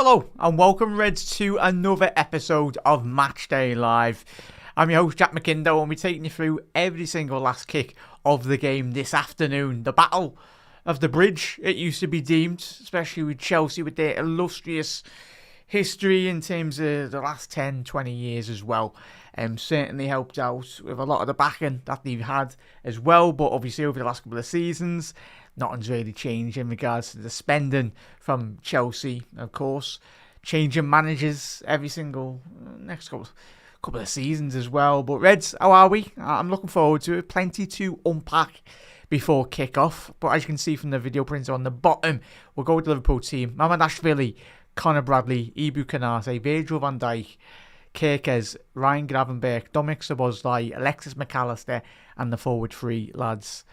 Hello and welcome Reds to another episode of Matchday Live. I'm your host Jack McIndoe and we're taking you through every single last kick of the game this afternoon. The Battle of the Bridge, it used to be deemed, especially with Chelsea with their illustrious history in terms of the last 10-20 years as well. Certainly helped out with a lot of the backing that they've had as well, but obviously over the last couple of seasons nothing's really changed in regards to the spending from Chelsea, of course. Changing managers every single next couple of seasons as well. But Reds, how are we? I'm looking forward to it. Plenty to unpack before kick-off. But as you can see from the video printer on the bottom, we'll go with the Liverpool team. Mamardashvili, Conor Bradley, Ibu Kanate, Virgil van Dijk, Kerkez, Ryan Gravenberch, Dominic Szoboszlai, Alexis McAllister, and the forward three lads,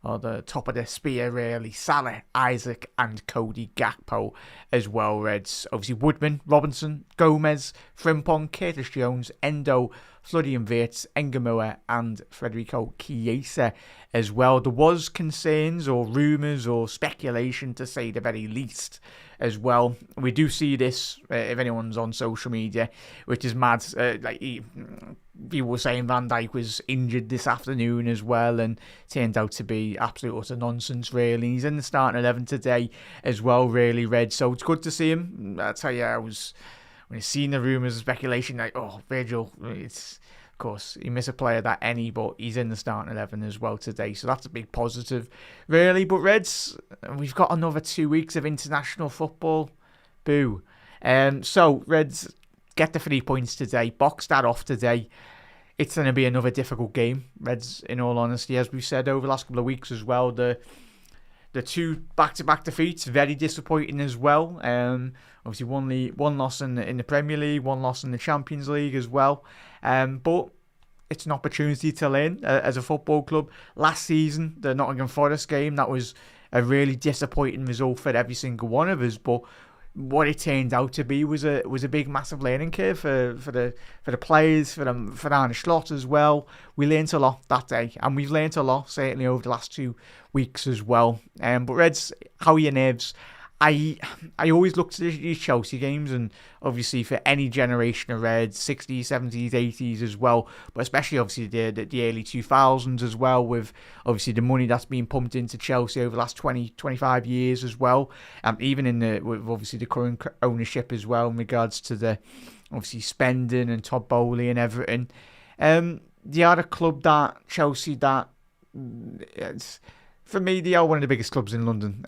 or the top of the spear really, Salah, Isaac and Cody Gakpo as well, Reds. Obviously Woodman, Robinson, Gomez, Frimpong, Curtis Jones, Endo, Florian Wirtz, Engamua and Federico Chiesa as well. There was concerns or rumours or speculation to say the very least as well. We do see this if anyone's on social media, which is mad. People were saying Van Dijk was injured this afternoon as well, and turned out to be absolute utter nonsense really. He's in the starting 11 today as well, really, Red. So it's good to see him. I tell you, when I seen the rumours and speculation, like, oh, Virgil, it's, of course, he missed a player that any, but he's in the starting 11 as well today. So that's a big positive, really. But Reds, we've got another 2 weeks of international football. Boo. So, Reds, get the 3 points today. Box that off today. It's going to be another difficult game, Reds, in all honesty, as we've said over the last couple of weeks as well. The two back-to-back defeats, very disappointing as well. Obviously, one loss in the Premier League, one loss in the Champions League as well. But it's an opportunity to learn as a football club. Last season, the Nottingham Forest game, that was a really disappointing result for every single one of us. But what it turned out to be was a big, massive learning curve for the players, for Arne Slot as well. We learnt a lot that day, and we've learnt a lot certainly over the last 2 weeks as well. But Reds, how are your nerves? I always look to these Chelsea games, and obviously for any generation of Reds, 60s, 70s, 80s as well, but especially obviously the early 2000s as well, with obviously the money that's been pumped into Chelsea over the last 20-25 years as well, even with obviously the current ownership as well in regards to the obviously spending and Todd Bowley and everything. They are a club, that Chelsea, that for me, they are one of the biggest clubs in London.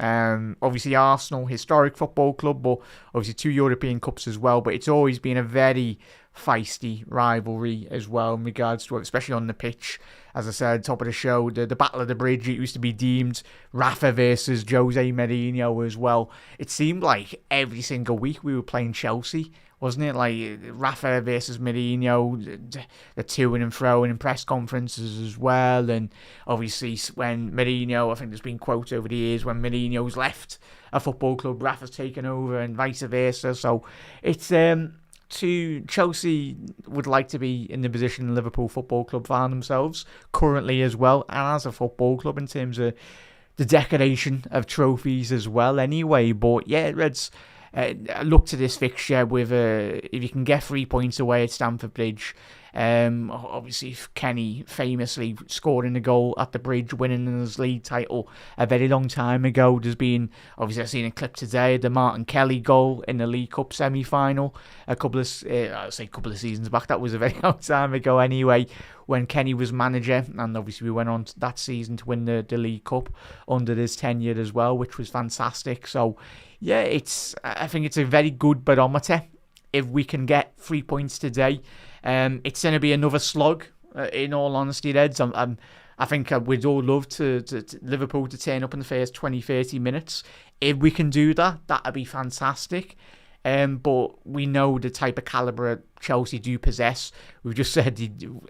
Obviously, Arsenal, historic football club, but obviously 2 European Cups as well. But it's always been a very feisty rivalry as well in regards to it, especially on the pitch. As I said, top of the show, the Battle of the Bridge, it used to be deemed Rafa versus Jose Mourinho as well. It seemed like every single week we were playing Chelsea, wasn't it? Like Rafa versus Mourinho, the to and fro in press conferences as well. And obviously when Mourinho, I think there's been quotes over the years, when Mourinho's left a football club, Rafa's taken over and vice versa. So it's Chelsea would like to be in the position Liverpool Football Club found themselves currently as well, and as a football club in terms of the decoration of trophies as well anyway. But yeah, Reds, look to this fixture with if you can get 3 points away at Stamford Bridge. Obviously Kenny famously scoring the goal at the Bridge, winning his league title a very long time ago. There's been, obviously I've seen a clip today, the Martin Kelly goal in the League Cup semi-final a couple of seasons back. That was a very long time ago anyway, when Kenny was manager, and obviously we went on that season to win the League Cup under his tenure as well, which was fantastic. So yeah, I think it's a very good barometer if we can get 3 points today. It's going to be another slog, in all honesty, Reds. I think we'd all love to Liverpool to turn up in the first 20-30 minutes. If we can do that, that'd be fantastic. But we know the type of calibre Chelsea do possess. We've just said,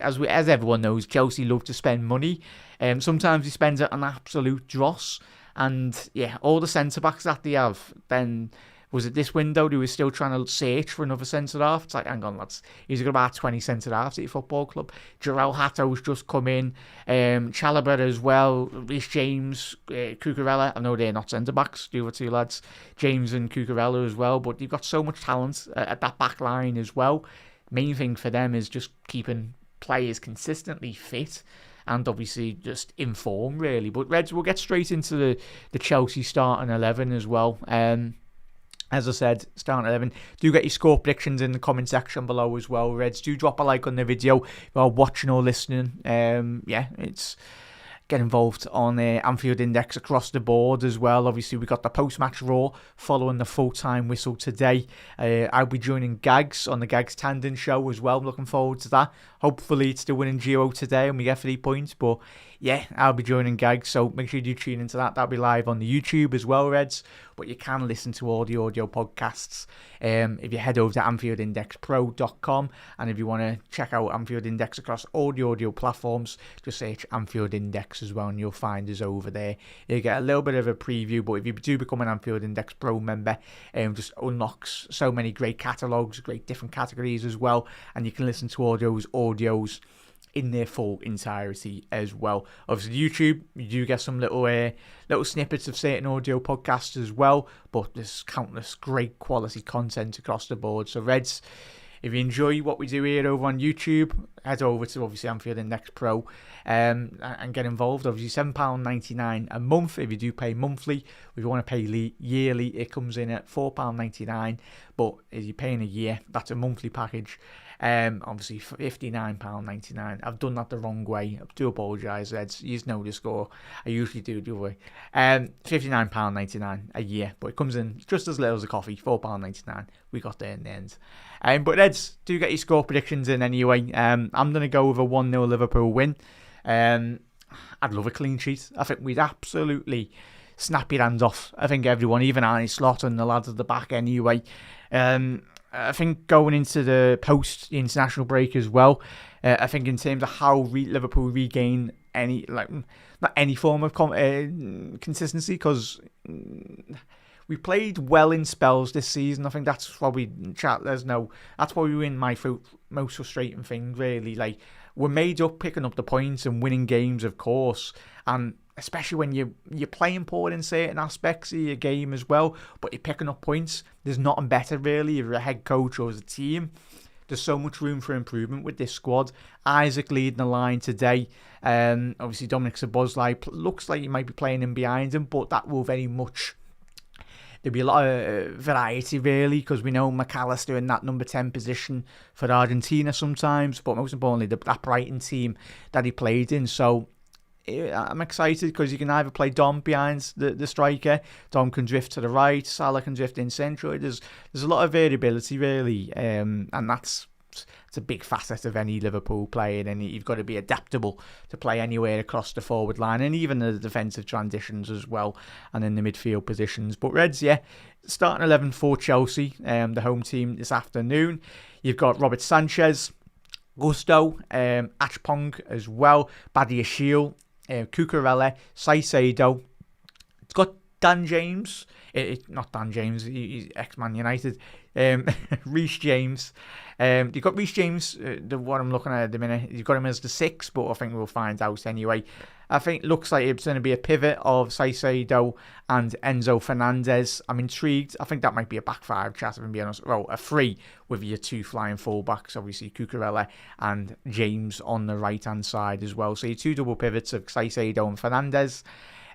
as everyone knows, Chelsea love to spend money. Sometimes they spend it on absolute dross. And yeah, all the centre-backs that they have, then was it this window they were still trying to search for another centre-half? It's like, hang on, lads. He's got about 20 centre-halves at your football club. Jarrell Hato's just come in. Chalobah as well. Reece James, Cucurella. I know they're not centre-backs, the other two lads. James and Cucurella as well. But you've got so much talent at that back line as well. Main thing for them is just keeping players consistently fit and obviously just in form, really. But Reds, we'll get straight into the Chelsea starting 11 as well. As I said, starting 11. Do get your score predictions in the comment section below as well, Reds. Do drop a like on the video if you are watching or listening. It's get involved on Anfield Index across the board as well. Obviously, we got the post-match Raw following the full-time whistle today. I'll be joining Gags on the Gags Tandem show as well. Looking forward to that. Hopefully, it's the winning duo today and we get 3 points. But yeah, I'll be joining Gags, so make sure you do tune into that. That'll be live on the YouTube as well, Reds. But you can listen to all the audio podcasts if you head over to AnfieldIndexPro.com. And if you want to check out Anfield Index across all the audio platforms, just search Anfield Index as well and you'll find us over there. You'll get a little bit of a preview, but if you do become an Anfield Index Pro member, just unlocks so many great catalogues, great different categories as well. And you can listen to all those audios in their full entirety as well. Obviously, YouTube, you do get some little snippets of certain audio podcasts as well, but there's countless great quality content across the board. So, Reds, if you enjoy what we do here over on YouTube, head over to obviously Anfield Index Pro and get involved. Obviously, £7.99 a month if you do pay monthly. If you want to pay yearly, it comes in at £4.99. But if you're paying a year, that's a monthly package. Obviously £59.99. I've done that the wrong way. I do apologise, Reds. You know the score. I usually do the other way. £59.99 a year, but it comes in just as little as a coffee. £4.99. We got there in the end. But Reds, do get your score predictions in anyway. I'm going to go with a 1-0 Liverpool win. I'd love a clean sheet. I think we'd absolutely snap your hands off. I think everyone, even Arnie Slot and the lads at the back anyway. I think going into the post-international break as well, I think in terms of how Liverpool regain not any form of consistency, because we played well in spells this season. I think that's probably that's probably been my most frustrating thing, really. Like, we're made up picking up the points and winning games, of course, and especially when you're playing poor in certain aspects of your game as well, but you're picking up points. There's nothing better, really, if you're a head coach or as a team. There's so much room for improvement with this squad. Isaac leading the line today. Obviously, Dominic Szoboszlai looks like he might be playing in behind him, but that will very much... There'll be a lot of variety, really, because we know McAllister in that number 10 position for Argentina sometimes, but most importantly, that Brighton team that he played in. So I'm excited because you can either play Dom behind the striker, Dom can drift to the right, Salah can drift in central. There's a lot of variability, really, and it's a big facet of any Liverpool player, and you've got to be adaptable to play anywhere across the forward line and even the defensive transitions as well, and in the midfield positions. But Reds, starting 11 for Chelsea, the home team this afternoon. You've got Robert Sanchez, Gusto, Achpong as well, Badiashile, Cucurella, Caicedo. It's got Dan James, not Dan James, he's ex-Man United, Reece James. You've got Reece James, the one I'm looking at the minute. You've got him as the 6, but I think we'll find out anyway. I think it looks like it's going to be a pivot of Caicedo and Enzo Fernandez. I'm intrigued. I think that might be a back 5 chat, if I'm being honest. Well, a 3 with your 2 flying fullbacks, obviously Cucurella and James on the right-hand side as well. So your 2 double pivots of Caicedo and Fernandez.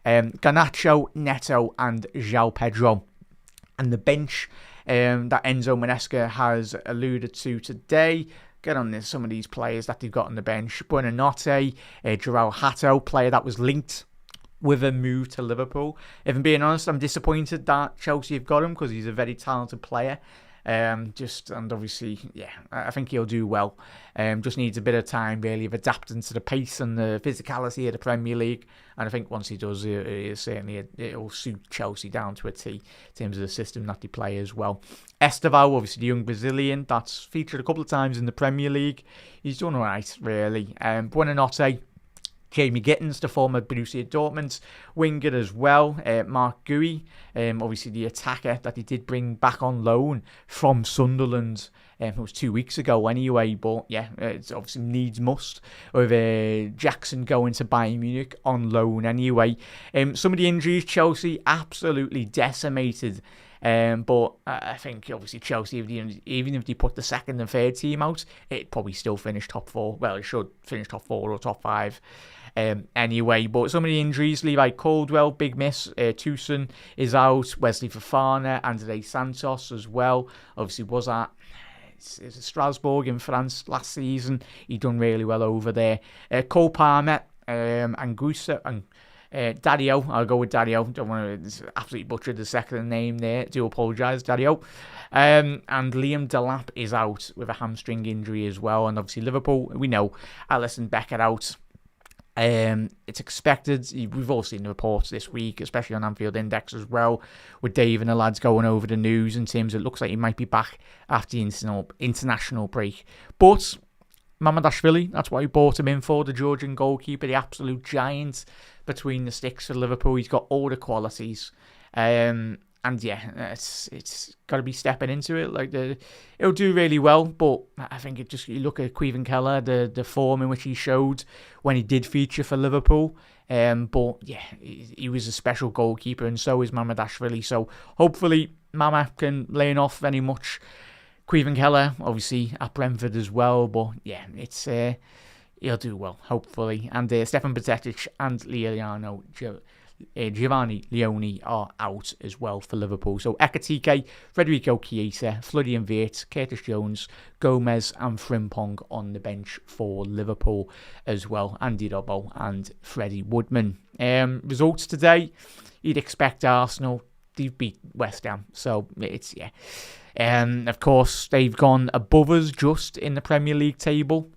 Garnacho, Neto and João Pedro. And the bench that Enzo Manesca has alluded to today. Get on some of these players that they've got on the bench. Buonanotte, Jarrell Hato, player that was linked with a move to Liverpool. If I'm being honest, I'm disappointed that Chelsea have got him because he's a very talented player. And obviously, I think he'll do well. Just needs a bit of time, really, of adapting to the pace and the physicality of the Premier League. And I think once he does, it'll suit Chelsea down to a T in terms of the system that they play as well. Estevao, obviously the young Brazilian, that's featured a couple of times in the Premier League. He's done all right, really. Buonanotte, Jamie Gittins, the former Borussia Dortmund winger as well. Mark Gui, obviously the attacker that he did bring back on loan from Sunderland. It was 2 weeks ago anyway, but yeah, it's obviously needs must with Jackson going to Bayern Munich on loan anyway. Some of the injuries, Chelsea absolutely decimated. But I think obviously Chelsea, even if they put the second and third team out, it'd probably still finish top four. Well, it should finish top four or top five. Anyway, but some of the injuries, Levi Caldwell, big miss. Toussaint is out. Wesley Fofana, Andre Santos as well. Obviously was at Strasbourg in France last season. He done really well over there. Cole Palmer, Anguissa, and Dario. I'll go with Dario. Don't want to absolutely butcher the second name there. Do apologise, Dario. And Liam Delap is out with a hamstring injury as well. And obviously Liverpool, we know Alisson Becker out. It's expected. We've all seen the reports this week, especially on Anfield Index as well, with Dave and the lads going over the news in terms of it looks like he might be back after the international break. But Mamardashvili, that's what he bought him in for, the Georgian goalkeeper, the absolute giant between the sticks for Liverpool. He's got all the qualities. And yeah, it's got to be stepping into it. Like it'll do really well, but I think you look at Queven Keller, the form in which he showed when he did feature for Liverpool. But yeah, he was a special goalkeeper, and so is Mamardashvili. So hopefully Mama can lay off very much. Queven Keller, obviously at Brentford as well, but yeah, it's he'll do well, hopefully. And Stefan Bajcetic and Giovanni Leone are out as well for Liverpool. So Ekatike, Federico Chiesa, Florian Wirtz, Curtis Jones, Gomez and Frimpong on the bench for Liverpool as well. Andy Robbo and Freddie Woodman. Results today, you'd expect Arsenal. They've beat West Ham, so it's yeah. Of course, they've gone above us just in the Premier League table.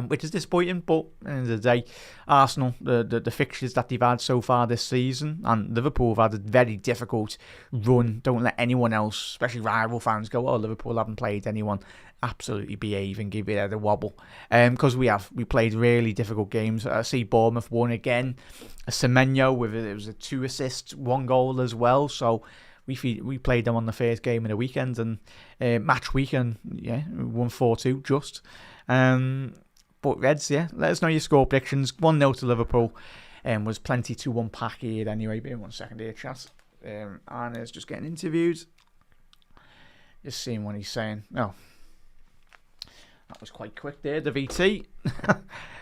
Which is disappointing, but at the end of the day, Arsenal, the fixtures that they've had so far this season, and Liverpool have had a very difficult run. Don't let anyone else, especially rival fans, go, oh, Liverpool haven't played anyone. Absolutely behave and give it a wobble. Because we played really difficult games. I see Bournemouth won again. Semenyo, it was a 2 assists, 1 goal as well, so we played them on the first game of the weekend, and match weekend, yeah, we won 4-2 just. But Reds, yeah, let us know your score predictions. 1-0 to Liverpool, was plenty to unpack here anyway. But in 1 second here, chat. Arna's just getting interviewed. Just seeing what he's saying. Oh, that was quite quick there, the VT.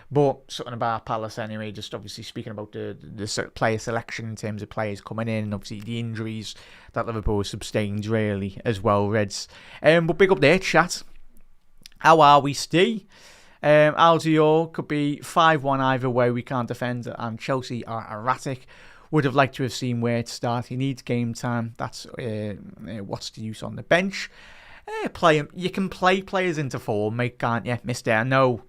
But something about Palace anyway, just obviously speaking about the player selection in terms of players coming in, and obviously the injuries that Liverpool sustained really as well, Reds. But big up there, chat. How are we, Steve? Aldior could be 5-1 either way. We can't defend, and Chelsea are erratic. Would have liked to have seen where to start. He needs game time. That's what's the use on the bench. Play him. You can play players into form, mate, can't you, Mister? I know.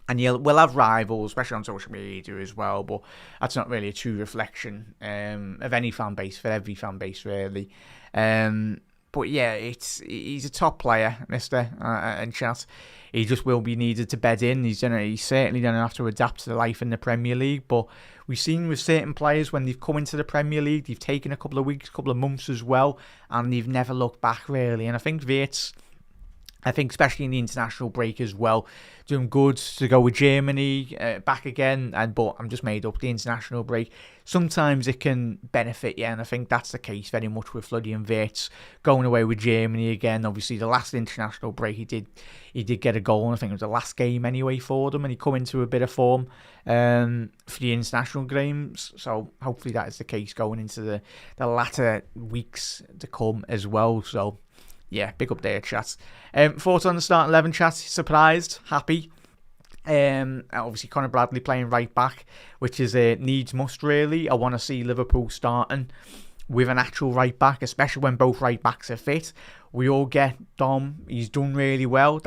And we'll have rivals, especially on social media as well. But that's not really a true reflection of any fan base, for every fan base really. But yeah, he's a top player, Mister, and chat. He just will be needed to bed in. He's certainly going to have to adapt to life in the Premier League. But we've seen with certain players when they've come into the Premier League, they've taken a couple of weeks, couple of months as well, and they've never looked back really. And I think Wirtz, especially in the international break as well, doing good to go with Germany back again. But I'm just made up, the international break, sometimes it can benefit you, and I think that's the case very much with Florian Wirtz going away with Germany again. Obviously, the last international break he did get a goal, and I think it was the last game anyway for them, and he come into a bit of form for the international games. So hopefully that is the case going into the latter weeks to come as well. So yeah, big up there, chat. Thoughts on the starting 11, chat? Surprised? Happy? Obviously, Conor Bradley playing right back, which is a needs must, really. I want to see Liverpool starting with an actual right back, especially when both right backs are fit. We all get Dom. He's done really well.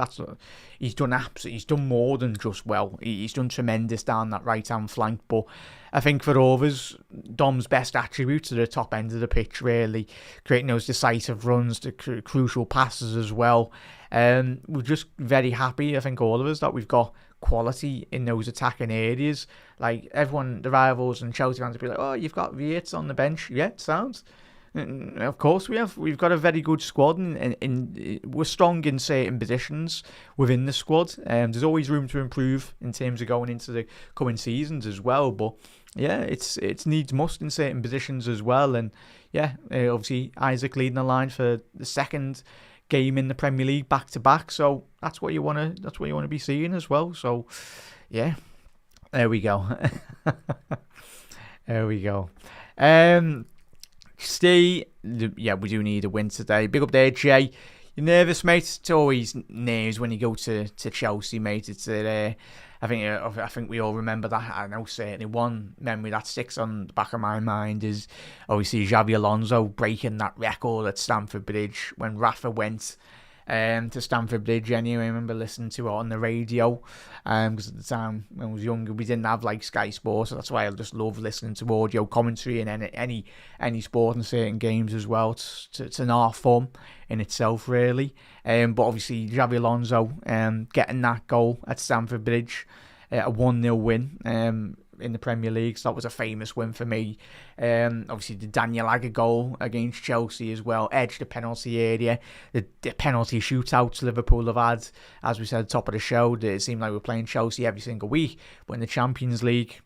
He's done more than just well. He's done tremendous down that right-hand flank. But I think for others, Dom's best attributes are the top end of the pitch, really. Creating those decisive runs, the crucial passes as well. We're just very happy, I think all of us, that we've got quality in those attacking areas. Like everyone, the rivals and Chelsea fans will be like, oh, you've got Yates on the bench. Yeah, it sounds. And of course we have. We've got a very good squad, and we're strong in certain positions within the squad. There's always room to improve in terms of going into the coming seasons as well. But yeah, it's needs must in certain positions as well. And yeah, obviously Isaac leading the line for the second game in the Premier League back to back. So that's what you want to. That's what you want to be seeing as well. So yeah, there we go. There we go. Yeah, we do need a win today. Big up there, Jay. You nervous, mate? It's always nerves when you go to Chelsea, mate. It's I think we all remember that. I know certainly one memory that sticks on the back of my mind is obviously Xabi Alonso breaking that record at Stamford Bridge when Rafa went to Stamford Bridge. Anyway, I remember listening to it on the radio because at the time when I was younger we didn't have like Sky Sports, so that's why I just love listening to audio commentary and any sport and certain games as well. It's an art form in itself, really. But obviously Xabi Alonso getting that goal at Stamford Bridge, a 1-0 win in the Premier League, so that was a famous win for me. Obviously the Daniel Agger goal against Chelsea as well, edged the penalty area. The penalty shootouts Liverpool have had, as we said at the top of the show, it seemed like we're playing Chelsea every single week, but in the Champions League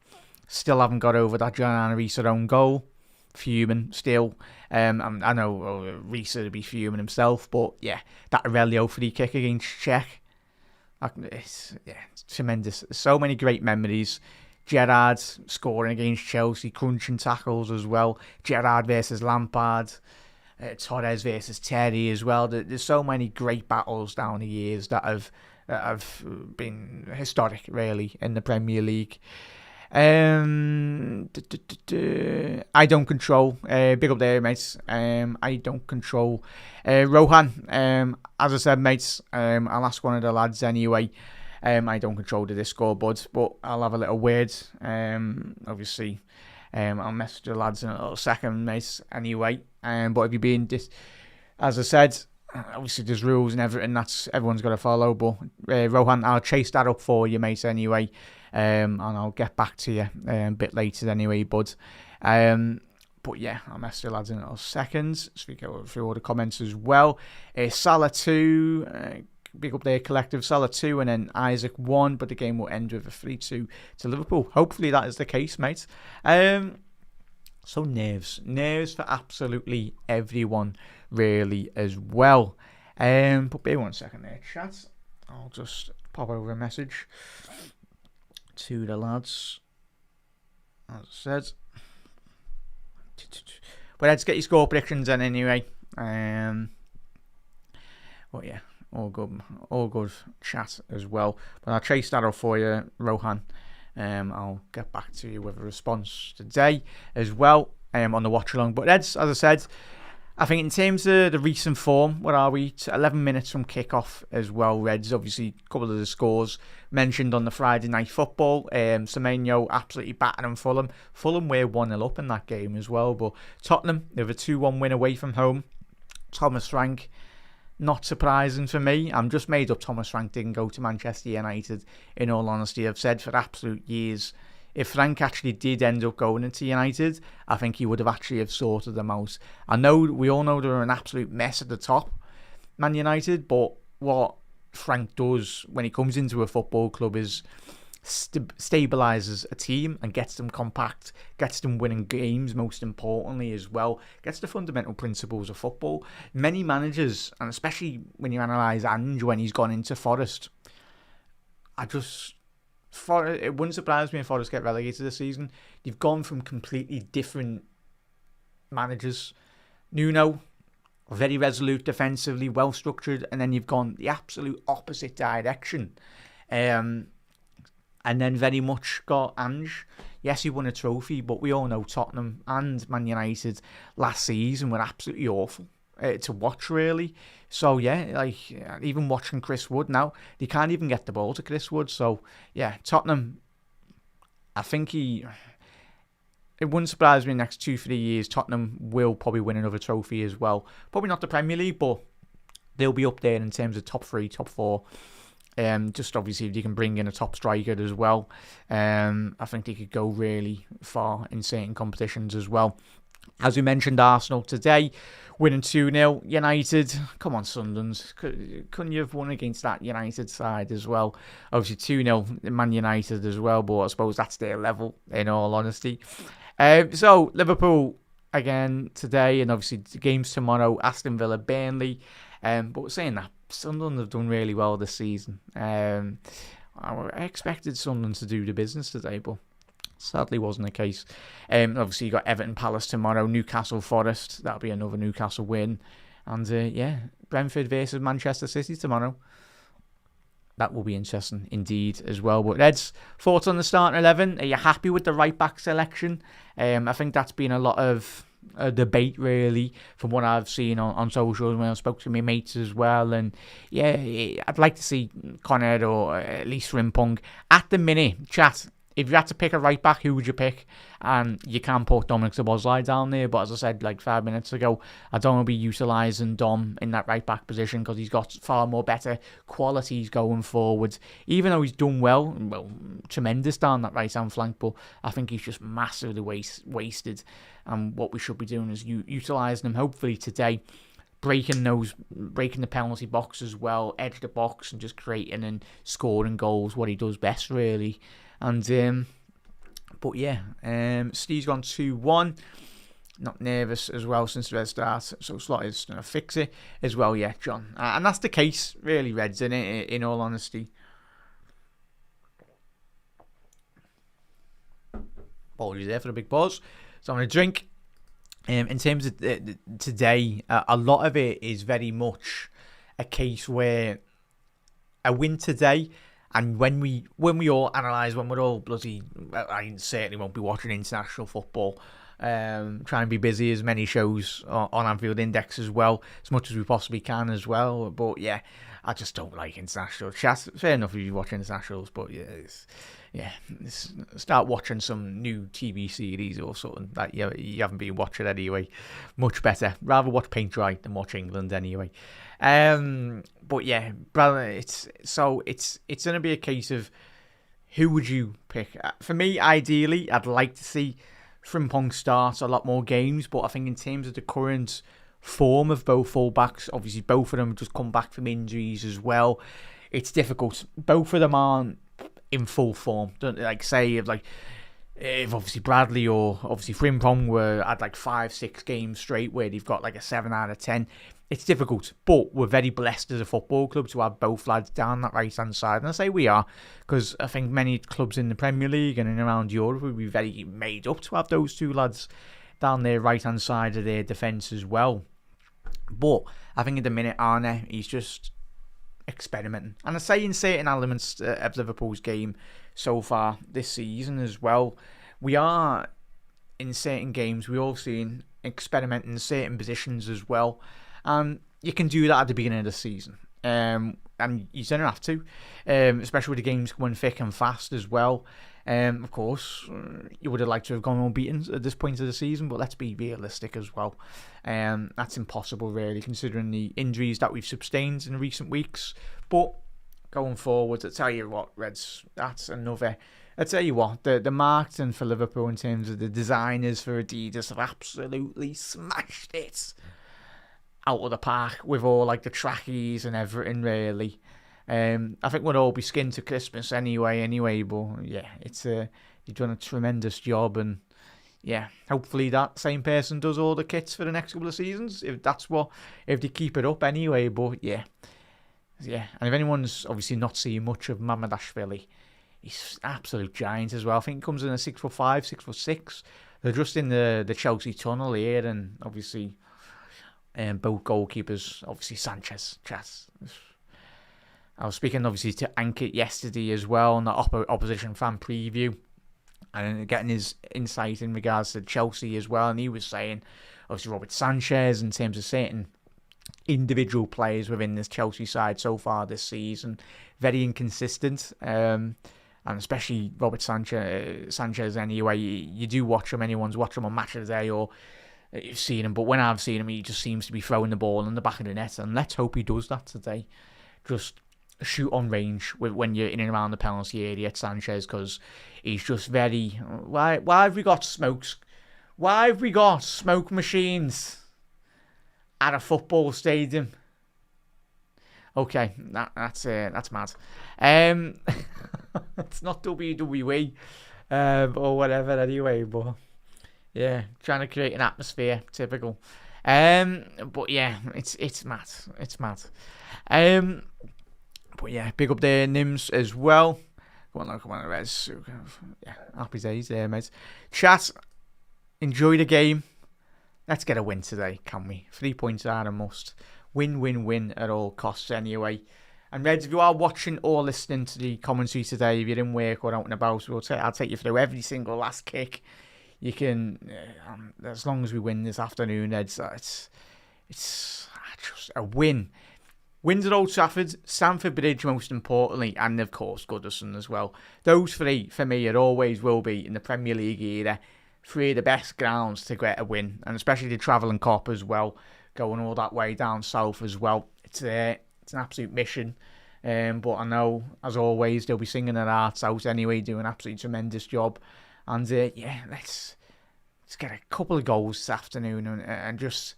still haven't got over that John Risa own goal. Fuming still. I know Risa would be fuming himself, but yeah, that Aurelio free kick against Czech, it's tremendous. So many great memories. Gerrard scoring against Chelsea, crunching tackles as well. Gerrard versus Lampard, Torres versus Terry as well. There's so many great battles down the years that have been historic, really, in the Premier League. I don't control. Big up there, mates. I don't control. Rohan, as I said, mates, I'll ask one of the lads anyway. I don't control the Discord, buds, but I'll have a little word. Obviously, I'll message the lads in a little second, mates, anyway. But if you're being as I said, obviously there's rules and everything that's everyone's got to follow. But Rohan, I'll chase that up for you, mates, anyway. And I'll get back to you a bit later anyway, bud. But yeah, I'll message the lads in a little second. So we go through all the comments as well. Salah 2, big up there, collective. Salah 2 and then Isaac 1, but the game will end with a 3-2 to Liverpool. Hopefully that is the case, mate. So nerves for absolutely everyone, really, as well. But bear 1 second there, chat. I'll just pop over a message to the lads, as I said. But let's get your score predictions in anyway. But yeah, all good chat as well. But I'll chase that up for you, Rohan. I'll get back to you with a response today as well on the watch along. But as I said, I think in terms of the recent form, what are we? 11 minutes from kickoff as well, Reds. Obviously, a couple of the scores mentioned on the Friday night football. Semenyo absolutely battering Fulham. Fulham were 1-0 up in that game as well. But Tottenham, they have a 2-1 win away from home. Thomas Frank, not surprising for me. I'm just made up Thomas Frank didn't go to Manchester United, in all honesty. I've said for absolute years, if Frank actually did end up going into United, I think he would have actually have sorted them out. We all know they're an absolute mess at the top, Man United, but what Frank does when he comes into a football club is stabilises a team and gets them compact, gets them winning games, most importantly as well, gets the fundamental principles of football. Many managers, and especially when you analyse Ange when he's gone into Forest, it wouldn't surprise me if Forest get relegated this season. You've gone from completely different managers. Nuno, very resolute defensively, well structured, and then you've gone the absolute opposite direction. And then very much got Ange. Yes, he won a trophy, but we all know Tottenham and Man United last season were absolutely awful to watch, really. So yeah, even watching Chris Wood now, they can't even get the ball to Chris Wood. So yeah, Tottenham, I think it wouldn't surprise me in the next 2-3 years Tottenham will probably win another trophy as well. Probably not the Premier League, but they'll be up there in terms of top 3, top 4. Just obviously if you can bring in a top striker as well, I think they could go really far in certain competitions as well. As we mentioned, Arsenal today winning 2-0. United, come on Sunderland, couldn't you have won against that United side as well? Obviously 2-0 Man United as well, but I suppose that's their level in all honesty. So Liverpool again today, and obviously the games tomorrow, Aston Villa, Burnley. But saying that, Sunderland have done really well this season. I expected Sunderland to do the business today, but sadly wasn't the case. Obviously you got Everton Palace tomorrow, Newcastle Forest, that'll be another Newcastle win. And Brentford versus Manchester City tomorrow. That will be interesting indeed as well. But Reds, thoughts on the starting 11? Are you happy with the right back selection? I think that's been a lot of a debate really from what I've seen on socials when I spoke to my mates as well. And yeah, I'd like to see Conrad or at least Frimpong. At the minute, chat, if you had to pick a right back, who would you pick? And you can't put Dominic Szoboszlai down there, but as I said like 5 minutes ago, I don't want to be utilising Dom in that right back position because he's got far more better qualities going forward. Even though he's done well, tremendous down that right hand flank, but I think he's just massively wasted. And what we should be doing is utilising him hopefully today, breaking the penalty box as well, edge the box and just creating and scoring goals, what he does best really. And but yeah, Steve's gone 2-1. Not nervous as well since the red start, so Slotty's going to fix it as well, yeah, John. And that's the case, really, Reds, in all honesty. Apologies there for the big pause. So I'm going to drink. In terms of today, a lot of it is very much a case where a win today. And when we all analyse, when we're all bloody, I certainly won't be watching international football. Trying to be busy as many shows on Anfield Index as well, as much as we possibly can as well. But yeah, I just don't like international chats. Fair enough if you watch internationals, but start watching some new TV series or something that you haven't been watching anyway. Much better. Rather watch Paint Dry than watch England anyway. But yeah, brother, it's going to be a case of who would you pick? For me, ideally, I'd like to see Frimpong start a lot more games, but I think in terms of the current form of both fullbacks, obviously both of them have just come back from injuries as well. It's difficult. Both of them aren't in full form. Don't if obviously Bradley or obviously Frimpong were at like 5-6 games straight where they've got like a 7 out of 10. It's difficult, but we're very blessed as a football club to have both lads down that right-hand side. And I say we are, because I think many clubs in the Premier League and in around Europe would be very made up to have those two lads down their right-hand side of their defence as well. But I think at the minute, Arne, he's just experimenting. And I say in certain elements of Liverpool's game so far this season as well, we are, in certain games, we're all seeing experimenting in certain positions as well. And you can do that at the beginning of the season. And you don't have to, especially with the games going thick and fast as well. Of course, you would have liked to have gone unbeaten at this point of the season, but let's be realistic as well. That's impossible, really, considering the injuries that we've sustained in recent weeks. But going forward, I tell you what, Reds, that's another. I tell you what, the marketing for Liverpool in terms of the designers for Adidas have absolutely smashed it out of the park with all like the trackies and everything, really. I think we'll all be skinned to Christmas anyway, but yeah, you've done a tremendous job, and yeah, hopefully that same person does all the kits for the next couple of seasons, if they keep it up anyway. But yeah, and if anyone's obviously not seeing much of Mamardashvili, he's an absolute giant as well. I think he comes in at 6'5", 6'6". They're just in the Chelsea tunnel here, and obviously both goalkeepers, obviously Sanchez, Chas. I was speaking obviously to Ankit yesterday as well on the opposition fan preview, and getting his insight in regards to Chelsea as well. And he was saying, obviously Robert Sanchez, in terms of certain individual players within this Chelsea side so far this season, very inconsistent. And especially Robert Sanchez anyway, you do watch him, anyone's watch him on Match of the Day or you've seen him, but when I've seen him, he just seems to be throwing the ball in the back of the net, and let's hope he does that today. Just shoot on range when you're in and around the penalty area at Sanchez, because he's just very... Why have we got smokes? Why have we got smoke machines at a football stadium? Okay, that's mad. It's not WWE or whatever anyway, but yeah, trying to create an atmosphere, typical. But yeah, it's mad. It's mad. But yeah, big up there, Nims as well. Come on, Rez. Yeah, happy days there, mate. Chat, enjoy the game. Let's get a win today, can we? 3 points are a must. Win at all costs anyway. And Reds, if you are watching or listening to the commentary today, if you're in work or out and about, I'll take you through every single last kick. You can, as long as we win this afternoon, Reds, it's just a win. Wins at Old Trafford, Stamford Bridge most importantly, and of course Goodison as well. Those three, for me, it always will be in the Premier League era, three of the best grounds to get a win, and especially the travelling cop as well, going all that way down south as well. It's an absolute mission, but I know, as always, they'll be singing their hearts out anyway, doing an absolutely tremendous job. And yeah, let's get a couple of goals this afternoon and just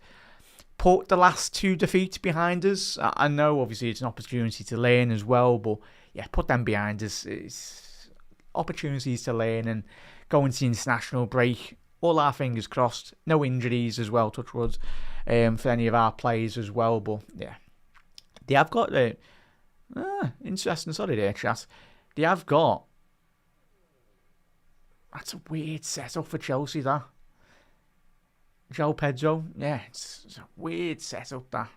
put the last two defeats behind us. I know, obviously, it's an opportunity to learn as well, but yeah, put them behind us. It's opportunities to learn and go into the international break. All our fingers crossed. No injuries as well, touch wood, for any of our players as well. But yeah, they have got interesting. Sorry there, chat. They have got. That's a weird setup for Chelsea, that. João Pedro, yeah, it's a weird setup, that.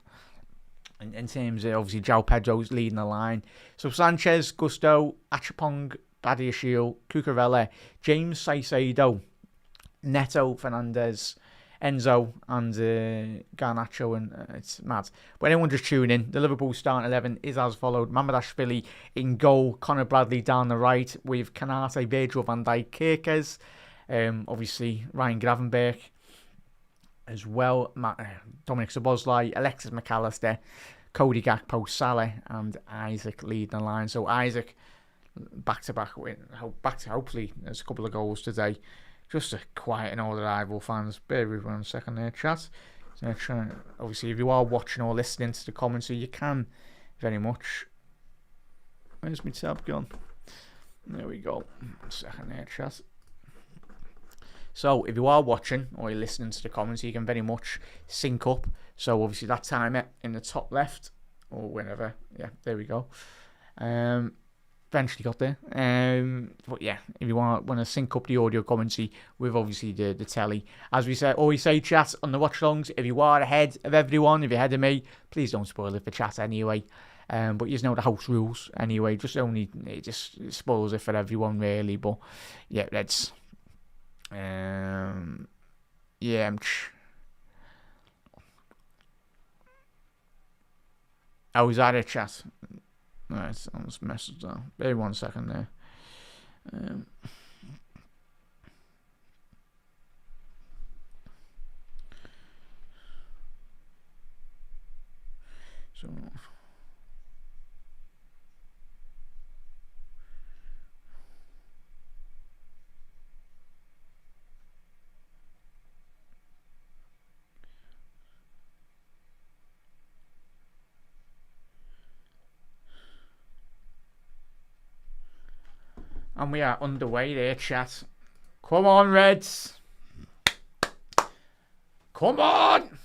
In terms of, obviously, João Pedro's leading the line. So Sanchez, Gusto, Achapong, Badiashile, Cucurella, James Caicedo, Neto, Fernandes, Enzo, and Garnacho, and it's mad. But anyone just tuning in, the Liverpool starting 11 is as followed. Mamardashvili in goal, Conor Bradley down the right with Kanate, Virgil van Dijk, Kirkes, obviously Ryan Gravenberch as well, Dominic Szoboszlai, Alexis McAllister, Cody Gakpo, Salah, and Isaac lead the line. So Isaac back-to-back win, hopefully there's a couple of goals today. Just to quieten all the rival fans. Bear with me 1 second there, chat. So obviously, if you are watching or listening to the commentary, you can very much. Where's my tab gone? There we go. 1 second there, chat. So, if you are watching or you're listening to the commentary, you can very much sync up. So, obviously, that timer in the top left, or wherever. Yeah, there we go. Eventually got there. But yeah, if you want to sync up the audio commentary with obviously the telly. As we always say, chat on the watch alongs, if you are ahead of everyone, if you're ahead of me, please don't spoil it for chat anyway. But you know the house rules anyway. It just spoils it for everyone really. But yeah, let's yeah. Oh, is that it, chat? Right, I'll just message that. Maybe 1 second there. So. And we are underway there, chat. Come on, Reds. Come on.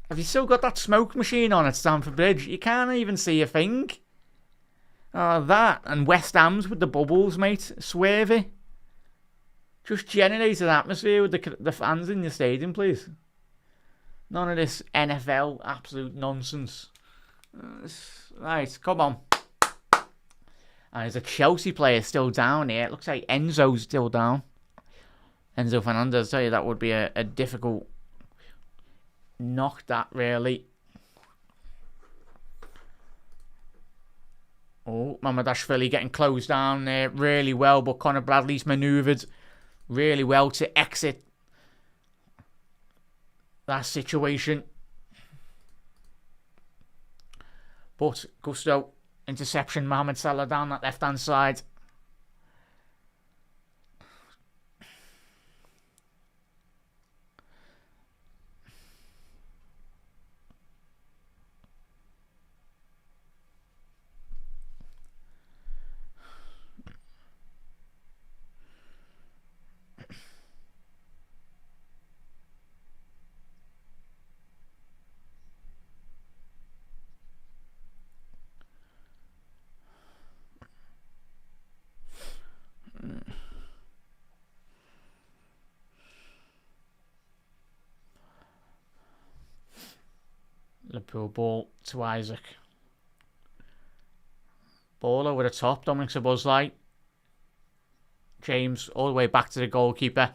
Have you still got that smoke machine on at Stamford Bridge? You can't even see a thing. Oh, that. And West Ham's with the bubbles, mate. Swervy. Just generate an atmosphere with the fans in the stadium, please. None of this NFL absolute nonsense. Right, come on. And there's a Chelsea player still down here. It looks like Enzo's still down. Enzo Fernandez, tell you that would be a difficult knock, that really. Oh, Mamardashvili getting closed down there really well, but Conor Bradley's manoeuvred really well to exit that situation. But Gusto, interception, Mohamed Salah down that left-hand side. Liverpool ball to Isaac. Ball over the top. Dominic Szoboszlai. James all the way back to the goalkeeper.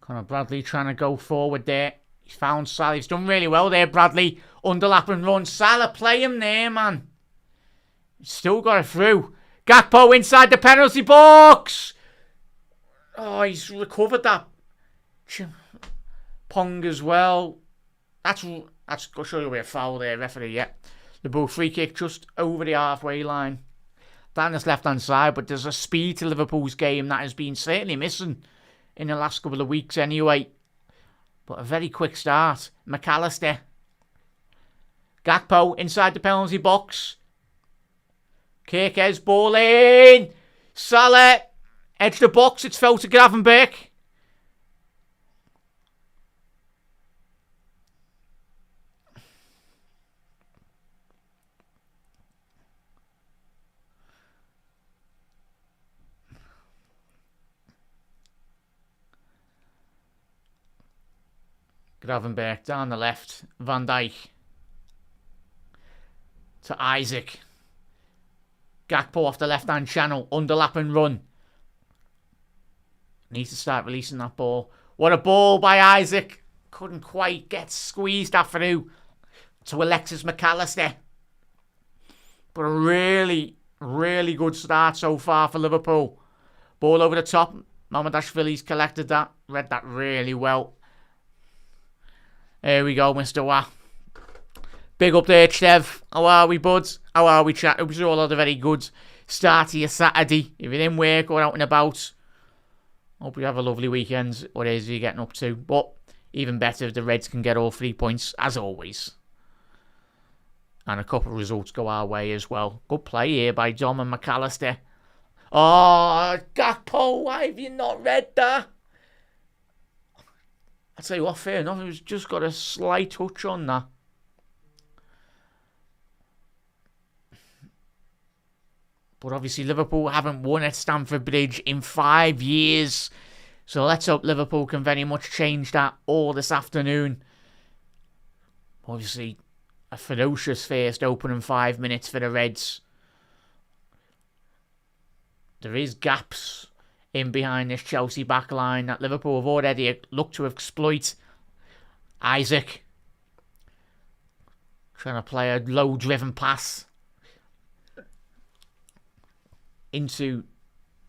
Conor Bradley trying to go forward there. He's found Salah. He's done really well there, Bradley. Underlap and run. Salah, play him there, man. He's still got it through. Gakpo inside the penalty box. Oh, he's recovered that. Pong as well. That's surely a foul there, referee. Yeah. The ball free kick just over the halfway line. Down this left-hand side, but there's a speed to Liverpool's game that has been certainly missing in the last couple of weeks anyway. But a very quick start. McAllister. Gakpo inside the penalty box. Kirkes ball in. Salah. Edge the box. It's fell to Gravenberch. Gravenberch down the left. Van Dijk. To Isaac. Gakpo off the left-hand channel. Underlap and run. Needs to start releasing that ball. What a ball by Isaac. Couldn't quite get squeezed that through to Alexis McAllister. But a really, really good start so far for Liverpool. Ball over the top. Mamardashvili's collected that. Read that really well. There we go, Mr. Wah. Big up there, Chev. How are we, buds? How are we, chat? Hope you all had a very good start to your Saturday. If you're in work or out and about, hope you have a lovely weekend. What is you getting up to? But even better if the Reds can get all 3 points, as always. And a couple of results go our way as well. Good play here by Dom and McAllister. Oh, Gakpo, why have you not read that? I'll tell you what, fair enough. It was just got a slight touch on that. But obviously Liverpool haven't won at Stamford Bridge in 5 years. So let's hope Liverpool can very much change that all this afternoon. Obviously, a ferocious first opening 5 minutes for the Reds. There is gaps in behind this Chelsea backline that Liverpool have already looked to exploit. Isaac trying to play a low-driven pass into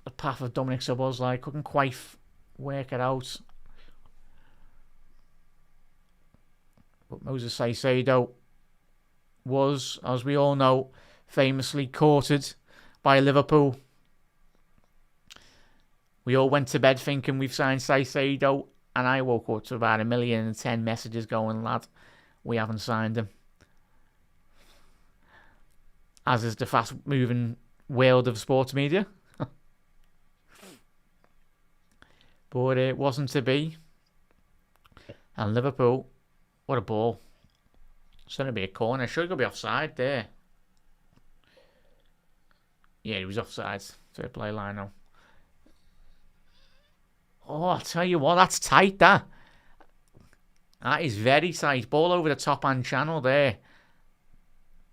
the path of Dominic Szoboszlai. Couldn't quite work it out. But Moses Caicedo was, as we all know, famously courted by Liverpool. We all went to bed thinking we've signed Caicedo, and I woke up to about 1,010,000 messages going, lad, we haven't signed him. As is the fast-moving world of sports media. But it wasn't to be. And Liverpool, what a ball. It's going to be a corner. Should be offside there. Yeah, he was offside. Fair play line now. Oh, I'll tell you what, that's tight, that. That is very tight. Ball over the top-hand channel there.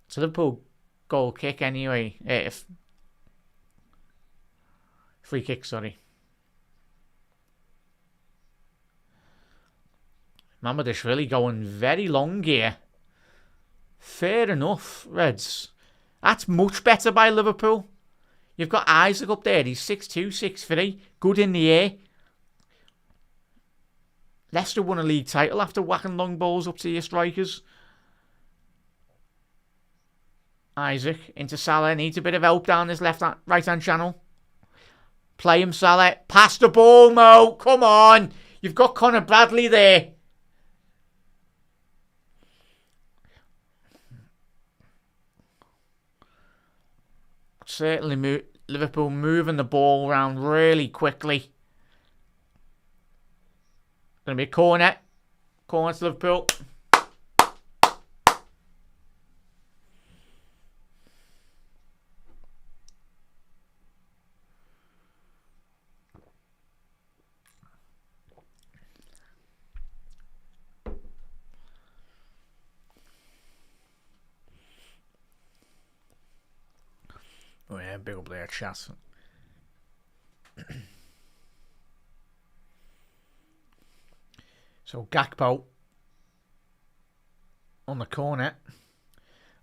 So Liverpool goal kick anyway. Free kick, sorry. Mamadashvili going very long here. Fair enough, Reds. That's much better by Liverpool. You've got Isaac up there. He's 6'2", 6'3". Good in the air. Leicester won a league title after whacking long balls up to your strikers. Isaac into Salah. Needs a bit of help down this right-hand channel. Play him, Salah. Pass the ball, Mo. Come on. You've got Conor Bradley there. Certainly Liverpool moving the ball around really quickly. Going to be a corner. Corner to Liverpool. Oh yeah, big up there, chat. So Gakpo on the corner.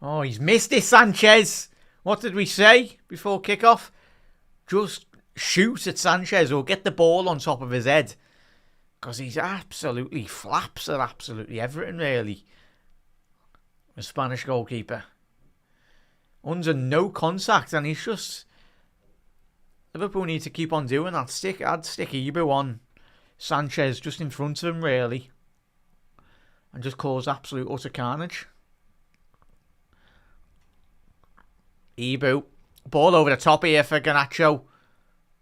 Oh, he's missed it, Sanchez. What did we say before kickoff? Just shoot at Sanchez or get the ball on top of his head. Because he's absolutely flaps at absolutely everything, really. The Spanish goalkeeper. Under no contact, and he's just... Liverpool need to keep on doing that. I'd stick Ibu on Sanchez just in front of him, really. And just cause absolute utter carnage. Ibu. Ball over the top here for Garnacho.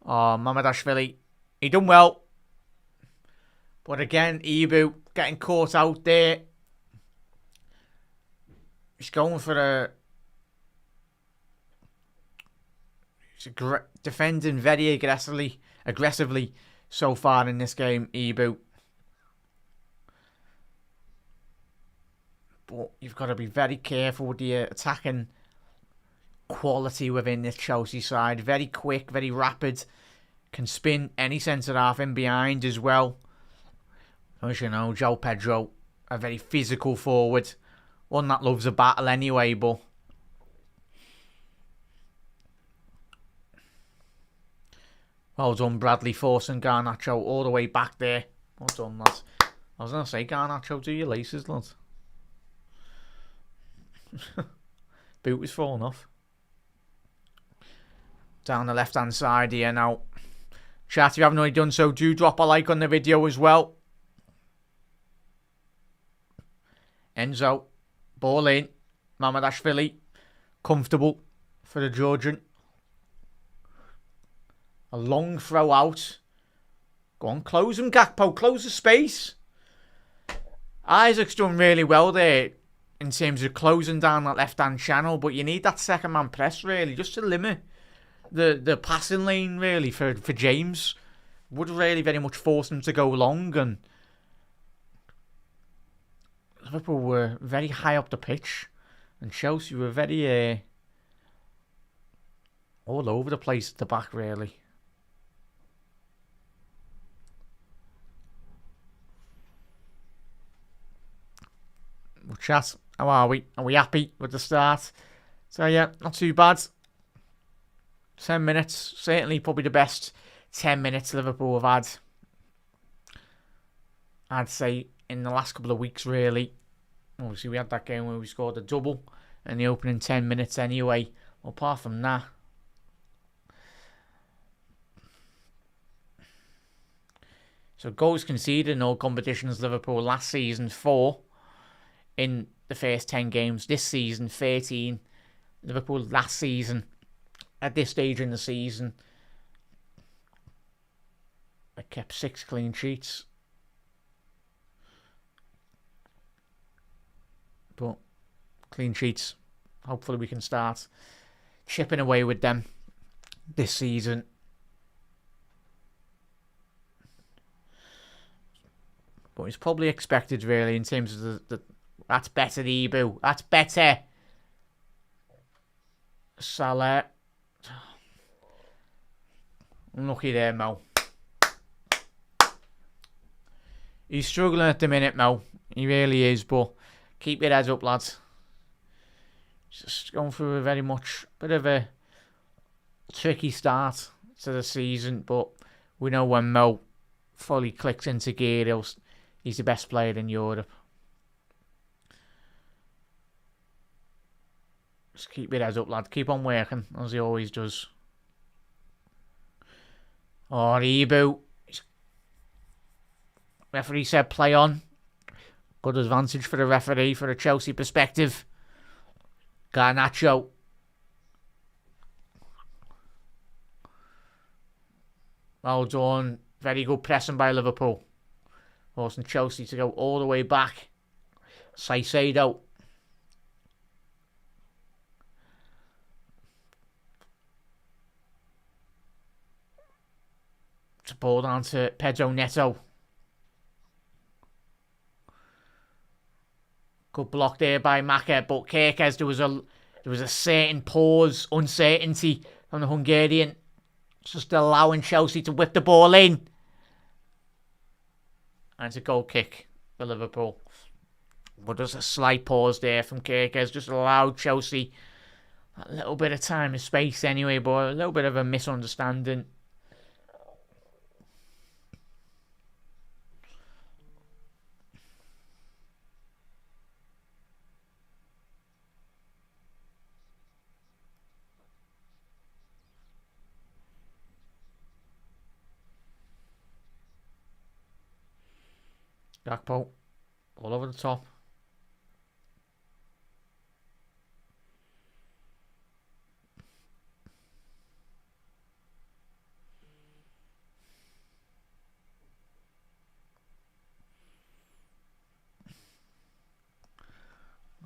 Oh, Mamadashvili. He done well. But again, Ibu getting caught out there. He's going for a... defending very aggressively so far in this game, Ibu. But you've got to be very careful with the attacking quality within this Chelsea side. Very quick, very rapid. Can spin any centre half in behind as well. As you know, João Pedro, a very physical forward. One that loves a battle anyway, but... Well done, Bradley, forcing Garnacho all the way back there. Well done, lads. I was going to say, Garnacho, do your laces, lads. Boot was falling off. Down the left-hand side here now. Chat, if you haven't already done so, do drop a like on the video as well. Enzo. Ball in. Mamadashvili. Comfortable for the Georgian. A long throw out. Go on, close him, Gakpo. Close the space. Isaac's done really well there in terms of closing down that left-hand channel, but you need that second-man press, really, just to limit the passing lane, really, for James. Would really very much force him to go long, and Liverpool were very high up the pitch, and Chelsea were very all over the place at the back, really. Well, chat, how are we? Are we happy with the start? So yeah, not too bad. 10 minutes, certainly probably the best 10 minutes Liverpool have had, I'd say, in the last couple of weeks, really. Obviously, we had that game where we scored a double in the opening 10 minutes anyway. Apart from that, so goals conceded in all competitions, Liverpool last season 4 in the first 10 games. This season 13. Liverpool last season, at this stage in the season, I kept 6 clean sheets. But clean sheets, hopefully we can start chipping away with them this season. But it's probably expected, really, in terms of the that's better, Ebu. That's better. Salah. Unlucky there, Mo. He's struggling at the minute, Mo. He really is, but keep your heads up, lads. Just going through a very much bit of a tricky start to the season, but we know when Mo fully clicks into gear, he's the best player in Europe. Just keep your heads up, lad. Keep on working, as he always does. Oh, Ebu. Referee said play on. Good advantage for the referee for a Chelsea perspective. Garnacho. Well done. Very good pressing by Liverpool. Forcing Chelsea to go all the way back. Caicedo. To ball down to Pedro Neto. Good block there by Maka, but Kerkez, there was a certain pause, uncertainty from the Hungarian, just allowing Chelsea to whip the ball in. And it's a goal kick for Liverpool. But there's a slight pause there from Kerkez, just allowed Chelsea a little bit of time and space anyway, but a little bit of a misunderstanding. Gakpo, all over the top.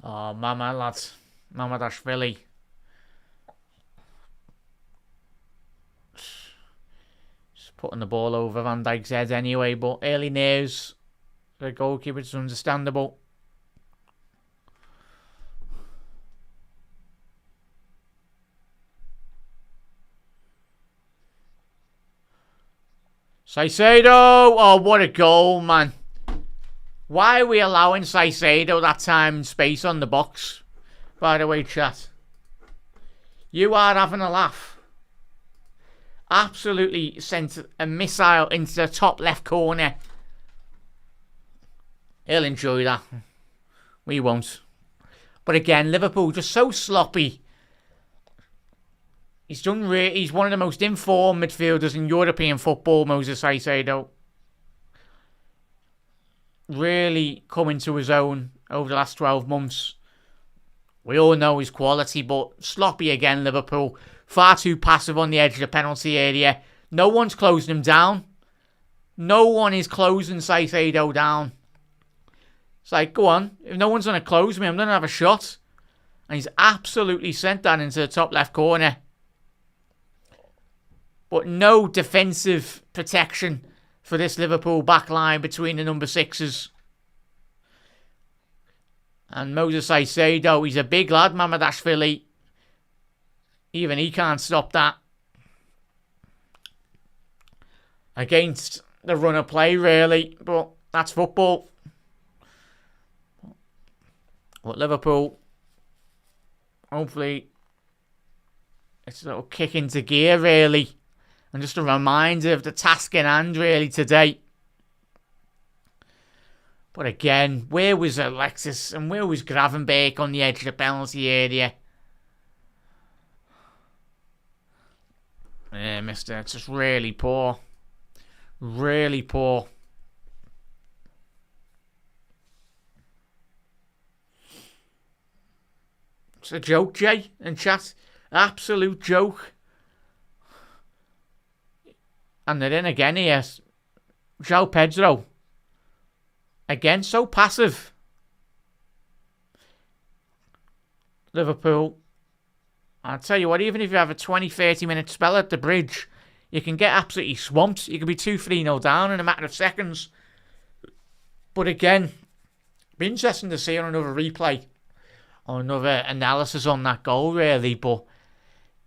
Oh, mama, lads. Mama Dashvili. Just putting the ball over Van Dijk's head anyway, but early nerves. The goalkeeper is understandable. Caicedo! Oh, what a goal, man. Why are we allowing Caicedo that time and space on the box? By the way, chat. You are having a laugh. Absolutely sent a missile into the top left corner. He'll enjoy that. We won't. But again, Liverpool just so sloppy. He's one of the most informed midfielders in European football, Moses Caicedo. Really coming to his own over the last 12 months. We all know his quality, but sloppy again, Liverpool. Far too passive on the edge of the penalty area. No one's closing him down. No one is closing Caicedo down. It's like, go on, if no one's going to close me, I'm going to have a shot. And he's absolutely sent that into the top left corner. But no defensive protection for this Liverpool back line between the number sixes. And Moses Caicedo, he's a big lad, Mamadashvili. Even he can't stop that. Against the run of play, really. But that's football. But Liverpool, hopefully, it's a little kick into gear, really. And just a reminder of the task in hand, really, today. But again, where was Alexis and where was Gravenberch on the edge of the penalty area? Yeah, mister, it's just really poor. Really poor. It's a joke, Jay, in chat. Absolute joke. And they're in again here. João Pedro. Again, so passive. Liverpool. I'll tell you what, even if you have a 20-30 minute spell at the bridge, you can get absolutely swamped. You can be 2-3-0 down in a matter of seconds. But again, be interesting to see on another replay or another analysis on that goal, really. But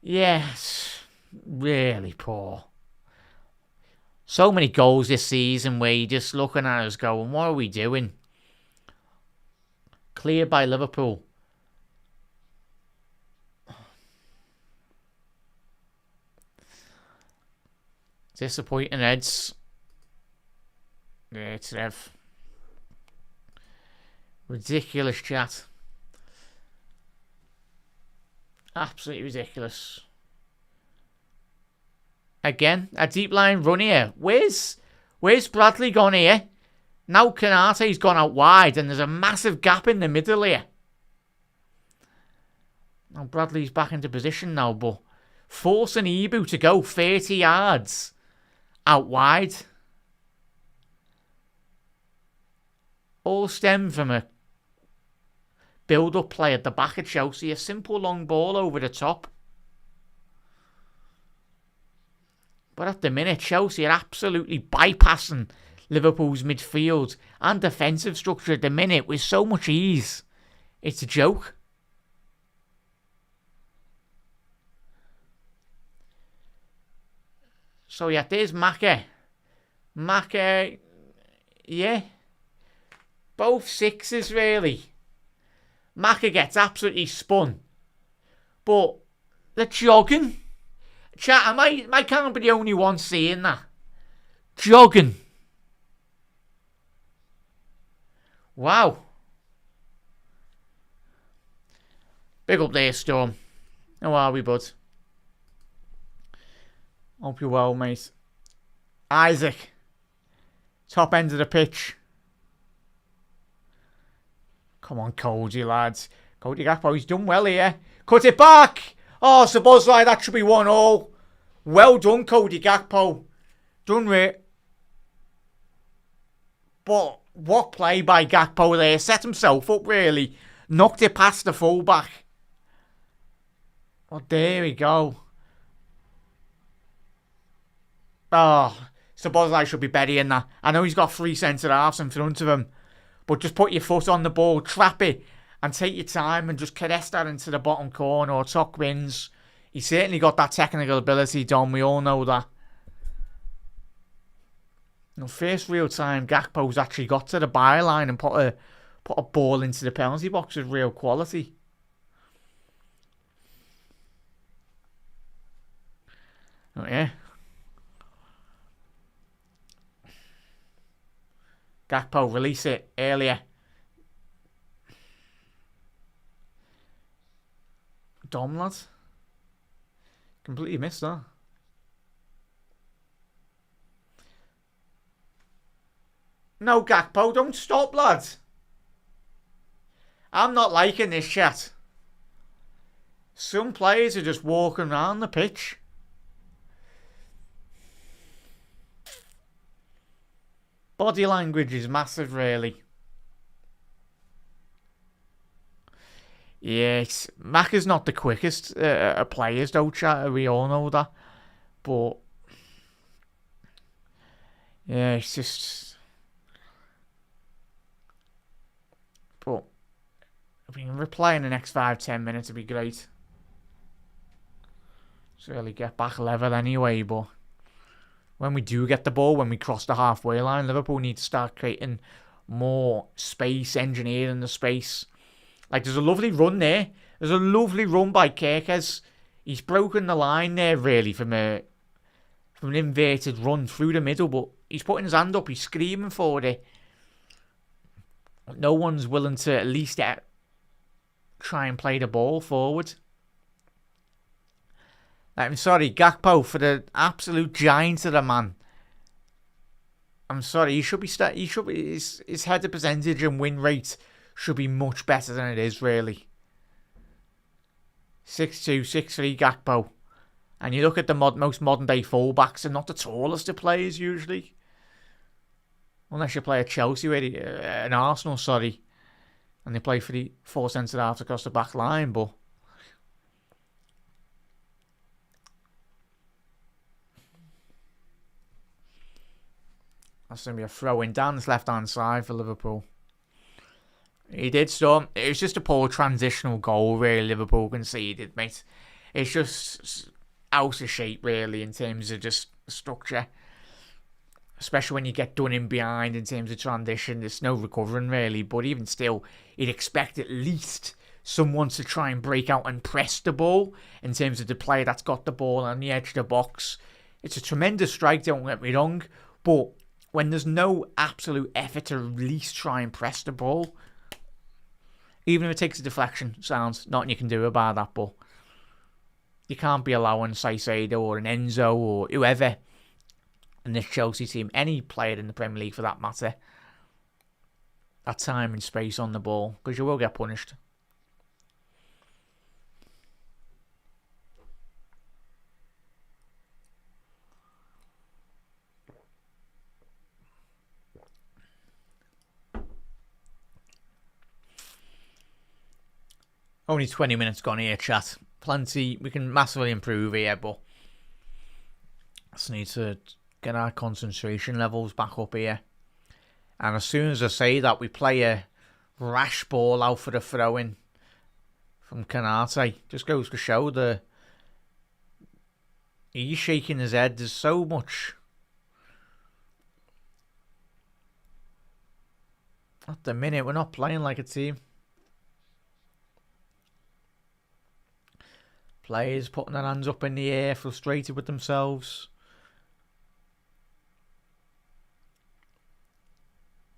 yes, really poor. So many goals this season where you're just looking at us going, what are we doing? Cleared by Liverpool. Disappointing heads. Yeah, it's Rev. Ridiculous chat. Absolutely ridiculous. Again, a deep line run here. Where's Bradley gone here? Now Konate's gone out wide and there's a massive gap in the middle here. Now Bradley's back into position now, but forcing Ibu to go 30 yards out wide. All stemmed from a build-up play at the back of Chelsea. A simple long ball over the top. But at the minute, Chelsea are absolutely bypassing Liverpool's midfield and defensive structure at the minute with so much ease. It's a joke. So yeah, there's Maka. Maka, yeah. Both sixes, really. Maka gets absolutely spun. But the jogging. Chat, I can't be the only one seeing that. Jogging. Wow. Big up there, Storm. How are we, bud? Hope you're well, mate. Isaac. Top end of the pitch. Come on, Cody, lads. Cody Gakpo, he's done well here. Cut it back. Oh, Szoboszlai, that should be 1-1. Well done, Cody Gakpo. Done it. But what play by Gakpo there. Set himself up, really. Knocked it past the fullback. Oh, there we go. Oh, Szoboszlai should be burying that. I know he's got 3 centre-halves in front of him. But just put your foot on the ball, trap it, and take your time and just caress that into the bottom corner or tuck wins. He's certainly got that technical ability, Don. We all know that. No, first real time Gakpo's actually got to the byline and put a ball into the penalty box with real quality. Oh yeah. Gakpo, release it earlier. Dom, lad. Completely missed that. No, Gakpo, don't stop, lad. I'm not liking this chat. Some players are just walking around the pitch. Body language is massive, really. Yes, Maka's not the quickest players, though, chat. We all know that. But yeah, it's just. But if we can replay in the next 5-10 minutes, it'd be great. Just really get back level anyway, but when we do get the ball, when we cross the halfway line, Liverpool need to start creating more space, engineering the space. Like, there's a lovely run there. There's a lovely run by Kerkez. He's broken the line there, really, from an inverted run through the middle, but he's putting his hand up. He's screaming for it. No one's willing to at least try and play the ball forward. I'm sorry, Gakpo, for the absolute giant of the man. I'm sorry, he should be his header percentage and win rate should be much better than it is, really. 6'2", 6'3", Gakpo. And you look at the most modern day fullbacks, they're not the tallest of players usually. Unless you play at Chelsea, an Arsenal, sorry. And they play for the 4 centre-halves across the back line, but That's going to be a throw-in down this left-hand side for Liverpool. He did so. It was just a poor transitional goal, really, Liverpool conceded, mate. It's just out of shape, really, in terms of just structure. Especially when you get done in behind in terms of transition. There's no recovering, really. But even still, you'd expect at least someone to try and break out and press the ball in terms of the player that's got the ball on the edge of the box. It's a tremendous strike, don't get me wrong. But when there's no absolute effort to at least try and press the ball, even if it takes a deflection, sounds nothing you can do about that. But you can't be allowing Caicedo or an Enzo or whoever in this Chelsea team, any player in the Premier League for that matter, that time and space on the ball, because you will get punished. Only 20 minutes gone here, chat. Plenty. We can massively improve here, but just need to get our concentration levels back up here. And as soon as I say that, we play a rash ball out for the throw-in from Canate. Just goes to show he's shaking his head. There's so much. At the minute, we're not playing like a team. Players putting their hands up in the air, frustrated with themselves.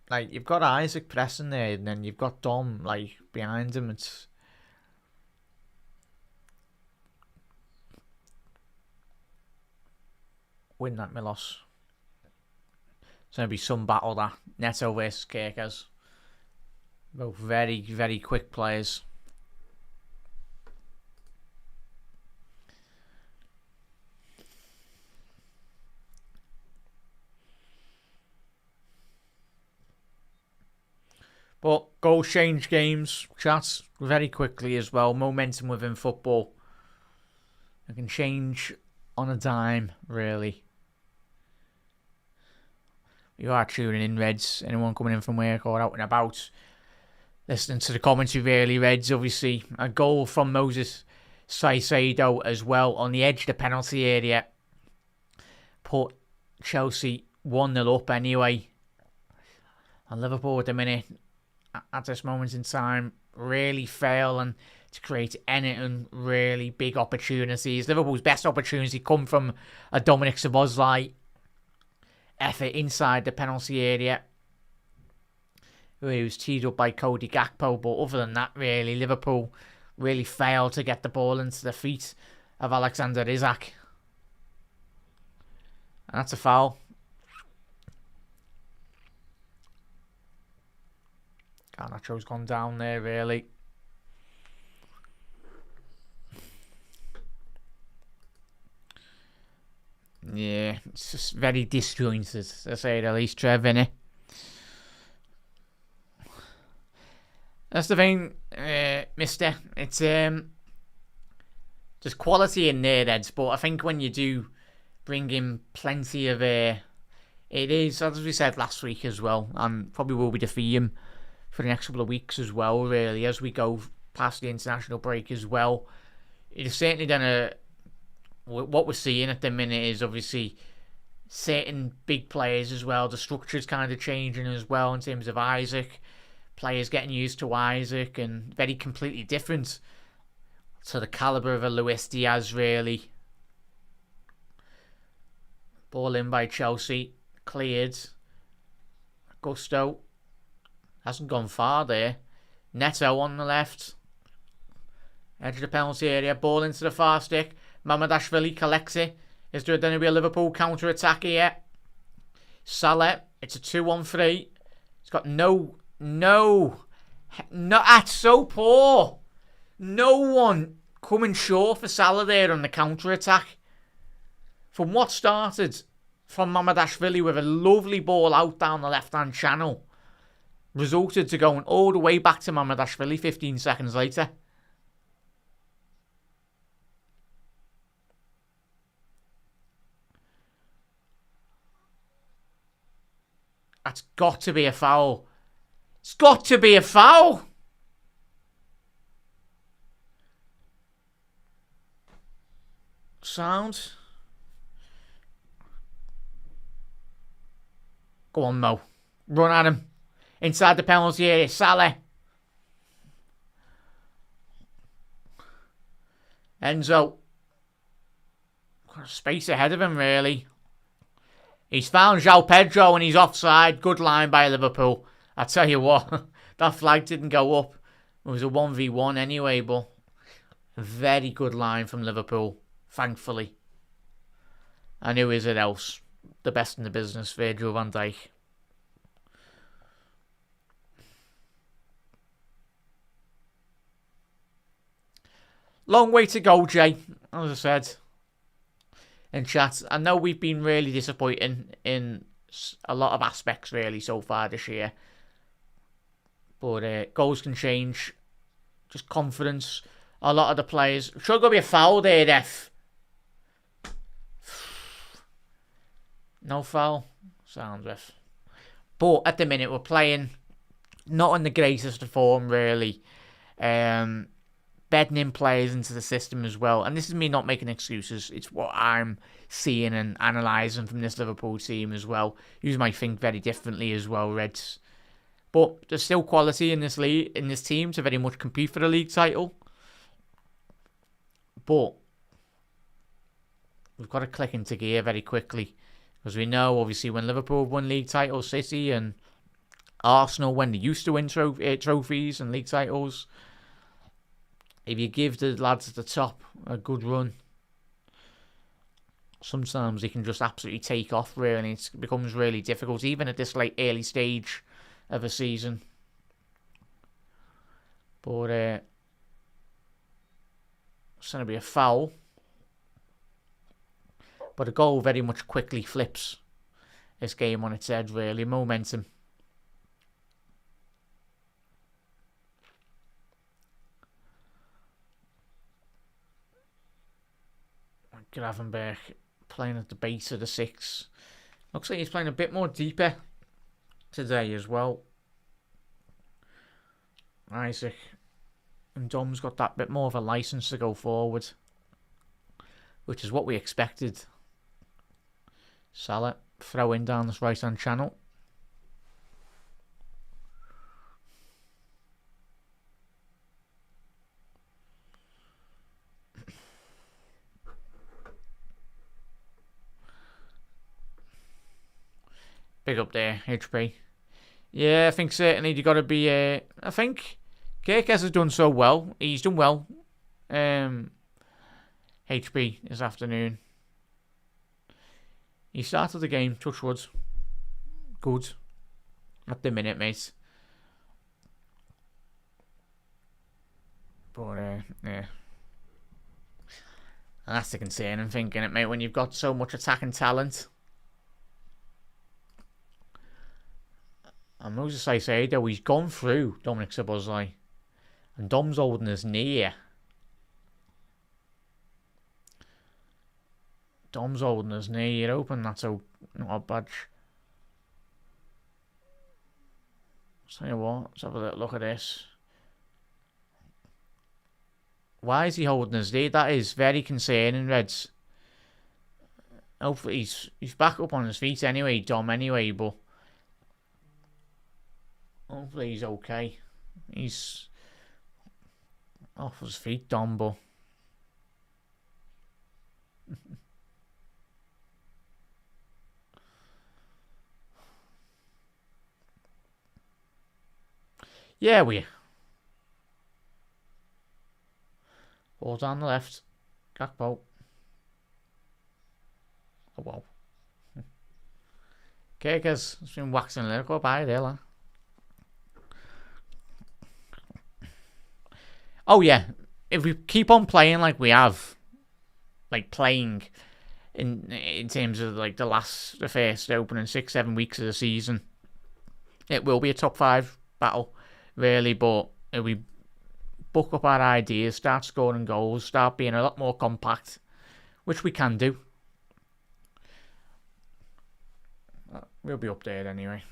Like, you've got Isaac pressing there, and then you've got Dom, like, behind him. It's win that, Milos. It's going to be some battle, that. Neto versus Kerkez. Both very, very quick players. But goals change games, chat, very quickly as well. Momentum within football. It can change on a dime, really. You are tuning in, Reds. Anyone coming in from work or out and about, listening to the commentary, really, Reds. Obviously, a goal from Moses Caicedo as well on the edge of the penalty area. Put Chelsea 1-0 up anyway. And Liverpool at the minute, at this moment in time, really failing to create anything really big opportunities. Liverpool's best opportunity come from a Dominic Szoboszlai effort inside the penalty area, where he was teed up by Cody Gakpo. But other than that, really, Liverpool really failed to get the ball into the feet of Alexander Isak. And that's a foul. Garnacho's gone down there, really. Yeah, it's just very disjointed, to say the least, Trev, innit? That's the thing, mister. It's there's quality in there, Eds, but I think when you do bring in plenty of it is, as we said last week as well, and probably will be the theme for the next couple of weeks as well, really, as we go past the international break as well. It's certainly done what we're seeing at the minute is obviously certain big players as well. The structure's kind of changing as well in terms of Isaac. Players getting used to Isaac, and very completely different to the calibre of a Luis Diaz, really. Ball in by Chelsea. Cleared. Gusto. Hasn't gone far there. Neto on the left. Edge of the penalty area. Ball into the far stick. Mamardashvili collects it. Is there going to be a Liverpool counter-attack here? Salah. It's a 2-1-3. He's got no. That's so poor. No one coming short for Salah there on the counter-attack. From what started from Mamardashvili with a lovely ball out down the left-hand channel, resulted to going all the way back to Mamardashvili 15 seconds later. That's got to be a foul. It's got to be a foul. Sound. Go on, Mo. Run at him. Inside the penalty area. Salah. Enzo. Got space ahead of him, really. He's found João Pedro and he's offside. Good line by Liverpool. I tell you what, that flag didn't go up. It was a 1v1 anyway, but a very good line from Liverpool, thankfully. And who is it else? The best in the business, Virgil van Dijk. Long way to go, Jay. As I said in chat, I know we've been really disappointing in a lot of aspects, really, so far this year. But goals can change. Just confidence. A lot of the players. Should go be a foul there, Def. No foul. Sounds ref. But at the minute, we're playing not in the greatest of form, really. Bedding in players into the system as well. And this is me not making excuses. It's what I'm seeing and analysing from this Liverpool team as well. You might think very differently as well, Reds. But there's still quality in this league, in this team to very much compete for the league title. But we've got to click into gear very quickly. Because we know, obviously, when Liverpool won league titles, City and Arsenal, when they used to win trophies and league titles, if you give the lads at the top a good run, sometimes they can just absolutely take off, really. It becomes really difficult, even at this early stage of a season. But it's going to be a foul. But a goal very much quickly flips this game on its head, really. Momentum. Gravenberch playing at the base of the six. Looks like he's playing a bit more deeper today as well. Isaac and Dom's got that bit more of a license to go forward, which is what we expected. Salah throw in down this right hand channel. Big up there, HP. Yeah, I think certainly you got to be. I think Kirkes has done so well. He's done well. HP this afternoon. He started the game, touch wood. Good. At the minute, mate. But, yeah. And that's the concern, I'm thinking it, mate, when you've got so much attacking talent. And Moses Caicedo, he's gone through Dominic Szoboszlai. And Dom's holding his knee here. Dom's holding his knee. You're hoping that's not a badge. Tell you what, let's have a little look at this. Why is he holding his knee? That is very concerning, Reds. Hopefully he's back up on his feet anyway, Dom anyway, but hopefully he's okay. He's off his feet, Dom, but yeah, we ball down the left. Gakpo. Oh, wow. Kirkes has been waxing a little by there, lad. Oh, yeah. If we keep on playing like we have, like playing in terms of like the first opening 6-7 weeks of the season, it will be a top 5 battle, really. But if we book up our ideas, start scoring goals, start being a lot more compact, which we can do, we'll be up there anyway.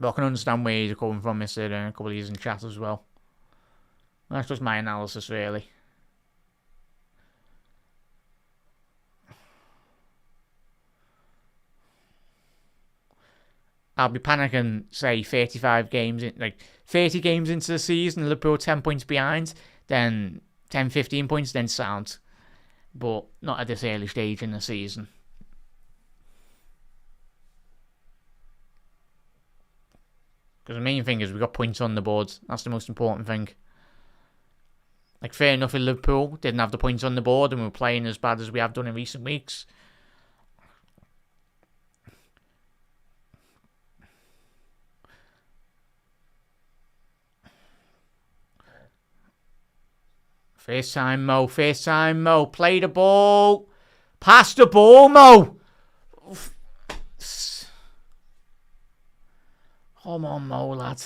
But I can understand where you're coming from, Mr. And a couple of years in chat as well. That's just my analysis, really. I'll be panicking, say, 35 games, 30 games into the season, Liverpool 10 points behind, then 10, 15 points, then sound. But not at this early stage in the season. Because the main thing is we got points on the board. That's the most important thing. Fair enough, in Liverpool didn't have the points on the board and we were playing as bad as we have done in recent weeks. First time, Mo. Play the ball. Pass the ball, Mo. Come on, Mo, lad.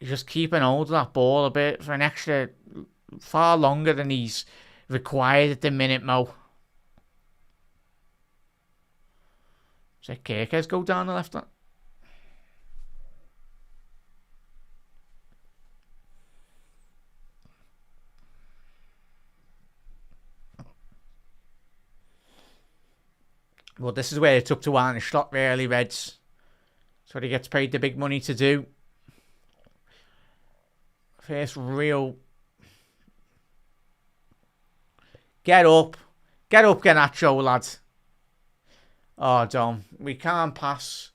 You're just keeping hold of that ball a bit for an extra, far longer than he's required at the minute, Mo. Is it Kirkes go down the left? Well, this is where it's up to one shot, really, Reds. That's what he gets paid the big money to do. First real... Get up. Get up, Garnacho, lad. Oh, Dom. We can't pass.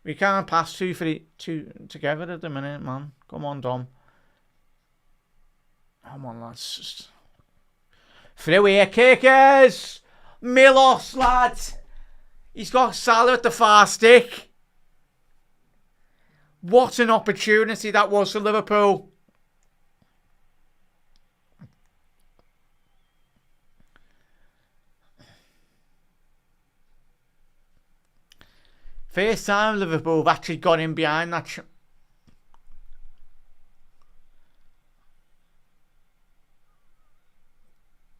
We can't pass two together at the minute, man. Come on, Dom. Come on, lads. Through here, kickers! Milos, lad. He's got Salah at the far stick. What an opportunity that was for Liverpool. First time Liverpool have actually got in behind that.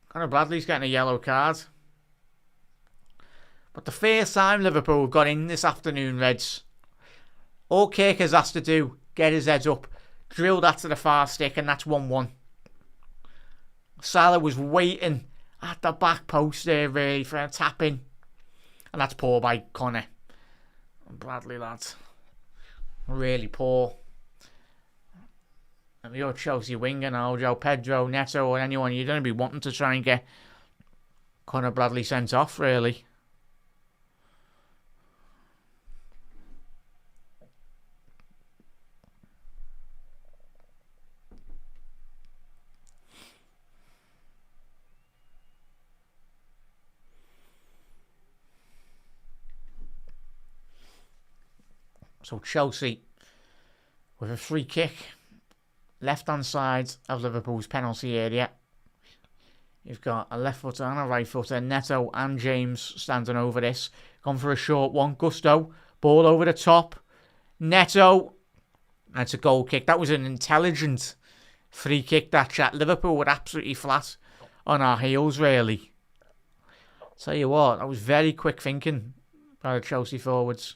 Conor Bradley's getting a yellow card. But the first time Liverpool got in this afternoon, Reds. All Kirkes has to do, get his head up, drill that to the far stick, and that's 1-1. Salah was waiting at the back post there, really, for a tap-in. And that's poor by Conor. And Bradley, lads. Really poor. And you're Chelsea winger now, Joe Pedro, Neto, or anyone, you're going to be wanting to try and get Conor Bradley sent off, really. So Chelsea with a free kick, left-hand side of Liverpool's penalty area. You've got a left footer and a right footer, Neto and James standing over this. Gone for a short one, Gusto, ball over the top. Neto, that's a goal kick. That was an intelligent free kick, that chat. Liverpool were absolutely flat on our heels, really. Tell you what, that was very quick thinking by the Chelsea forwards.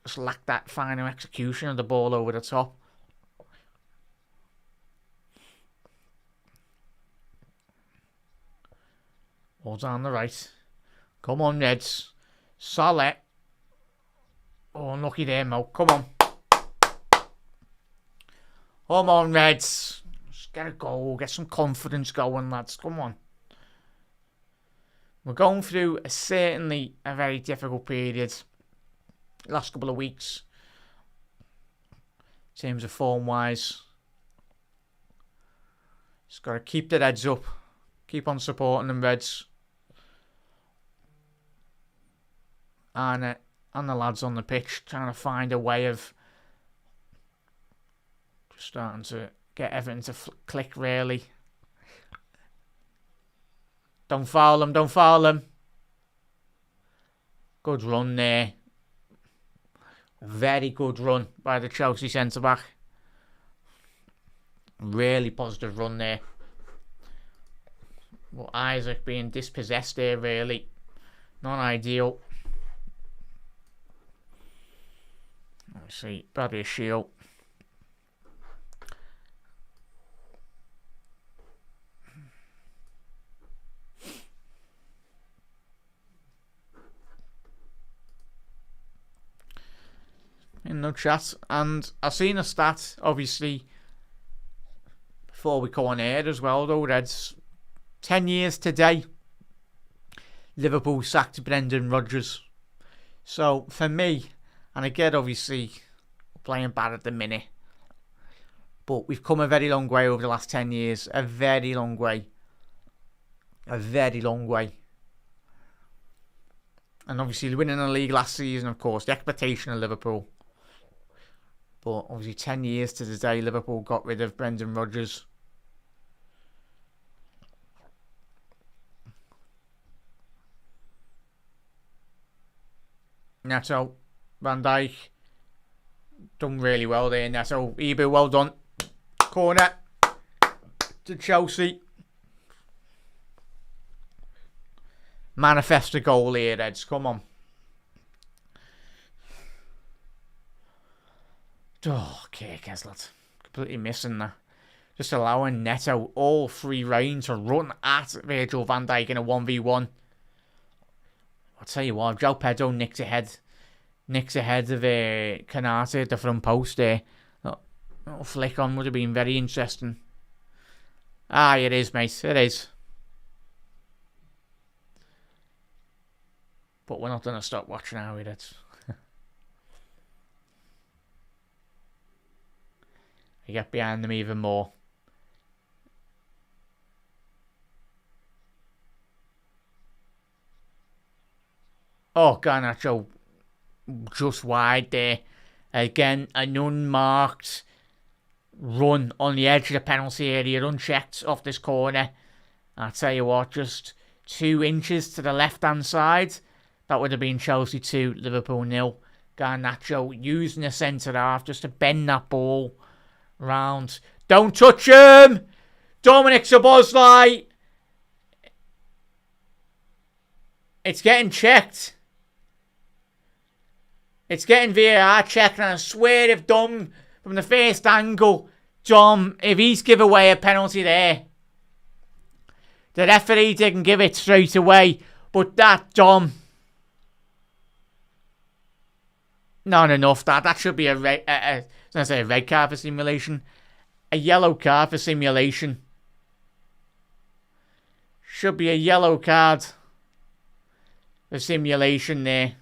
Just lacked that final execution of the ball over the top. Ball down the right. Come on, Reds. Salah. Oh, unlucky there, Mo. Come on. Come on, Reds. Just get a goal. Get some confidence going, lads. Come on. We're going through certainly a very difficult period. Last couple of weeks, in terms of form-wise. Just got to keep their heads up. Keep on supporting them, Reds. And the lads on the pitch trying to find a way of just starting to get everything to click, really. Don't foul them, don't foul them. Good run there. Very good run by the Chelsea centre-back. Really positive run there. Well, Isaac being dispossessed there, really. Not ideal. Let's see, probably a shield. In no chat, and I've seen a stat, obviously, before we go on air as well, though, Reds. 10 years today, Liverpool sacked Brendan Rodgers. So, for me, and again, obviously, playing bad at the minute, but we've come a very long way over the last 10 years. A very long way. A very long way. And obviously, winning the league last season, of course, the expectation of Liverpool. But obviously 10 years to the day Liverpool got rid of Brendan Rodgers. Neto, Van Dijk, done really well there. Neto, Ebu, well done. Corner to Chelsea. Manifest a goal here, Eds. Come on. Oh, okay, Keslet. Completely missing that. Just allowing Neto all free reign to run at Virgil van Dijk in a 1v1. I'll tell you what, João Pedro nicks ahead of Canate at the front post there. Little flick on would have been very interesting. Ah, it is, mate. It is. But we're not going to stop watching, are we? You get behind them even more. Oh, Garnacho just wide there. Again, an unmarked run on the edge of the penalty area, unchecked off this corner. I'll tell you what, just 2 inches to the left-hand side. That would have been Chelsea 2, Liverpool 0. Garnacho using the centre half just to bend that ball round. Don't touch him! Dominic Szoboszlai! It's getting checked. It's getting VAR checked, and I swear if Dom, from the first angle, Dom, if he's give away a penalty there, the referee didn't give it straight away, but that Dom, not enough. That should be a red card for simulation, a yellow card for simulation. Should be a yellow card for simulation there.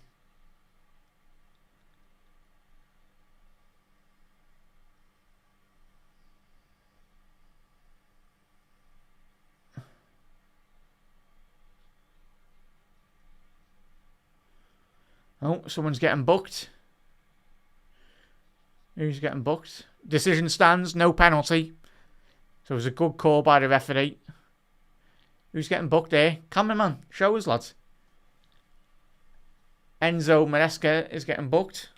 Oh, someone's getting booked. Who's getting booked? Decision stands, no penalty. So it was a good call by the referee. Who's getting booked there? Cameraman, show us, lads. Enzo Maresca is getting booked.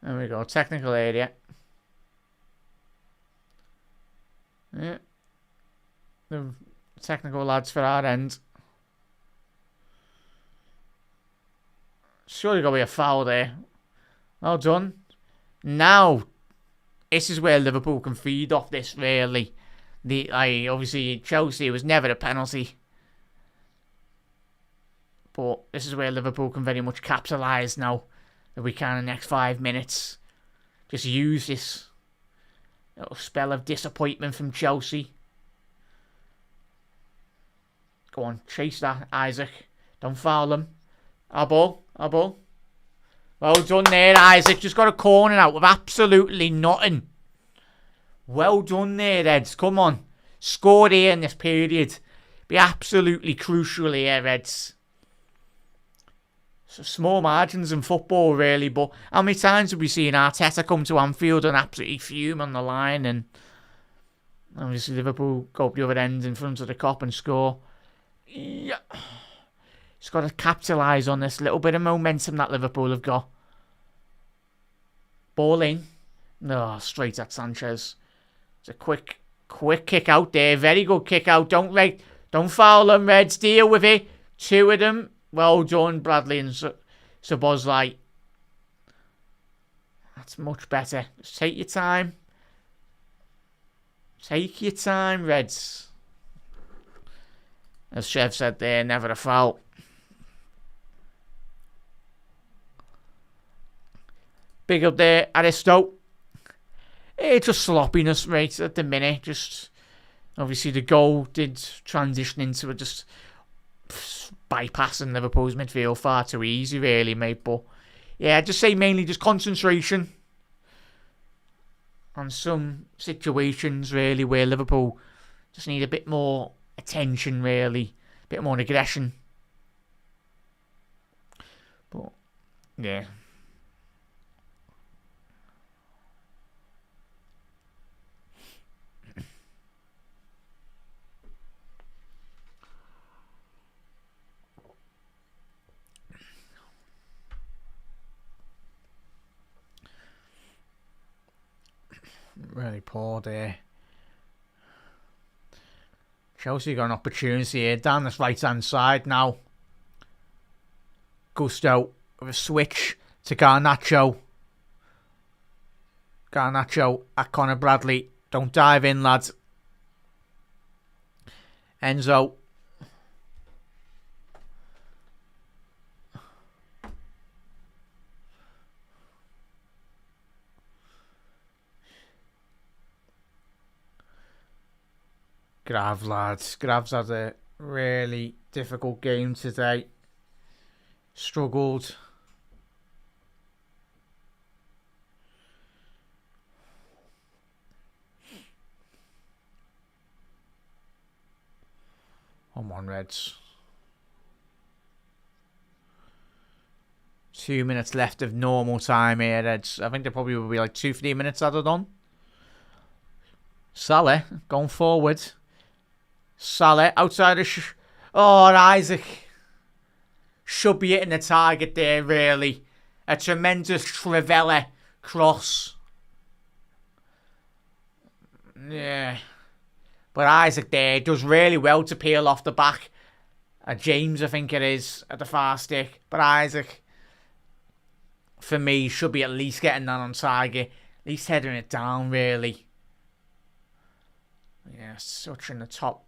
There we go, technical area. Yeah. The technical lads for our end. Surely got to be a foul there. Well done. Now, this is where Liverpool can feed off this, really. Obviously, Chelsea was never a penalty. But this is where Liverpool can very much capitalise now. If we can in the next 5 minutes. Just use this little spell of disappointment from Chelsea. Go on, chase that, Isaac. Don't foul him. Our ball. Well done there, Isaac. Just got a corner out with absolutely nothing. Well done there, Reds. Come on. Scored here in this period. Be absolutely crucial here, Reds. So small margins in football, really. But how many times have we seen Arteta come to Anfield and absolutely fume on the line? And obviously Liverpool go up the other end in front of the cop and score. Yeah. He's got to capitalise on this little bit of momentum that Liverpool have got. Ball in. No, straight at Sanchez. It's a quick Quick kick out there. Very good kick out. Don't foul them, Reds. Deal with it. 2 of them. Well done, Bradley and Szoboszlai. That's much better. Just take your time. Take your time, Reds. As Chev said there, never a foul. Big up there, Aristo. It's just sloppiness, right, at the minute. Just, obviously, the goal did transition into just bypassing Liverpool's midfield far too easy, really, mate. But, yeah, I'd just say mainly just concentration on some situations, really, where Liverpool just need a bit more attention, really. A bit more aggression. But, yeah. Really poor there. Chelsea got an opportunity here down this right hand side now. Gusto with a switch to Garnacho. Garnacho at Conor Bradley. Don't dive in, lads. Enzo. Grav, lads. Grav's had a really difficult game today. Struggled. Come on, Reds. 2 minutes left of normal time here, Reds. I think there probably will be like 2-3 minutes added on. Salah going forward. Salah outside of... Isaac. Should be hitting the target there, really. A tremendous Trivella cross. Yeah. But Isaac there does really well to peel off the back. James, I think it is, at the far stick. But Isaac, for me, should be at least getting that on target. At least heading it down, really. Yeah, such in the top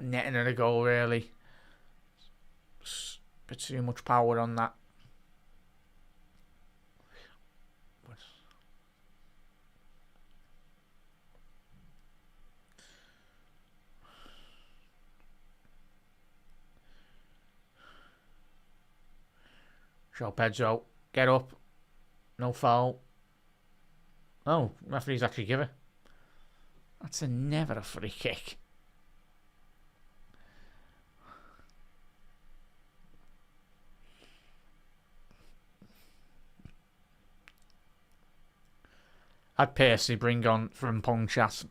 netting of the goal, really. Just a bit too much power on that. Joe Pedro, get up. No foul. Oh, referee's actually give it. That's never a free kick. I'd personally bring on Frimpong chat.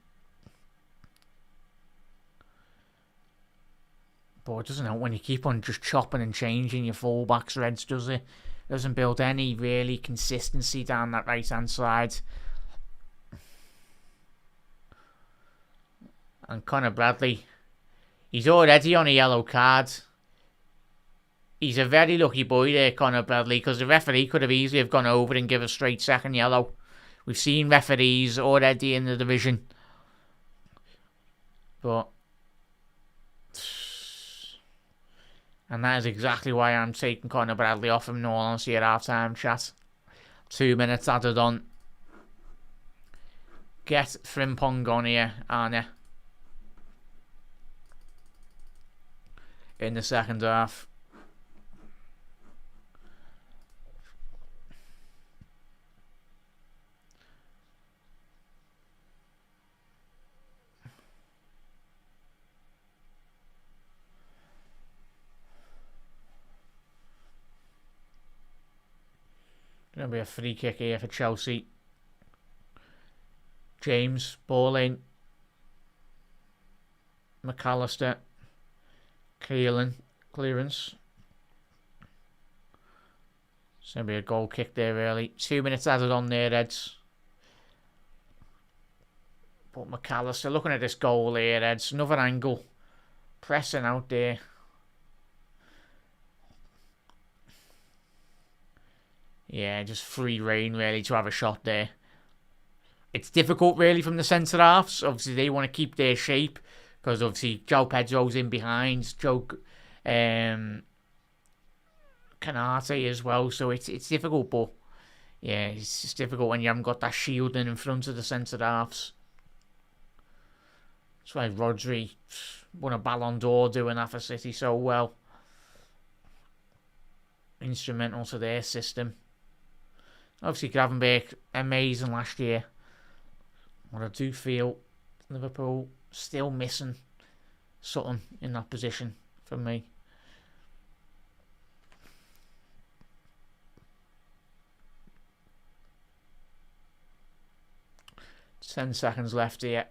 But it doesn't help when you keep on just chopping and changing your fullbacks, Reds, does it? Doesn't build any really consistency down that right-hand side. And Conor Bradley, he's already on a yellow card. He's a very lucky boy there, Conor Bradley, because the referee could have easily have gone over and give a straight second yellow. We've seen referees already in the division. But... and that is exactly why I'm taking Conor Bradley off him, in all honesty, at half-time, chat. 2 minutes added on. Get Frimpong on here, Arne. In the second half. Going to be a free kick here for Chelsea. James, ball in. McAllister. Clearance. It's going to be a goal kick there, really. 2 minutes added on there, Reds. But McAllister, looking at this goal here, it's another angle. Pressing out there. Yeah, just free rein really to have a shot there. It's difficult really from the centre halves. Obviously they want to keep their shape because obviously Joe Pedro's in behind, Joe Canate as well. So it's difficult, but yeah, it's just difficult when you haven't got that shielding in front of the centre halves. That's why Rodri won a Ballon d'Or doing that for City so well. Instrumental to their system. Obviously, Gravenberch, amazing last year. But I do feel Liverpool still missing something in that position for me. 10 seconds left here.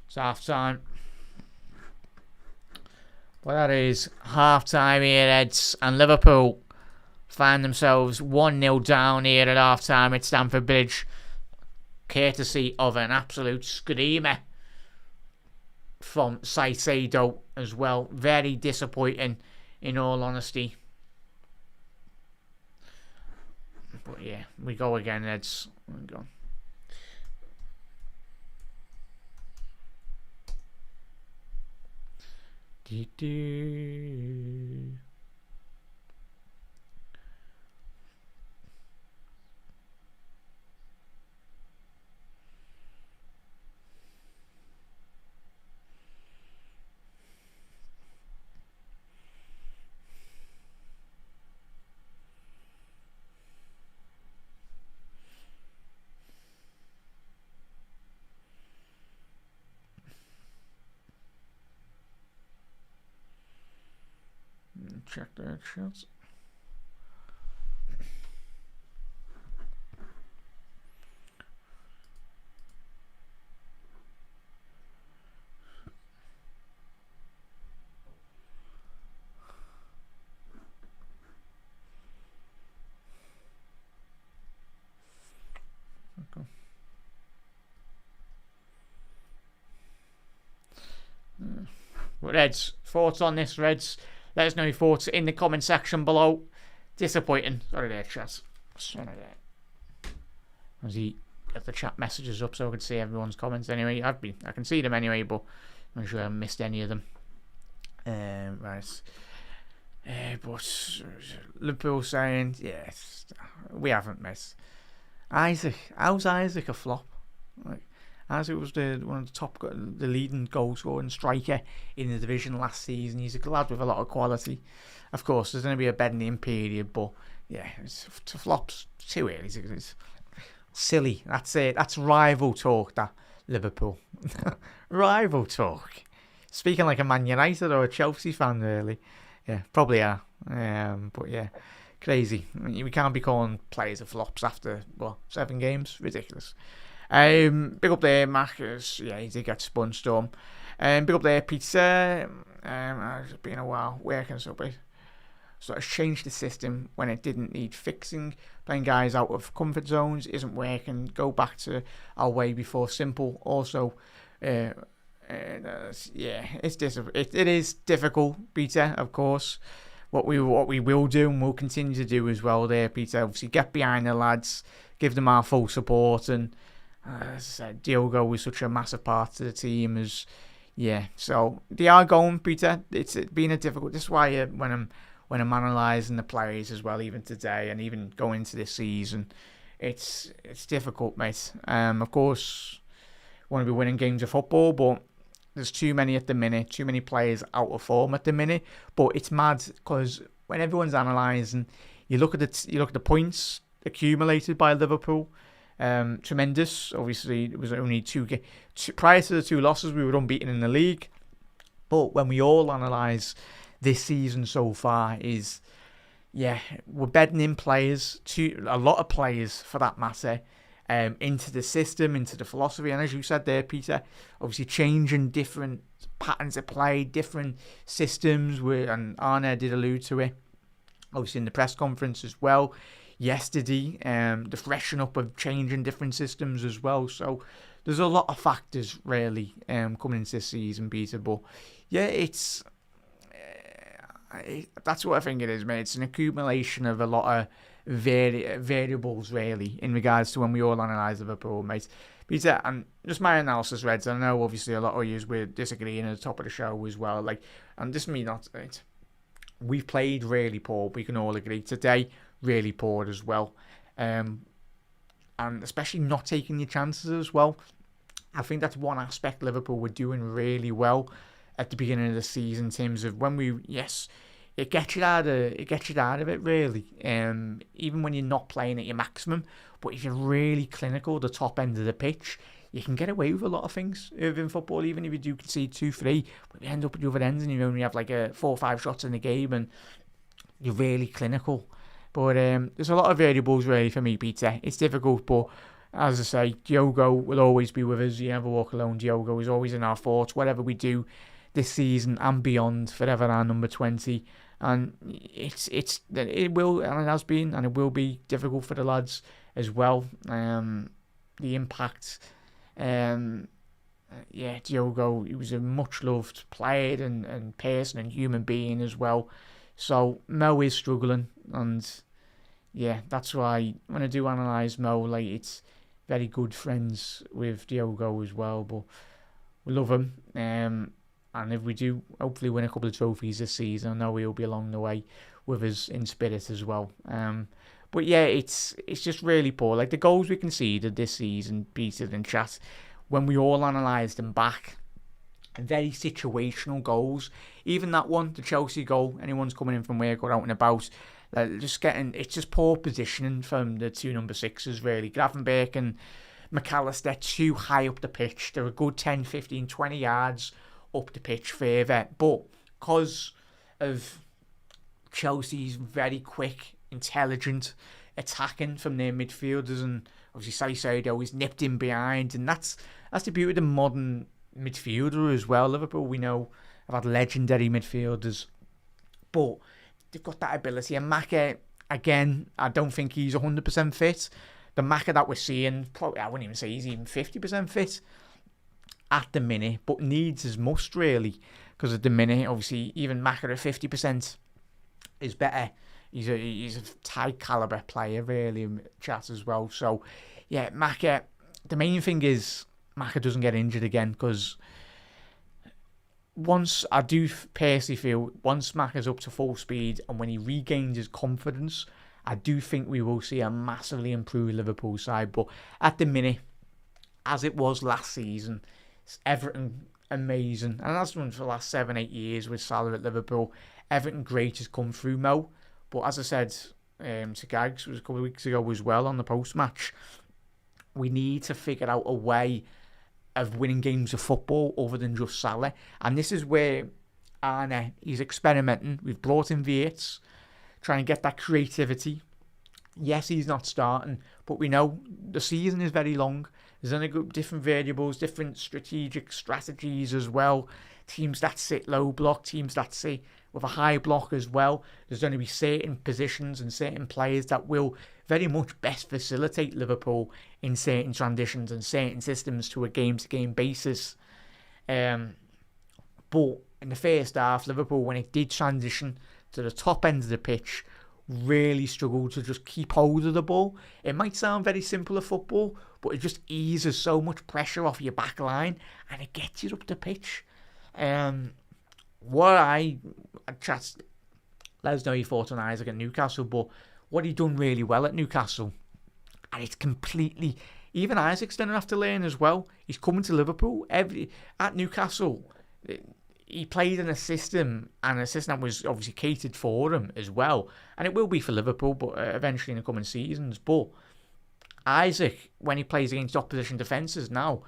It's half time. Well, that is half time here, Eds, and Liverpool find themselves 1-0 down here at half time at Stamford Bridge, courtesy of an absolute screamer from Caicedo as well. Very disappointing, in all honesty. But yeah, we go again, Eds. We go. Check their shots. Okay. Reds, thoughts on this, Reds? Let us know your thoughts in the comment section below. Disappointing. Sorry there, chat. Sorry there. As he get the chat messages up so I can see everyone's comments anyway. I can see them anyway, but I'm not sure I missed any of them. Right. But Liverpool saying, yes, we haven't missed. Isaac, how's Isaac a flop? Like, Isaac was one of the leading goal scoring striker in the division last season. He's a lad with a lot of quality. Of course, there's going to be a bedding period, but yeah, to flops too early. It's silly. That's it. That's rival talk. That Liverpool rival talk. Speaking like a Man United or a Chelsea fan, really. Yeah, probably are. But yeah, crazy. We can't be calling players a flops after 7 games. Ridiculous. Big up there, Marcus. Yeah, he did get sponged on. Big up there, Peter. It's been a while working so bit. So it's changed the system when it didn't need fixing. Playing guys out of comfort zones isn't working. Go back to our way before. Simple. Also, yeah, it is difficult, Peter. Of course, what we will do and will continue to do as well. There, Peter. Obviously, get behind the lads, give them our full support, and as I said, Diogo was such a massive part of the team. So they are going, Peter. It's been a difficult. This is why when I'm analysing the players as well, even today and even going into this season, it's difficult, mate. Of course, want to be winning games of football, but there's too many at the minute. Too many players out of form at the minute. But it's mad because when everyone's analysing, you look at the points accumulated by Liverpool. Tremendous. Obviously, it was only prior to the 2 losses, we were unbeaten in the league. But when we all analyse this season so far, we're bedding in players, a lot of players for that matter, into the system, into the philosophy, and as you said there, Peter, obviously changing different patterns of play, different systems. And Arne did allude to it. obviously in the press conference as well yesterday, the freshen up of changing different systems as well. So there's a lot of factors really coming into this season, Peter. But yeah, that's what I think it is, mate. It's an accumulation of a lot of variables really in regards to when we all analyse Liverpool, mate. Peter, and just my analysis, Reds. I know obviously a lot of you were disagreeing at the top of the show as well. And this me not. We've played really poor. We can all agree today, really poor as well, and especially not taking your chances as well. I think that's one aspect Liverpool were doing really well at the beginning of the season in terms of when it gets you out of it really. Even when you're not playing at your maximum, but if you're really clinical, the top end of the pitch, you can get away with a lot of things in football. Even if you do concede 2-3, but you end up at the other end and you only have like 4 or 5 shots in the game, and you're really clinical. But there's a lot of variables really for me, Peter. It's difficult, but as I say, Diogo will always be with us. You never walk alone. Diogo is always in our thoughts, whatever we do this season and beyond, forever our number 20. And it will, and it has been, and it will be difficult for the lads as well. The impact, Diogo, he was a much loved player and person and human being as well. So Mo is struggling, and yeah, that's why when I do analyse Mo, it's very good friends with Diogo as well, but we love him. And if we do hopefully win a couple of trophies this season, I know he'll be along the way with us in spirit as well. But yeah, it's just really poor. Like the goals we conceded this season, Peter and chat, when we all analysed them back, very situational goals. Even that one, the Chelsea goal, anyone's coming in from work or out and about, it's just poor positioning from the two number 6s really. Gravenberch and McAllister too high up the pitch. They're a good 10, 15, 20 yards up the pitch further, but because of Chelsea's very quick, intelligent attacking from their midfielders, and obviously Saicedo is nipped in behind, and that's the beauty of the modern midfielder as well. Liverpool, we know, have had legendary midfielders, but they've got that ability. And Maka, again, I don't think he's 100% fit. The Maka that we're seeing, probably, I wouldn't even say he's even 50% fit at the minute, but needs as must really, because at the minute, obviously, even Maka at 50% is better. He's a tight caliber player really in chat as well. So yeah, Maka, the main thing is Maka doesn't get injured again, because I do personally feel once Maka's up to full speed and when he regains his confidence, I do think we will see a massively improved Liverpool side. But at the minute, as it was last season, Everton amazing, and that's been for the last 7-8 years with Salah at Liverpool. Everton great has come through Mo, but as I said to Gags, it was a couple of weeks ago as well on the post-match, we need to figure out a way of winning games of football other than just Salah, and this is where Arne, he's experimenting. We've brought in Wirtz, trying to get that creativity. Yes, he's not starting, but we know the season is very long. There's only different variables, different strategic strategies as well. Teams that sit low block, teams that sit with a high block as well. There's going to be certain positions and certain players that will very much best facilitate Liverpool in certain transitions and certain systems to a game-to-game basis. But in the first half, Liverpool, when it did transition to the top end of the pitch, really struggled to just keep hold of the ball. It might sound very simple of football, but it just eases so much pressure off your back line and it gets you up the pitch. Chat, let us know your thoughts on Isaac at Newcastle, but what he done really well at Newcastle, and it's completely, even Isaac's didn't have to learn as well. He's coming to Liverpool at Newcastle. He played in a system, and a system that was obviously catered for him as well, and it will be for Liverpool, but eventually in the coming seasons. But Isaac, when he plays against opposition defences now,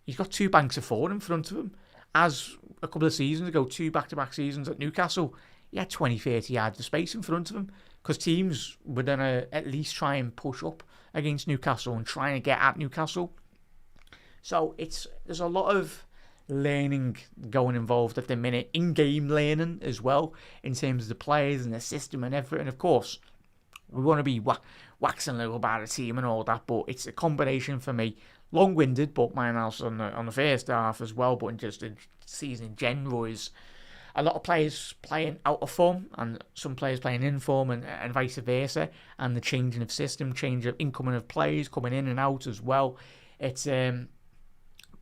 he's got 2 banks of 4 in front of him. As a couple of seasons ago, 2 back-to-back seasons at Newcastle, he had 20-30 yards of space in front of him, because teams were going to at least try and push up against Newcastle and trying to get at Newcastle. So there's a lot of learning going involved at the minute, in-game learning as well, in terms of the players and the system and everything. Of course, we want to be waxing a little about the team and all that, but it's a combination for me. Long-winded, but my analysis on the first half as well, but just the season in general is a lot of players playing out of form and some players playing in form and vice versa, and the changing of system, change of incoming of players coming in and out as well. It's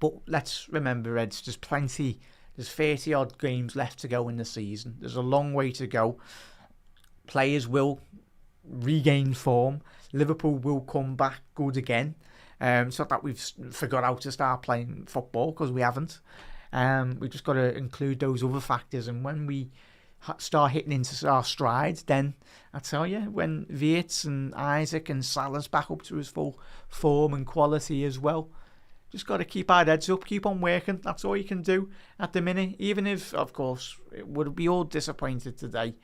but let's remember, Reds, there's 30 odd games left to go in the season. There's a long way to go. Players will regain form. Liverpool will come back good again. It's not that we've forgot how to start playing football, because we haven't. We just got to include those other factors, and when we start hitting into our strides, then I tell you, when Wirtz and Isaac and Salah's back up to his full form and quality as well, just got to keep our heads up, keep on working. That's all you can do at the minute. Even if, of course, it would be all disappointed today.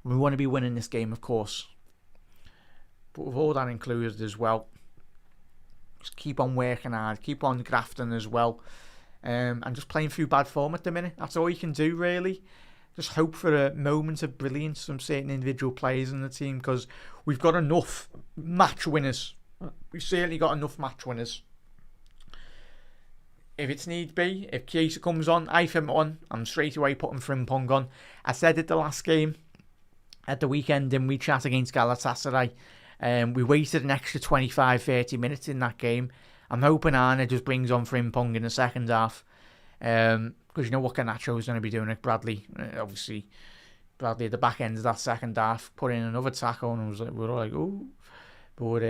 We want to be winning this game, of course, but with all that included as well, just keep on working hard, keep on grafting as well. And just playing through bad form at the minute. That's all you can do, really. Just hope for a moment of brilliance from certain individual players in the team, because we've got enough match winners. We've certainly got enough match winners. If it's need be, if Chiesa comes on, I think on, I'm straight away putting Frimpong on. I said it the last game at the weekend, and we chat against Galatasaray. We waited an extra 25-30 minutes in that game. I'm hoping Arne just brings on Frimpong in the second half. Because you know what Garnacho is going to be doing at Bradley. Obviously, Bradley at the back end of that second half put in another tackle, and we were all like, ooh. But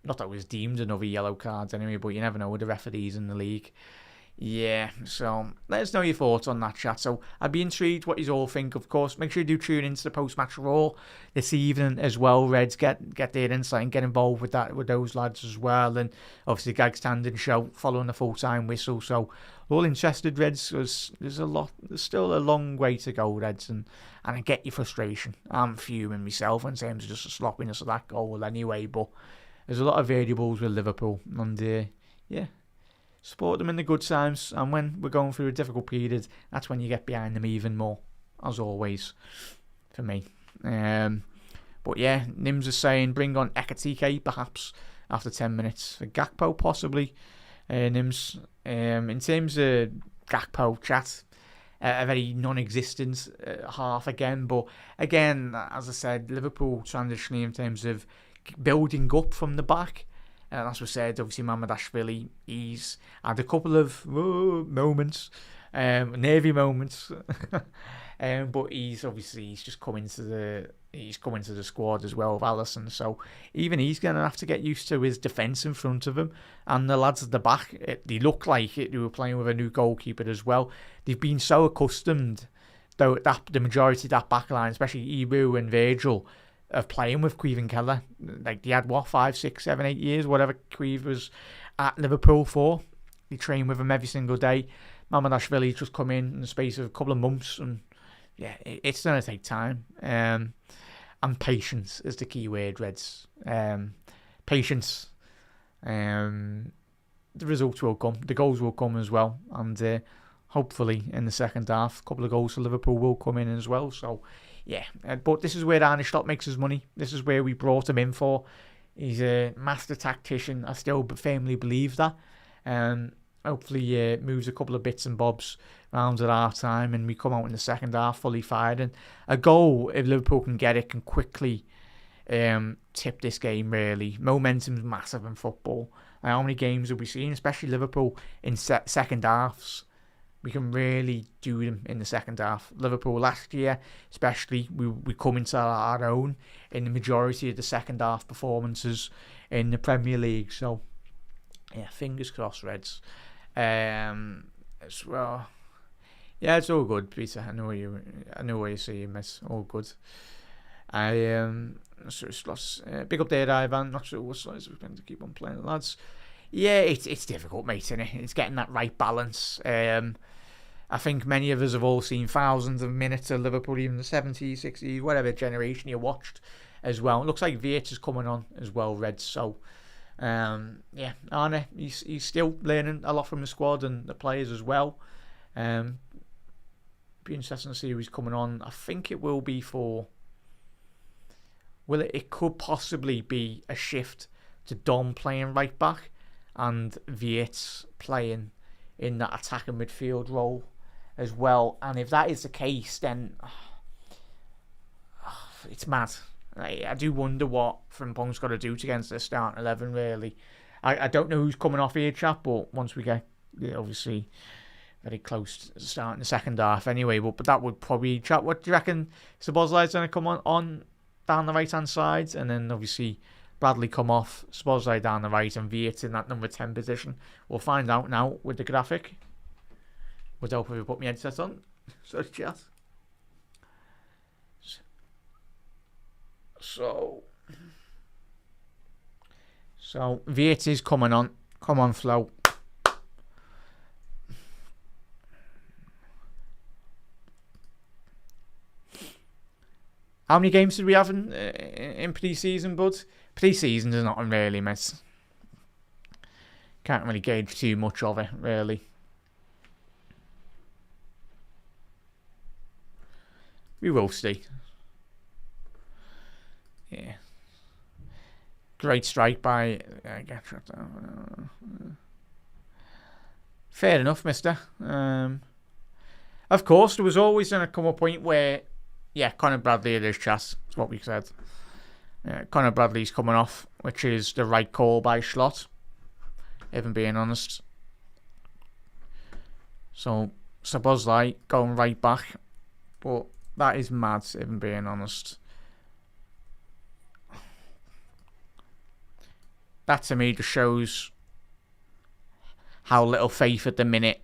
not that it was deemed another yellow card anyway, but you never know with the referees in the league. Yeah, so let us know your thoughts on that, chat. So I'd be intrigued what you all think. Of course, make sure you do tune into the post-match Raw this evening as well. Reds, get their insight and get involved with that, with those lads as well. And obviously the Gag Standing Show following the full-time whistle. So all interested, Reds, because there's still a long way to go, Reds, and I get your frustration. I'm fuming myself in terms of just the sloppiness of that goal anyway, but there's a lot of variables with Liverpool, and yeah, support them in the good times, and when we're going through a difficult period, that's when you get behind them even more, as always, for me. But yeah, Nims is saying bring on Ekatike perhaps after 10 minutes for Gakpo possibly. Nims, in terms of Gakpo, chat, a very non-existent half again, but again, as I said, Liverpool transitioning in terms of building up from the back. As we said, obviously Mamardashvili, he's had a couple of moments, nervy moments, but he's just coming to the squad as well with Alisson. So even he's going to have to get used to his defence in front of him, and the lads at the back, they look like they were playing with a new goalkeeper as well. They've been so accustomed, though, that the majority of that back line, especially Ibu and Virgil, of playing with Queeve and Keller. Like, they had 5, 6, 7, 8 years, whatever Queeve was at Liverpool for. They train with him every single day. Mamardashvili just come in the space of a couple of months, and yeah, it's going to take time. And patience is the key word, Reds. Patience. The results will come. The goals will come as well. And hopefully in the second half, a couple of goals for Liverpool will come in as well. So yeah, but this is where Arne Slot makes his money. This is where we brought him in for. He's a master tactician. I still firmly believe that. Hopefully moves a couple of bits and bobs round at half time, and we come out in the second half fully fired. And a goal, if Liverpool can get it, can quickly tip this game, really. Momentum's massive in football. How many games have we seen, especially Liverpool, in second halves? We can really do them in the second half. Liverpool last year, especially, we come into our own in the majority of the second half performances in the Premier League. So, yeah, fingers crossed, Reds. As well, yeah, it's all good, Peter. I know where you see him. It's all good. Big up there, Ivan. Not sure what size we're going to keep on playing, lads. Yeah, it's difficult, mate, isn't it? It's getting that right balance. I think many of us have all seen thousands of minutes of Liverpool, even the 70s, 60s, whatever generation you watched as well. It looks like Wirtz is coming on as well, Reds. So Arne, he's still learning a lot from the squad and the players as well. Be interesting to see who's coming on. I think it will be for. It could possibly be a shift to Dom playing right back and Vietz playing in that attacking midfield role as well. And if that is the case, then it's mad. I do wonder what Frimpong's got to do against the starting 11, really. I don't know who's coming off here, chap, but once we get, obviously, very close to starting the second half anyway. But that would probably, chat. What do you reckon? Szoboszlai's going to come on down the right-hand side, and then obviously Bradley come off, Szoboszlai down the right, and Viet in that number 10 position. We'll find out now with the graphic. Would help if we put my headset on. Sorry, chat. So Viet is coming on. Come on, Flo. How many games did we have in pre-season, bud? Pre-season does not really miss. Can't really gauge too much of it, really. We will see. Yeah. Great strike by... Fair enough, mister. Of course, there was always going to come a point where... Yeah, Conor Bradley, it is, chas. That's what we said. Conor Bradley's coming off, which is the right call by Schlott, if I'm being honest. So, Szoboszlai going right back. But that is mad, if I'm being honest. That to me just shows how little faith at the minute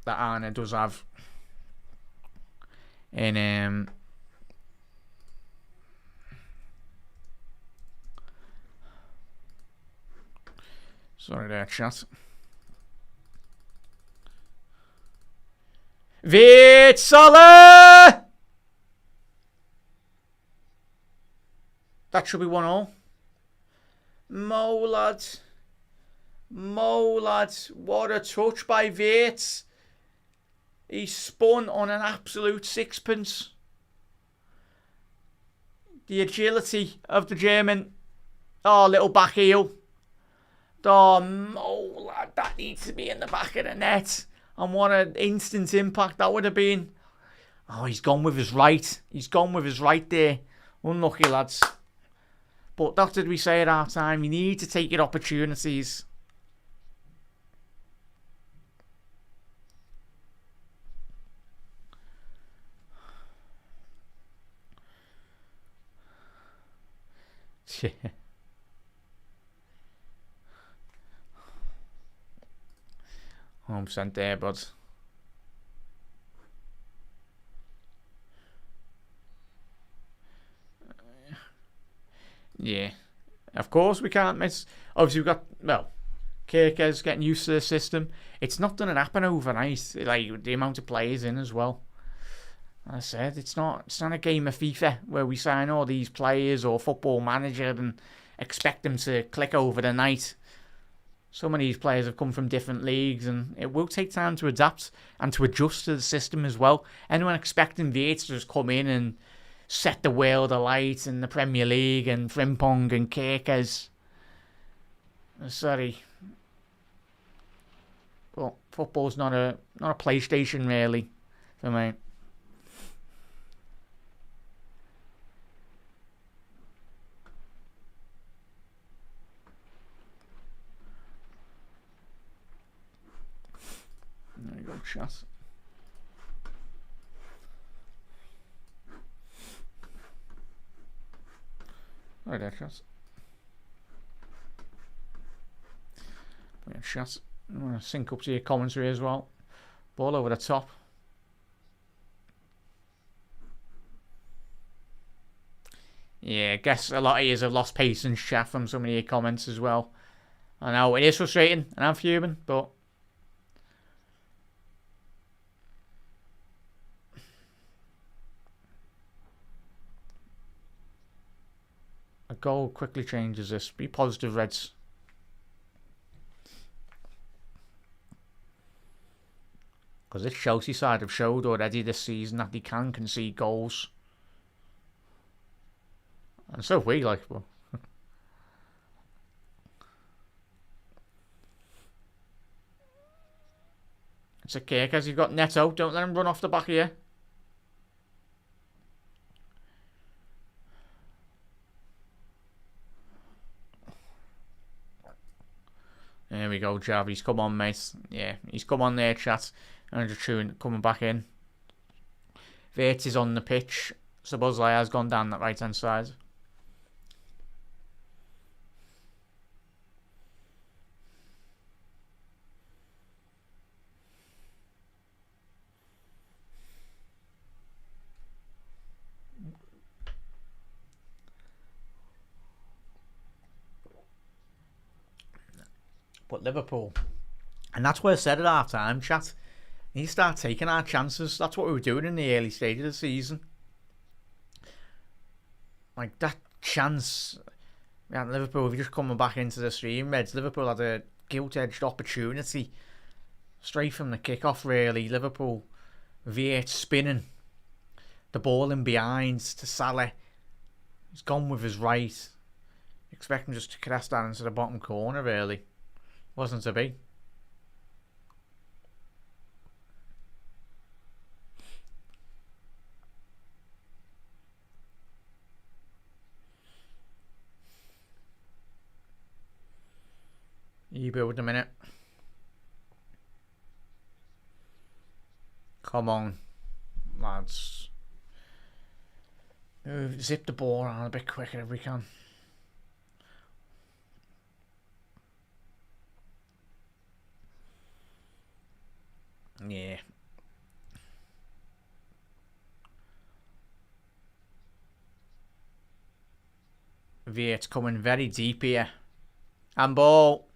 that Arne does have in sorry there, chat. Vitsala! That should be 1-1. Mo, lads. What a touch by Viet. He spun on an absolute sixpence. The agility of the German. Oh, little back heel. Oh, Mo, lad, that needs to be in the back of the net. And what an instant impact that would have been. Oh, he's gone with his right. He's gone with his right there. Unlucky, lads. But that's what we say at our time. You need to take your opportunities. Yeah. 100% there, bud. Yeah. Of course we can't miss. Obviously we've got, well, Kirke's getting used to the system. It's not going to happen overnight. Like, the amount of players in as well. I said, it's not a game of FIFA where we sign all these players or Football Manager and expect them to click over the night. Some of these players have come from different leagues, and it will take time to adapt and to adjust to the system as well. Anyone expecting Viet to just come in and set the world alight in the Premier League and Frimpong and Kirkes. Sorry. But football's not a PlayStation, really, for me. There you go, chat. Right there, chat. Chat. I'm going to sync up to your commentary as well. Ball over the top. Yeah, I guess a lot of you have lost patience, chat, from some of your comments as well. I know, it is frustrating, and I'm fuming, but... goal quickly changes this. Be positive, Reds. Because this Chelsea side have showed already this season that they can concede goals. And so have we, like, well. It's okay, because you've got Neto. Don't let him run off the back of you. There we go, Javi's come on, mate. Yeah, he's come on there, chat. And just coming back in. Vert is on the pitch. Szoboszlai has gone down that right-hand side. But Liverpool, and that's what I said at half time, chat. We need to start taking our chances. That's what we were doing in the early stage of the season. Like that chance, yeah, Liverpool, if you're just coming back into the stream, Reds, Liverpool had a gilt-edged opportunity straight from the kickoff, really. Liverpool, V8 spinning, the ball in behind to Salah. He's gone with his right. Expecting just to caress that into the bottom corner, really. Wasn't to be. You build a minute. Come on, lads. Zip the ball around a bit quicker if we can. Yeah. Viet's coming very deep here. And ball.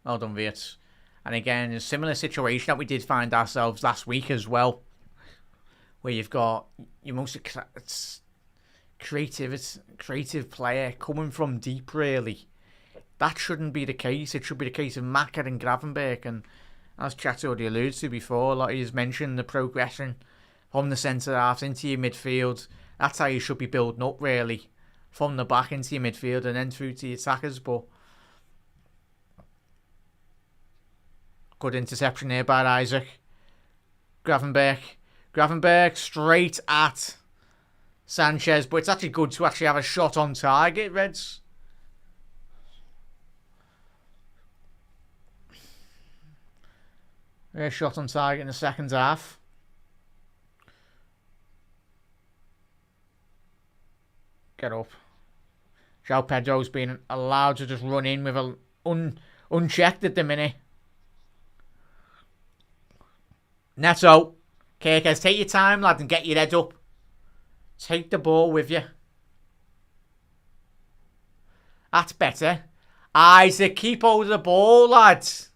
Well done, Viet. And again, a similar situation that we did find ourselves last week as well. Where you've got your most creative player coming from deep, really. That shouldn't be the case. It should be the case of Maka and Gravenberch. And as Chat already alluded to before, like he's mentioned, the progression from the centre halves into your midfield. That's how you should be building up, really. From the back into your midfield and then through to your attackers. But good interception here by Isaac. Gravenberch straight at Sanchez. But it's actually good to actually have a shot on target, Reds. A shot on target in the second half. Get up. João Pedro's been allowed to just run in with a unchecked at the minute. Neto. Kirkes, take your time, lad, and get your head up. Take the ball with you. That's better. Isaac, keep hold of the ball, lads.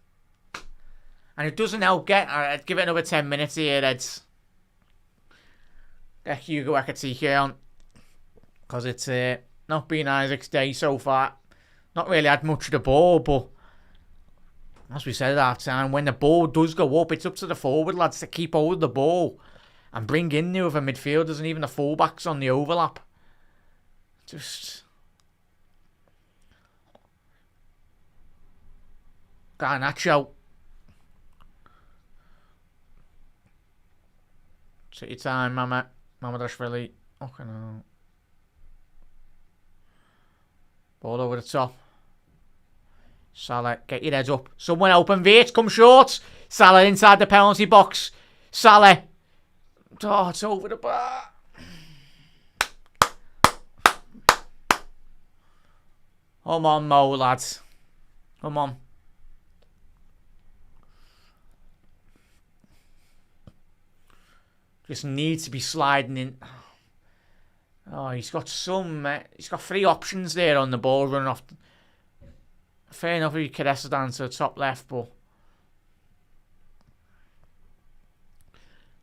And it doesn't help I'd give it another 10 minutes here, Eds. Get Hugo Ekitike on. Because it's not been Isaac's day so far. Not really had much of the ball, but as we said at half time, when the ball does go up, it's up to the forward lads to keep hold of the ball and bring in the other midfielders and even the fullbacks on the overlap. Just Garnacho. Take your time, Mamadashvili. Okay, no. Ball over the top. Salah, get your heads up. Someone open. Vate, come short. Salah inside the penalty box. Salah. Oh, it's over the bar. Come on, Mo, lads. Come on. Just needs to be sliding in. Oh, he's got he's got 3 options there on the ball running off. Fair enough if he caresses down to the top left, but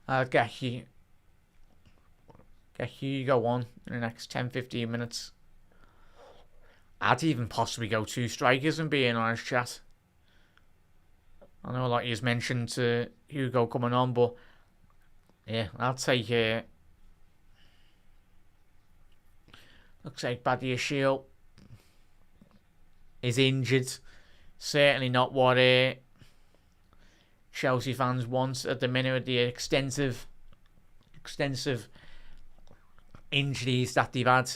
I'll get Hugo on in the next 10-15 minutes. I'd even possibly go 2 strikers and being honest, chat. I know a lot of you's mentioned Hugo coming on, but yeah, I'll take looks like Badiashile is injured. Certainly not what Chelsea fans want at the minute with the extensive injuries that they've had.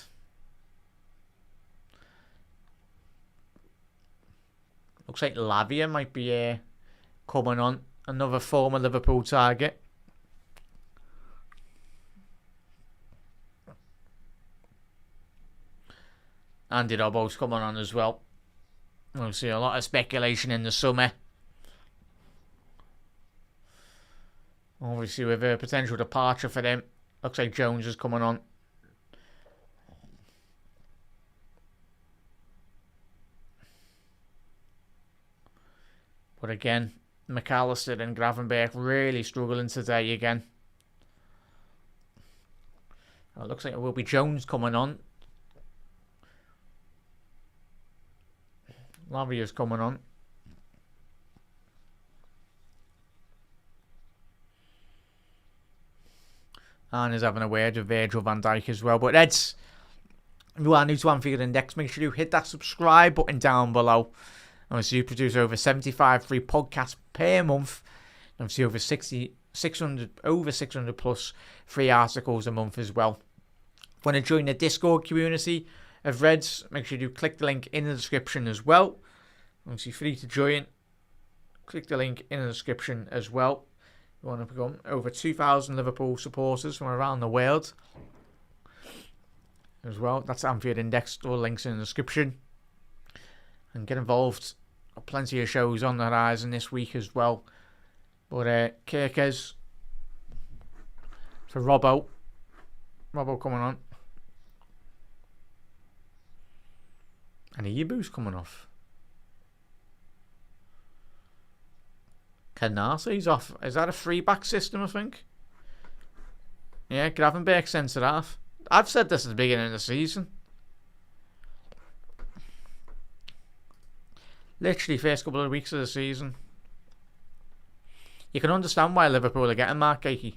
Looks like Lavia might be coming on, another former Liverpool target. Andy Robbo's coming on as well. We'll see a lot of speculation in the summer. Obviously with a potential departure for them. Looks like Jones is coming on. But again, McAllister and Gravenberch really struggling today again. It looks like it will be Jones coming on. Lavia's coming on. And is having a word with Virgil van Dijk as well. But if you are new to Anfield Index, make sure you hit that subscribe button down below. Obviously, you produce over 75 free podcasts per month. Obviously, over 600 plus free articles a month as well. If you want to join the Discord community of Reds, make sure you click the link in the description as well. Obviously, free to join. Click the link in the description as well. You want to become over 2,000 Liverpool supporters from around the world as well. That's Anfield Index. All links in the description. And get involved. Plenty of shows on the horizon this week as well. But Kirkes for Robbo. Robbo coming on. And Ibu's coming off. Canarsi's off. Is that a 3-back system, I think? Yeah, Gravenberch centre half. I've said this at the beginning of the season. Literally first couple of weeks of the season. You can understand why Liverpool are getting Mark Gakey.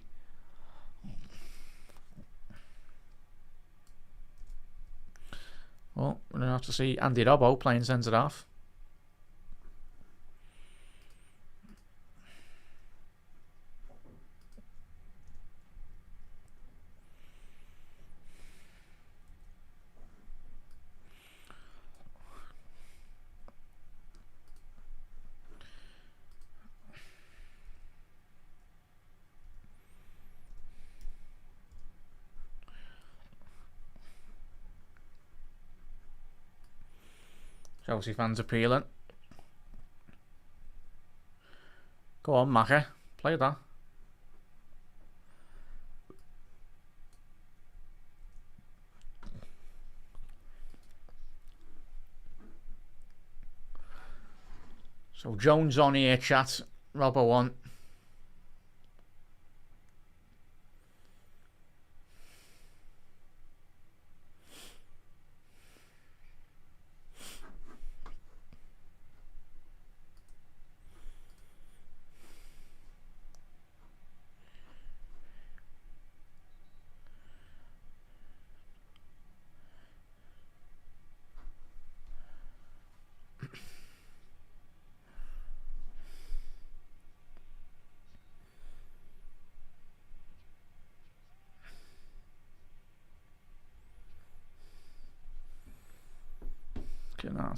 Well, we're going to have to see Andy Robbo playing centre half. Chelsea fans appealing. Go on, Maka. Play that. So Jones on here, chat. Robbo on.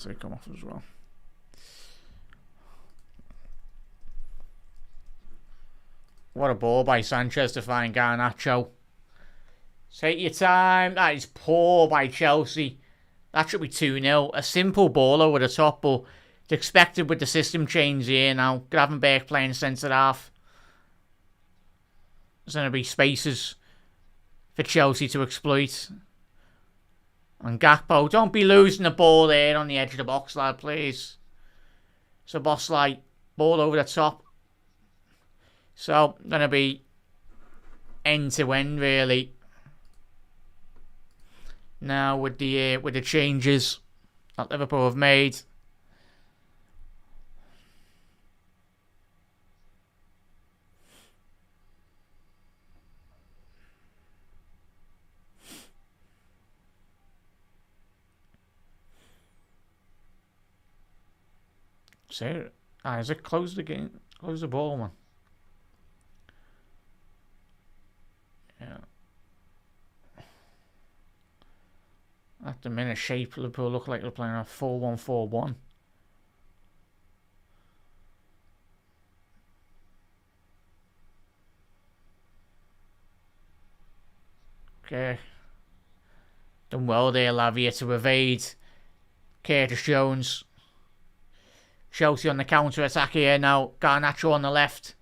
Can come off as well. What a ball by Sanchez to find Garnacho. Take your time. That is poor by Chelsea. That should be 2-0. A simple ball over the top, but it's expected with the system change here now. Gravenberch playing centre half. There's going to be spaces for Chelsea to exploit. And Gakpo, don't be losing the ball there on the edge of the box, lad, please. So, Bosley, ball over the top. So, going to be end-to-end, really. Now, with the changes. that Liverpool have made. So, is it close the game? Close the ball, man. Yeah. At the minute, shape Liverpool look like they're playing a 4-1-4-1. Okay. Done well there, Lavia, to evade Curtis Jones. Chelsea on the counter-attack here now. Garnacho on the left.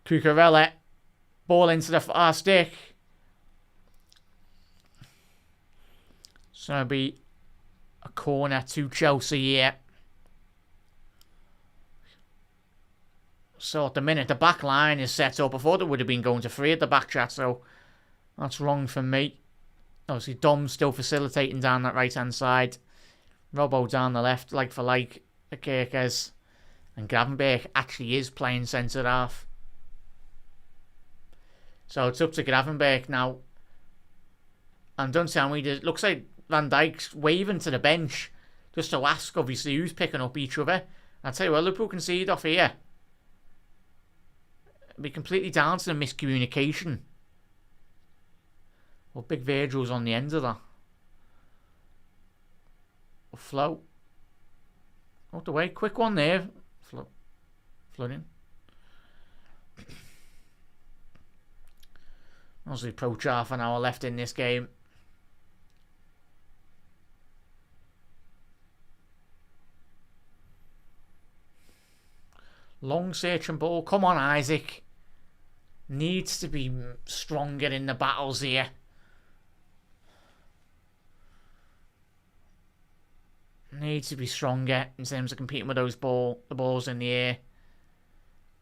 Cucurella. Ball into the far stick. So it'll be a corner to Chelsea here. So at the minute, the back line is set up. I thought it would have been going to 3 at the back chat, so that's wrong for me. Obviously, Dom's still facilitating down that right-hand side. Robbo down the left, like for like, the Kirkers. And Gravenberch actually is playing centre-half. So it's up to Gravenberch now. And don't tell me, it looks like Van Dijk's waving to the bench just to ask, obviously, who's picking up each other. I'll tell you what, Liverpool concede off here. It'll be completely down to the miscommunication. Well, Big Virgil's on the end of that. Float. Out the way. Quick one there. Flooding. As we approach half an hour left in this game. Long searching ball. Come on, Isaac. Needs to be stronger in the battles here. Needs to be stronger in terms of competing with those the balls in the air.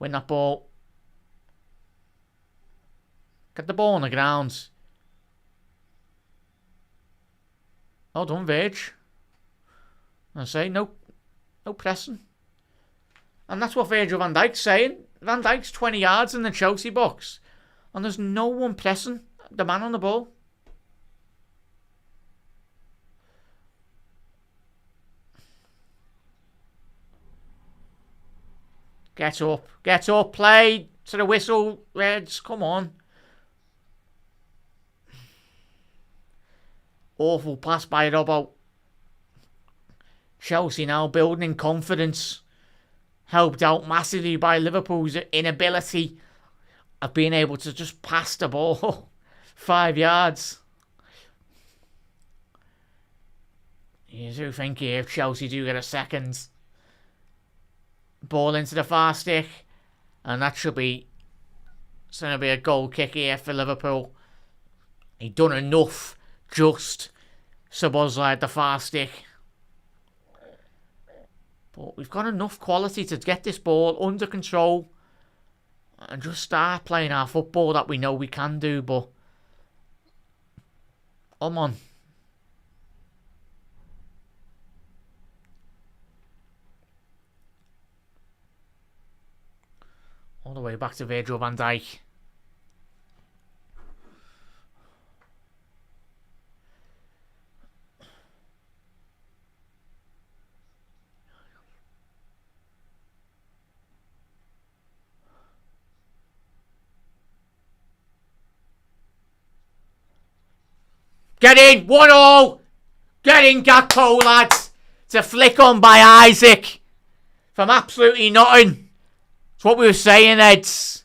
Win that ball. Get the ball on the ground. Well done, Virg. I say no pressing. And that's what Virgil van Dijk's saying. Van Dijk's 20 yards in the Chelsea box. And there's no one pressing the man on the ball. Get up, play to the whistle, Reds, come on. Awful pass by Robbo. Chelsea now building in confidence. Helped out massively by Liverpool's inability of being able to just pass the ball 5 yards. You do think here if Chelsea do get a second. Ball into the far stick. And that should be... It's going to be a goal kick here for Liverpool. He done enough just Szoboszlai at the far stick. But we've got enough quality to get this ball under control. And just start playing our football that we know we can do. But... Come on. All the way back to Virgil van Dijk. Get in! 1-1! Get in, Gakpo, lads! It's a flick on by Isaac. From absolutely nothing. It's what we were saying, Eds.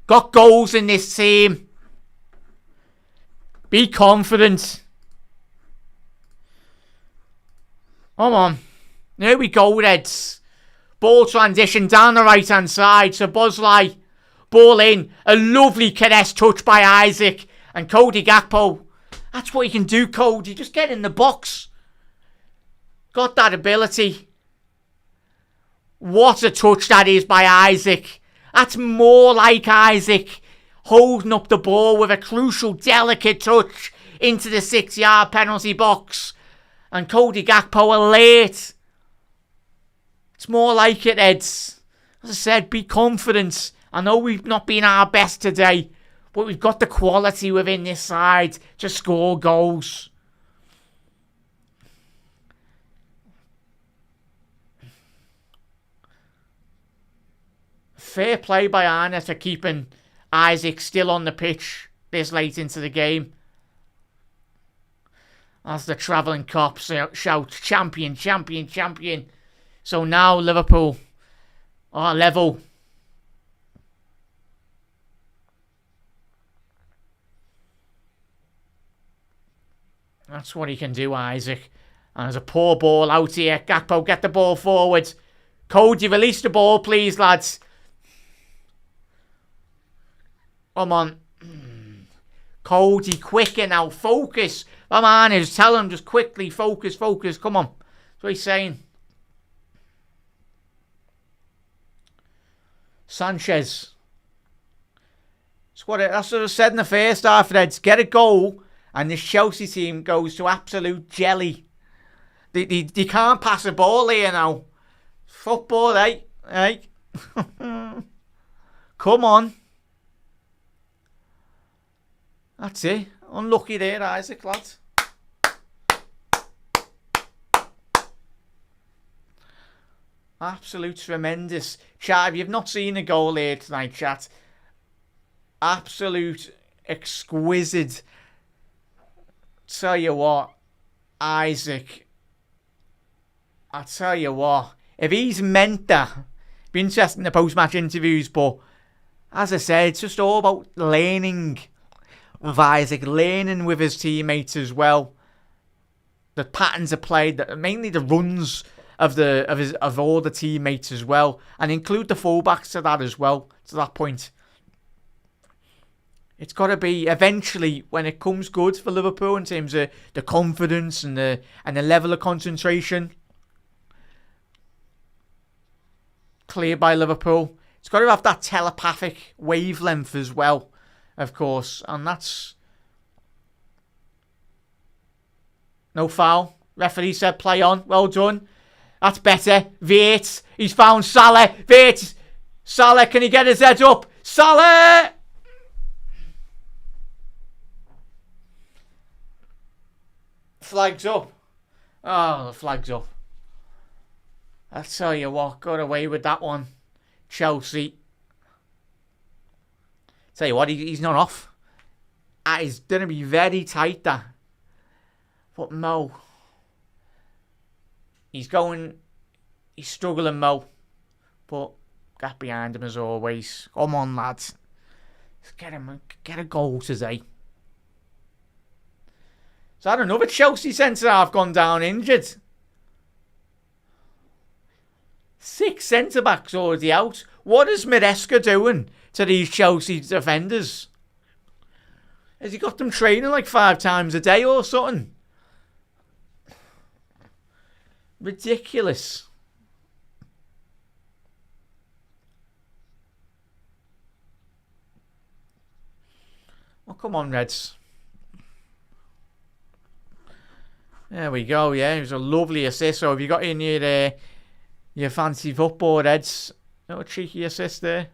Got goals in this team. Be confident. Come on. There we go, Eds. Ball transition down the right-hand side. Szoboszlai. Ball in. A lovely finesse touch by Isaac. And Cody Gakpo. That's what you can do, Cody. Just get in the box. Got that ability. What a touch that is by Isaac. That's more like Isaac holding up the ball with a crucial, delicate touch into the 6-yard penalty box. And Cody Gakpo are late. It's more like it, Eds. As I said, be confident. I know we've not been our best today, but we've got the quality within this side to score goals. Fair play by Arne for keeping Isaac still on the pitch this late into the game. As the travelling cops shout, champion, champion, champion. So now Liverpool are level. That's what he can do, Isaac. And there's a poor ball out here. Gakpo, get the ball forward. Cody, release the ball, please, lads. Come on. Cody, quicker now. Focus. Come on, just tell him, just quickly, focus, focus. Come on. That's what he's saying. Sanchez. That's what I said in the first half, Reds. Get a goal, and this Chelsea team goes to absolute jelly. They can't pass a ball here now. Football, eh? Eh? Come on. That's it. Unlucky there, Isaac, lads. Absolute tremendous. Chat, if you've not seen a goal here tonight, chat. Absolute exquisite. Tell you what, Isaac. I tell you what, if he's meant that, be interesting in the post-match interviews, but as I said, it's just all about learning with Isaac, learning with his teammates as well. The patterns of play, mainly the runs of all the teammates as well, and include the fullbacks to that as well. To that point, it's got to be eventually when it comes good for Liverpool in terms of the confidence and the level of concentration. Cleared by Liverpool. It's got to have that telepathic wavelength as well, of course, and that's no foul. Referee said play on. Well done. That's better. Veit. He's found Salah. Veit. Salah, can he get his head up? Salah! Flags up. Oh, the flag's up. I'll tell you what, got away with that one. Chelsea. Tell you what, he's not off. It's going to be very tight, that. But Mo. He's struggling, Mo. But get behind him as always. Come on, lads. Let's get a goal today. So I don't know, but Chelsea centre-half gone down injured. 6 centre-backs already out. What is Maresca doing to these Chelsea defenders? Has he got them training like 5 times a day or something? Ridiculous. Well, come on, Reds. There we go, yeah. It was a lovely assist. So have you got in your fancy football, Reds? No cheeky assist there.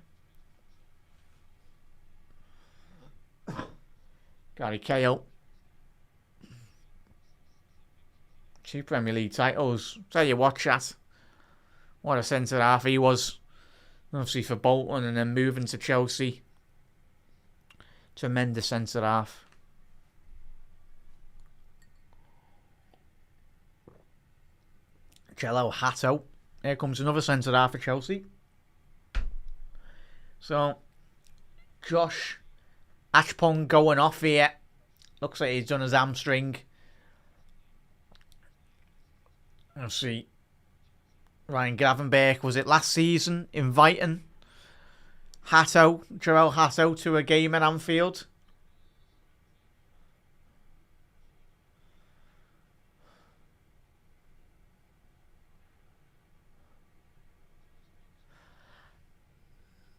Gary Cahill. 2 Premier League titles. Tell you what, chat. What a centre half he was. Obviously for Bolton and then moving to Chelsea. Tremendous centre half. Jello Hatto. Here comes another centre half for Chelsea. So, Josh Ashpong going off here. Looks like he's done his hamstring. Let's see. Ryan Gravenberch, was it last season, inviting Joel Hatto to a game at Anfield?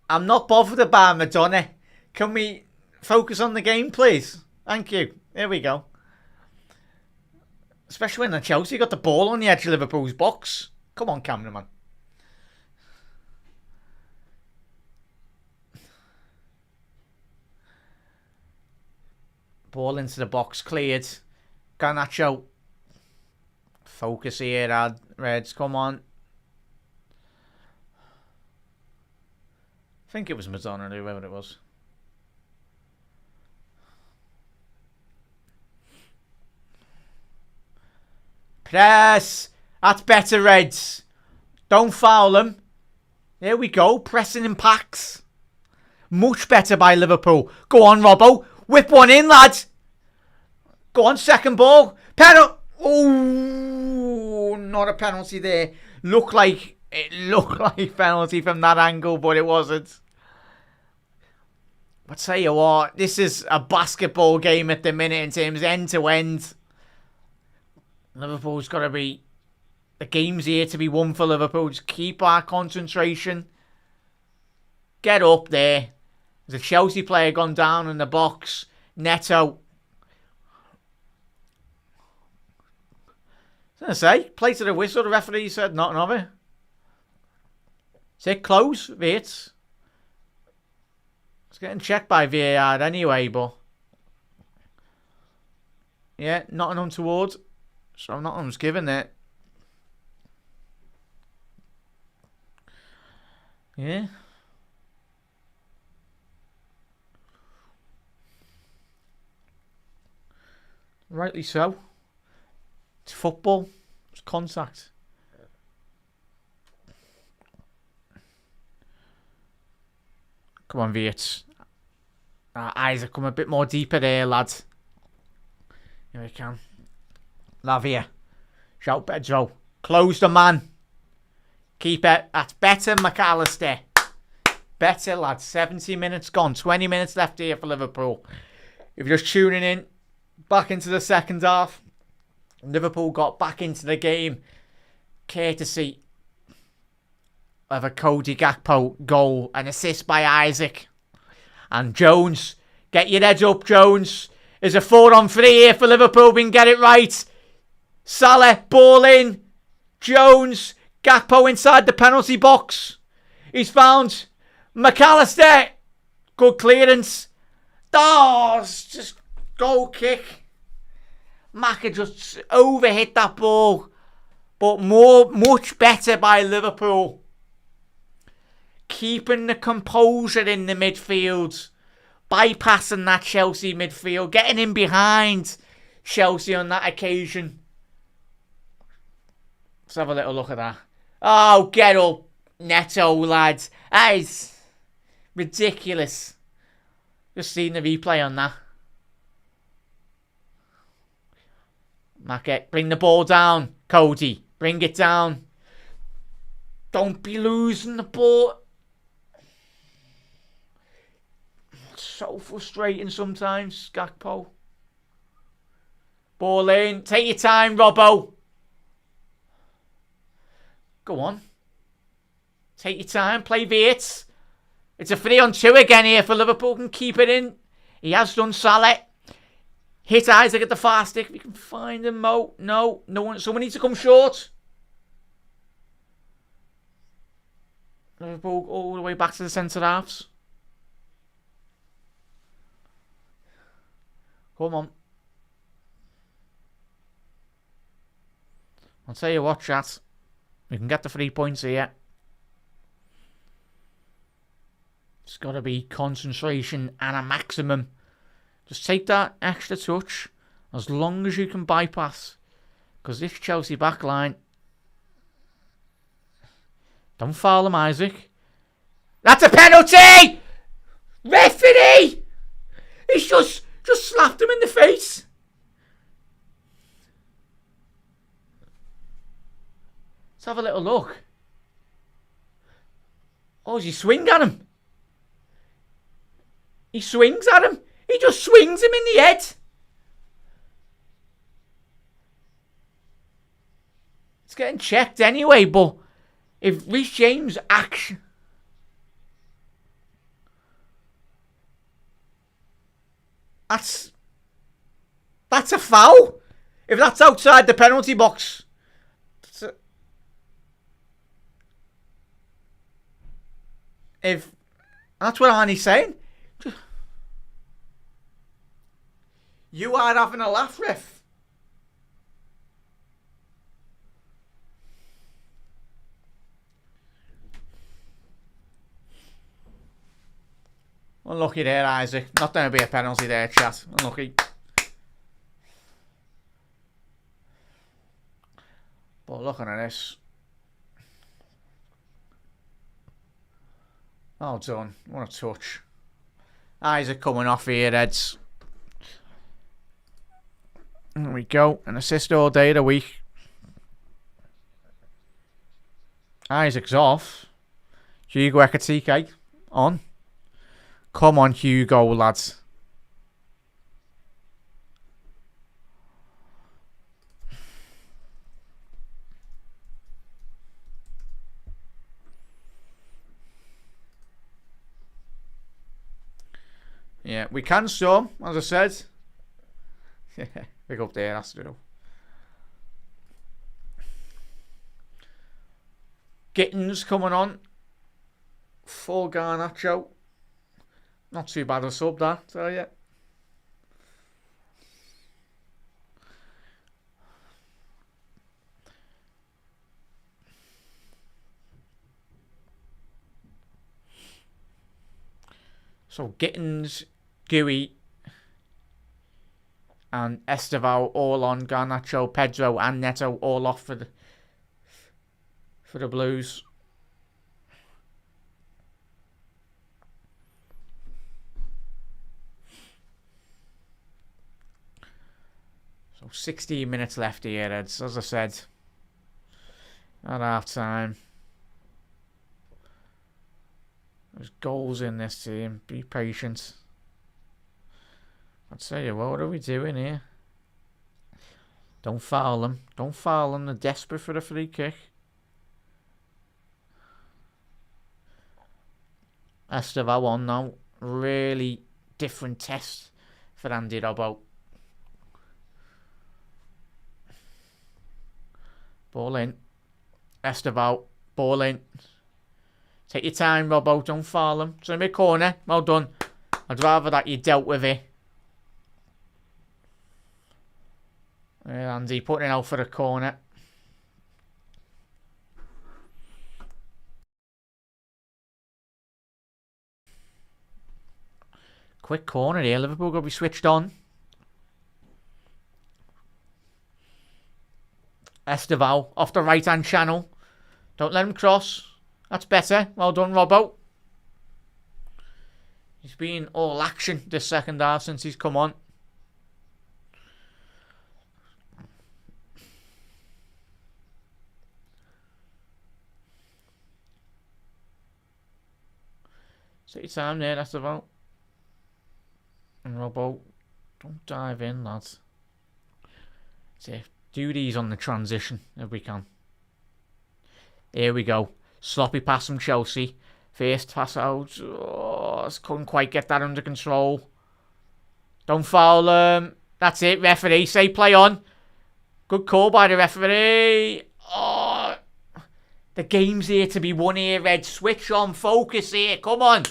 I'm not bothered about Madonna. Can we focus on the game, please? Thank you. There we go. Especially when the Chelsea got the ball on the edge of Liverpool's box. Come on, cameraman. Ball into the box, cleared. Garnacho. Focus here, Reds, come on. I think it was Madonna, whoever it was. Press! That's better, Reds. Don't foul them. There we go, pressing in packs. Much better by Liverpool. Go on, Robbo. Whip one in, lads. Go on, second ball. Penalty. Oh, not a penalty there. It looked like penalty from that angle, but it wasn't. I'll tell you what, this is a basketball game at the minute in terms of end to end. Liverpool's got to be... The game's here to be won for Liverpool. Just keep our concentration. Get up there. There's a Chelsea player gone down in the box. Neto. I was going to say, play to the whistle. The referee said nothing of it. Is it close, Vitz? It's getting checked by VAR anyway, but... Yeah, nothing untoward. So nothing's given it. Yeah. Rightly so. It's football. It's contact. Come on, Viet. Our eyes are coming a bit more deeper there, lad. Here we can. Lavia. Shout Pedro. Close the man. Keep it. That's better, McAllister. Better, lad. 70 minutes gone. 20 minutes left here for Liverpool. If you're just tuning in, back into the second half. Liverpool got back into the game. Courtesy of a Cody Gakpo goal. An assist by Isaac. And Jones. Get your heads up, Jones. There's a 4-on-3 here for Liverpool. We can get it right. Salah, ball in. Jones. Gakpo inside the penalty box. He's found McAllister. Good clearance. Oh, it's just goal kick. Maka just overhit that ball. But much better by Liverpool. Keeping the composure in the midfield. Bypassing that Chelsea midfield. Getting in behind Chelsea on that occasion. Let's have a little look at that. Oh, get up, Neto, lads. That is ridiculous. Just seen the replay on that. Mackett, bring the ball down. Cody, bring it down. Don't be losing the ball. It's so frustrating sometimes, Gakpo. Ball in. Take your time, Robbo. Go on. Take your time. Play Viet. It's a 3-on-2 again here for Liverpool. Can keep it in. He has done. Salah. Hit Isaac at the far stick. If you can find him, Mo. No one. Someone needs to come short. Liverpool all the way back to the centre halves. Come on. I'll tell you what, chat. We can get the 3 points here. It's got to be concentration and a maximum. Just take that extra touch as long as you can bypass. Because this Chelsea backline... Don't foul him, Isaac. That's a penalty! Referee! He's just slapped him in the face. Let's have a little look. Oh, does he swing at him? He swings at him. He just swings him in the head. It's getting checked anyway, but if Reece James action... That's a foul. If that's outside the penalty box, if that's what Arnie's saying, you are having a laugh, ref. Unlucky there, Isaac. Not going to be a penalty there, chat. Unlucky. But looking at this. Well done. What a touch. Isaac coming off here, Eds. There we go. An assist all day of the week. Isaac's off. Hugo Ekitike on. Come on, Hugo, lads. Yeah, we can some, as I said. Big up there, that's true. Gittins coming on. Full Garnacho. Not too bad a sub, that, tell you. So Gittins, Gooey, and Estevao all on. Garnacho, Pedro, and Neto all off for the Blues. So 16 minutes left here, Eds, as I said. At half time. There's goals in this team. Be patient. I'd tell you what are we doing here? Don't foul them. Don't foul them. They're desperate for the free kick. Estevao on now. Really different test for Andy Robbo. Ball in. Estevao. Ball in. Take your time, Robbo. Don't foul him. It's in the corner. Well done. I'd rather that you dealt with it. Andy putting it out for the corner. Quick corner here. Liverpool got to be switched on. Estevao off the right hand channel. Don't let him cross. That's better. Well done, Robbo. He's been all action this second half since he's come on. Take your time there, that's about. And Robbo, don't dive in, lads. See, do these on the transition if we can. Here we go. Sloppy pass from Chelsea. First pass out. Oh, couldn't quite get that under control. Don't foul them. That's it, referee. Say play on. Good call by the referee. Oh, the game's here to be won here, Red. Switch on. Focus here. Come on.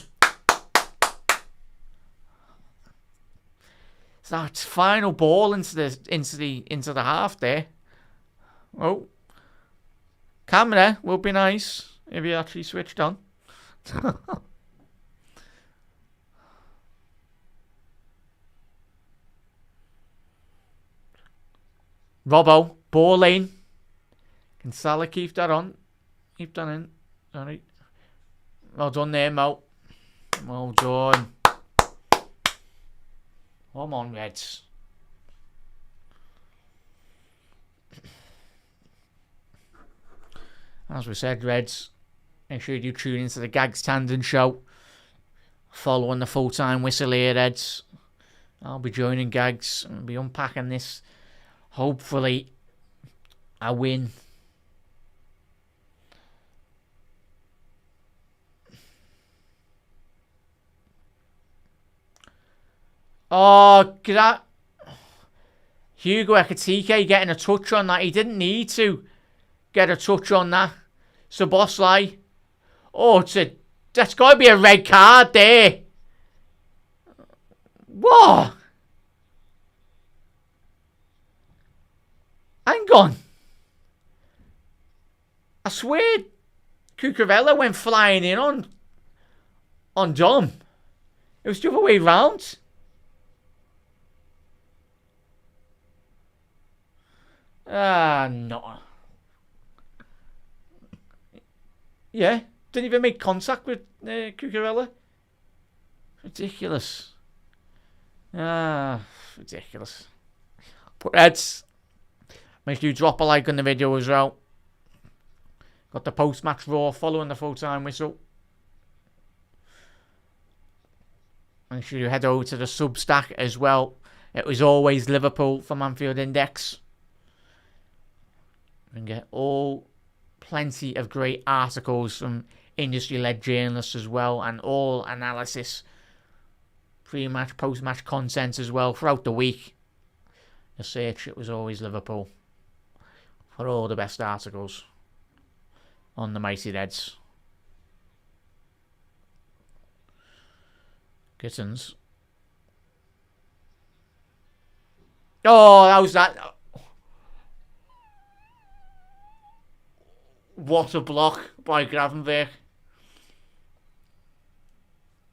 It's that final ball into the half there. Oh. Camera will be nice if you actually switched on. Robbo, ball in. Can Salah keep that on? Keep that in. Sorry. Well done there, Mo. Well done. Come on, Reds. As we said, Reds, make sure you tune into the Gags Tandon show. Following the full-time whistle here, Reds. I'll be joining Gags and be unpacking this. Hopefully, a win. Oh, Hugo Ekitike getting a touch on that. He didn't need to get a touch on that. Szoboszlai. Oh, that's got to be a red card there. What? Hang on. I swear Cucurella went flying in on Dom. It was the other way round. No. Yeah, didn't even make contact with Cucurella. Ridiculous. Ridiculous. But Reds, make sure you drop a like on the video as well. Got the post-match raw following the full-time whistle. Make sure you head over to the Substack as well. It was always Liverpool from Anfield Index. You can get plenty of great articles from industry-led journalists as well, and all analysis, pre-match, post-match content as well throughout the week. You search It Was Always Liverpool for all the best articles on the mighty Reds. Kittens. Oh, how's that? What a block by Gravenberch.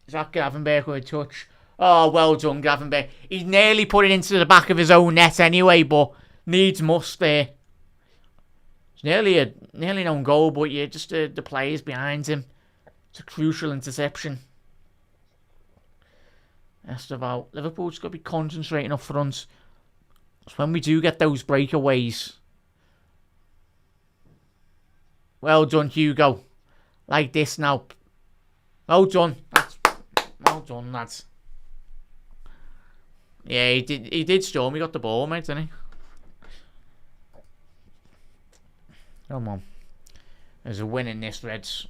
Is that Gravenberch with a touch? Oh, well done, Gravenberch. He nearly put it into the back of his own net anyway, but needs must there. It's nearly an own goal, but yeah, just the players behind him. It's a crucial interception. Esteval. Liverpool's got to be concentrating up front. So when we do get those breakaways. Well done, Hugo. Like this now. Well done. Well done, lads. Yeah, he did storm. He got the ball, mate, didn't he? Come on. There's a win in this, Reds.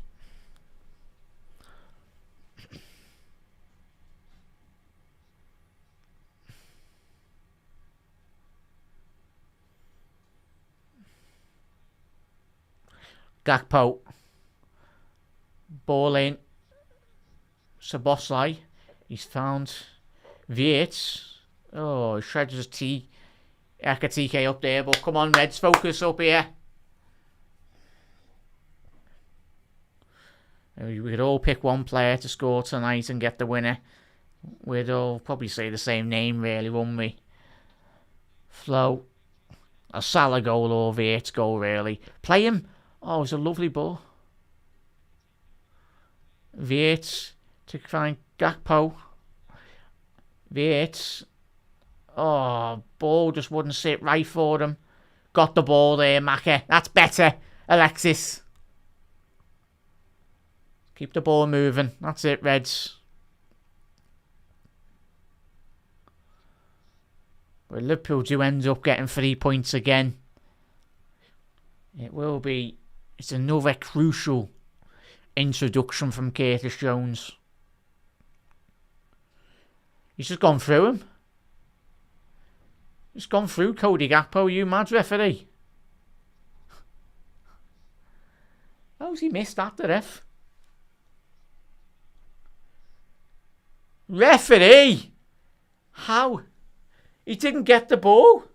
Gakpo. Ball in. Szoboszlai. He's found Vietz. Oh, he shreds his Ekitike up there, but come on, Reds, focus up here. We could all pick one player to score tonight and get the winner. We'd all probably say the same name, really, wouldn't we? Flo. A Salah goal or Vietz goal, really. Play him. Oh, it's a lovely ball. Vietz to find Gakpo. Vietz. Oh, ball just wouldn't sit right for him. Got the ball there, Maka. That's better, Alexis. Keep the ball moving. That's it, Reds. But Liverpool do end up getting 3 points again. It's another crucial introduction from Curtis Jones. He's just gone through him. He's gone through Cody Gakpo, you mad referee. How's he missed that, the ref? Referee! How? He didn't get the ball.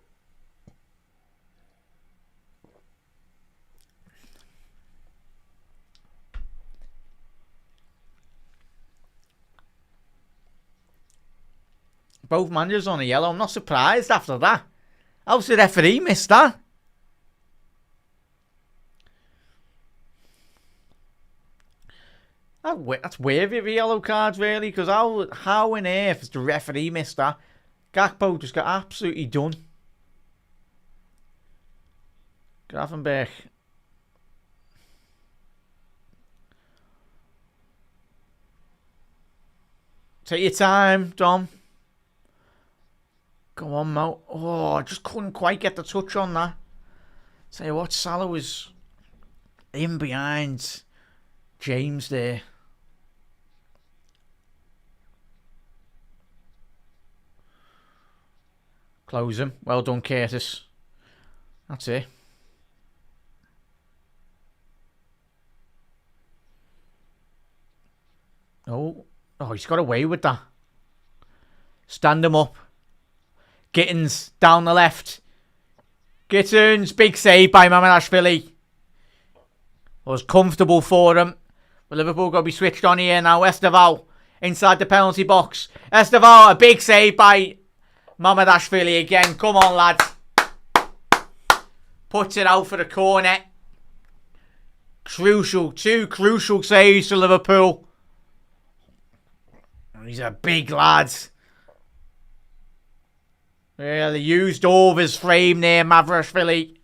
Both managers on a yellow. I'm not surprised after that. How's the referee missed that? That's weird with yellow cards, really, because how on earth has the referee missed that? Gakpo just got absolutely done. Gravenberch. Take your time, Dom. Go on, Mo. Oh, I just couldn't quite get the touch on that. Tell you what, Salah was in behind James there. Close him. Well done, Curtis. That's it. Oh, he's got away with that. Stand him up. Gittins down the left. Gittins, big save by Mamardashvili. It was comfortable for him. But Liverpool got to be switched on here now. Esteval inside the penalty box. Esteval, a big save by Mamardashvili again. Come on, lads. Puts it out for the corner. Crucial. 2 crucial saves for Liverpool. He's a big lad. Yeah, they used all of his frame there, Mamardashvili.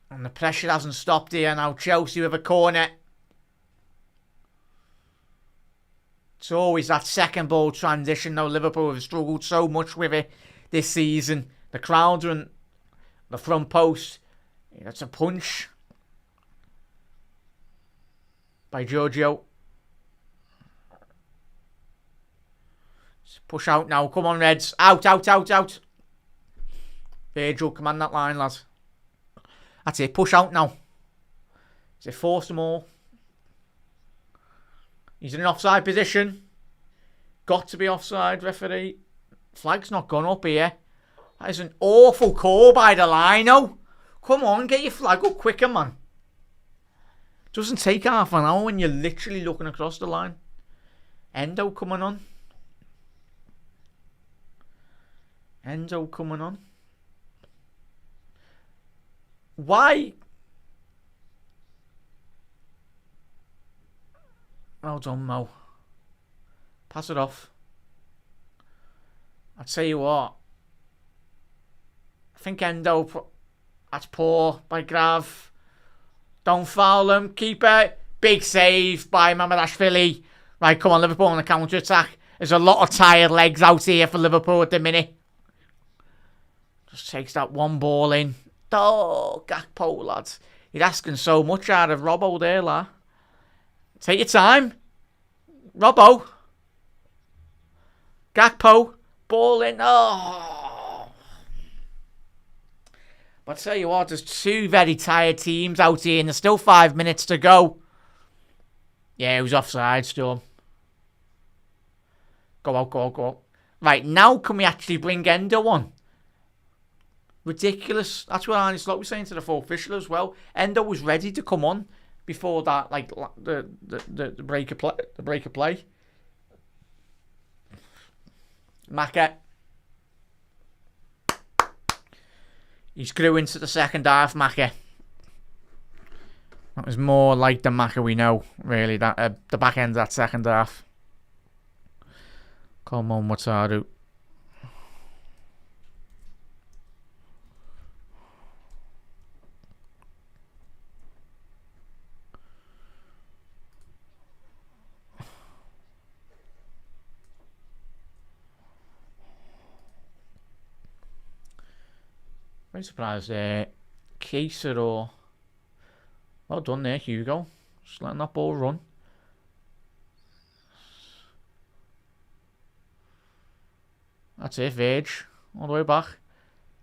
And the pressure hasn't stopped here now. Chelsea with a corner. It's always that second ball transition. Now Liverpool have struggled so much with it this season. The crowds are in the front post. That's a punch by Giorgio. Push out now. Come on, Reds. Out. Virgil, command that line, lad. That's it. Push out now. So force them all. He's in an offside position. Got to be offside, referee. Flag's not gone up here. That is an awful call by the lino. Come on, get your flag up quicker, man. Doesn't take half an hour when you're literally looking across the line. Endo coming on. Why? Well done, Mo. Pass it off. I'll tell you what. I think Endo... That's poor by Grav. Don't foul him. Keeper. Big save by Mamardashvili. Right, come on, Liverpool on the counter-attack. There's a lot of tired legs out here for Liverpool at the minute. Just takes that one ball in. Oh, Gakpo, lads. He's asking so much out of Robbo there, lad. Take your time. Robbo. Gakpo. Ball in. Oh. But I tell you what, there's 2 very tired teams out here and there's still 5 minutes to go. Yeah, it was offside, Storm. Go out. Right, now can we actually bring Endo on? Ridiculous. That's what Arne Slot was saying to the full official as well. Endo was ready to come on before that, like the break of play. Maka. He's grew into the second half, Maka. That was more like the Maka we know, really. That the back end of that second half. Come on, Wataru. Very surprised Kaiser or... Well done there, Hugo. Just letting that ball run. That's it, Verge. All the way back.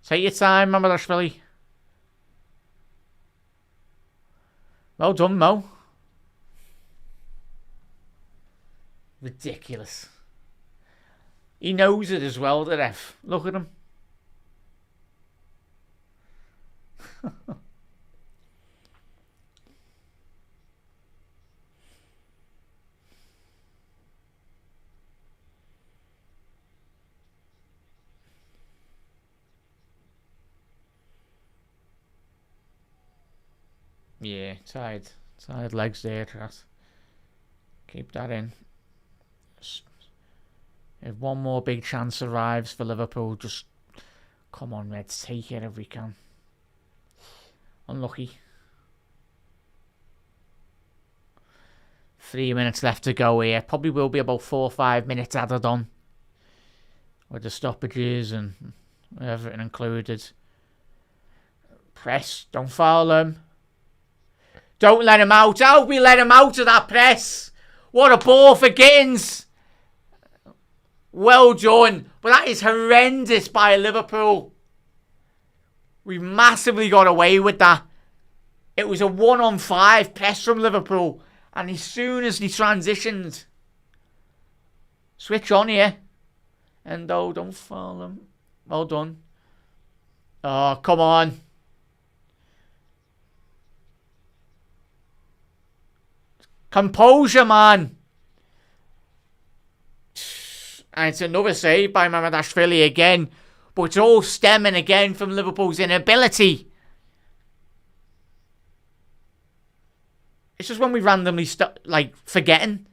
Take your time, Mamardashvili. Well done, Mo. Ridiculous. He knows it as well, the ref. Look at him. Yeah, tired legs there, Trat. Keep that in. If one more big chance arrives for Liverpool, just come on, Reds, take it if we can. Unlucky. 3 minutes left to go here. Probably will be about 4 or 5 minutes added on with the stoppages and everything included. Press, don't foul him. Don't let him out. How we let him out of that press? What a ball for Gittins. Well done. But that is horrendous by Liverpool. We massively got away with that. It was a 1-on-5 press from Liverpool. And as soon as he transitioned, switch on here. And don't foul him. Well done. Oh, come on. Composure, man. And it's another save by Mamardashvili again. But it's all stemming again from Liverpool's inability. It's just when we randomly start, forgetting.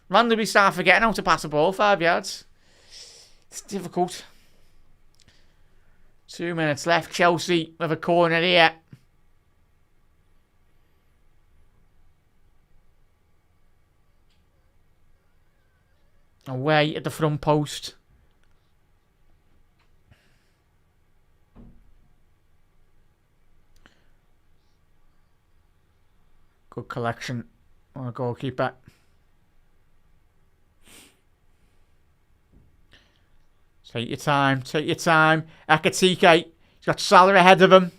Randomly start forgetting how to pass the ball 5 yards. It's difficult. 2 minutes left. Chelsea with a corner here. Away at the front post. Good collection on a goalkeeper. Take your time. Take your time. Ekitike. He's got Salah ahead of him.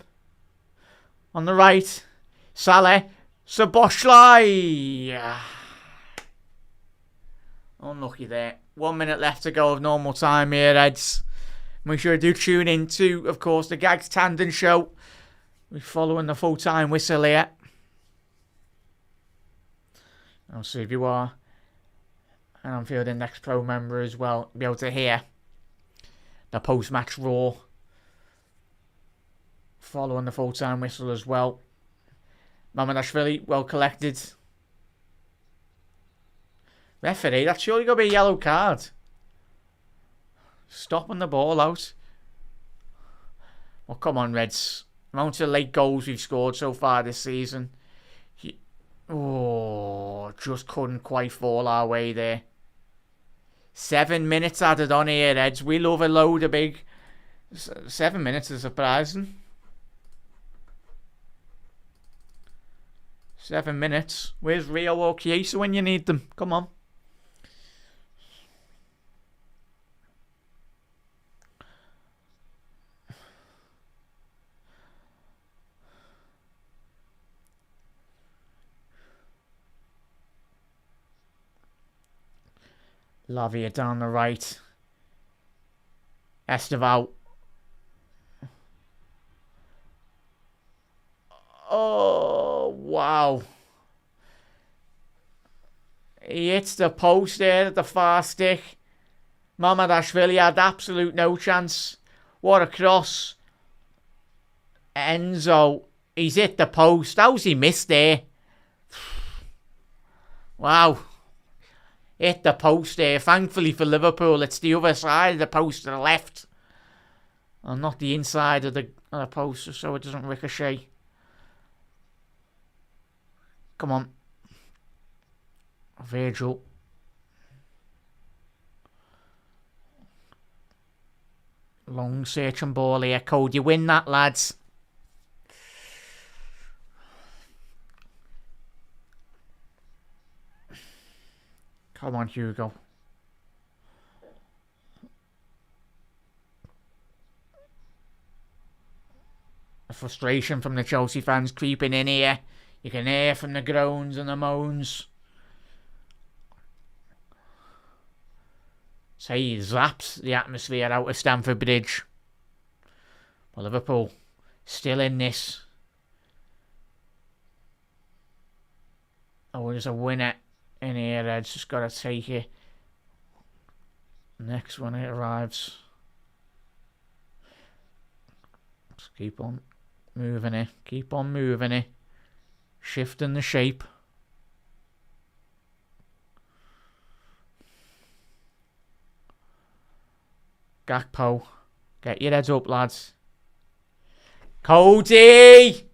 On the right. Salah. Szoboszlai. Unlucky there. 1 minute left to go of normal time here, Reds. Make sure you do tune in to, of course, the Gags Tandon Show. We're following the full-time whistle here. I'll see if you are an Anfield Index Pro member as well. Be able to hear the post-match raw. Following the full-time whistle as well. Mamardashvili, well collected. Referee, that's surely going to be a yellow card. Stopping the ball out. Well, come on, Reds. Amount of late goals we've scored so far this season. Just couldn't quite fall our way there. 7 minutes added on here, Reds. We love a load of big. 7 minutes is surprising. 7 minutes. Where's Rio or Chiesa when you need them? Come on. Lavia down the right. Esteval. Oh, wow. He hits the post there at the far stick. Mamardashvili had absolute no chance. What a cross. Enzo. He's hit the post. How's he missed there? Wow. Hit the post there. Thankfully for Liverpool, it's the other side of the post to the left. And not the inside of the post, so it doesn't ricochet. Come on. Virgil. Long searching ball here. Code, you win that, lads. Come on, Hugo. The frustration from the Chelsea fans creeping in here. You can hear from the groans and the moans. So he zaps the atmosphere out of Stamford Bridge. Well, Liverpool still in this. Oh, there's a winner in here. Ed's just got to take it. Next when it arrives. Just keep on moving it. Keep on moving it. Shifting the shape. Gakpo. Get your heads up, lads. Cody!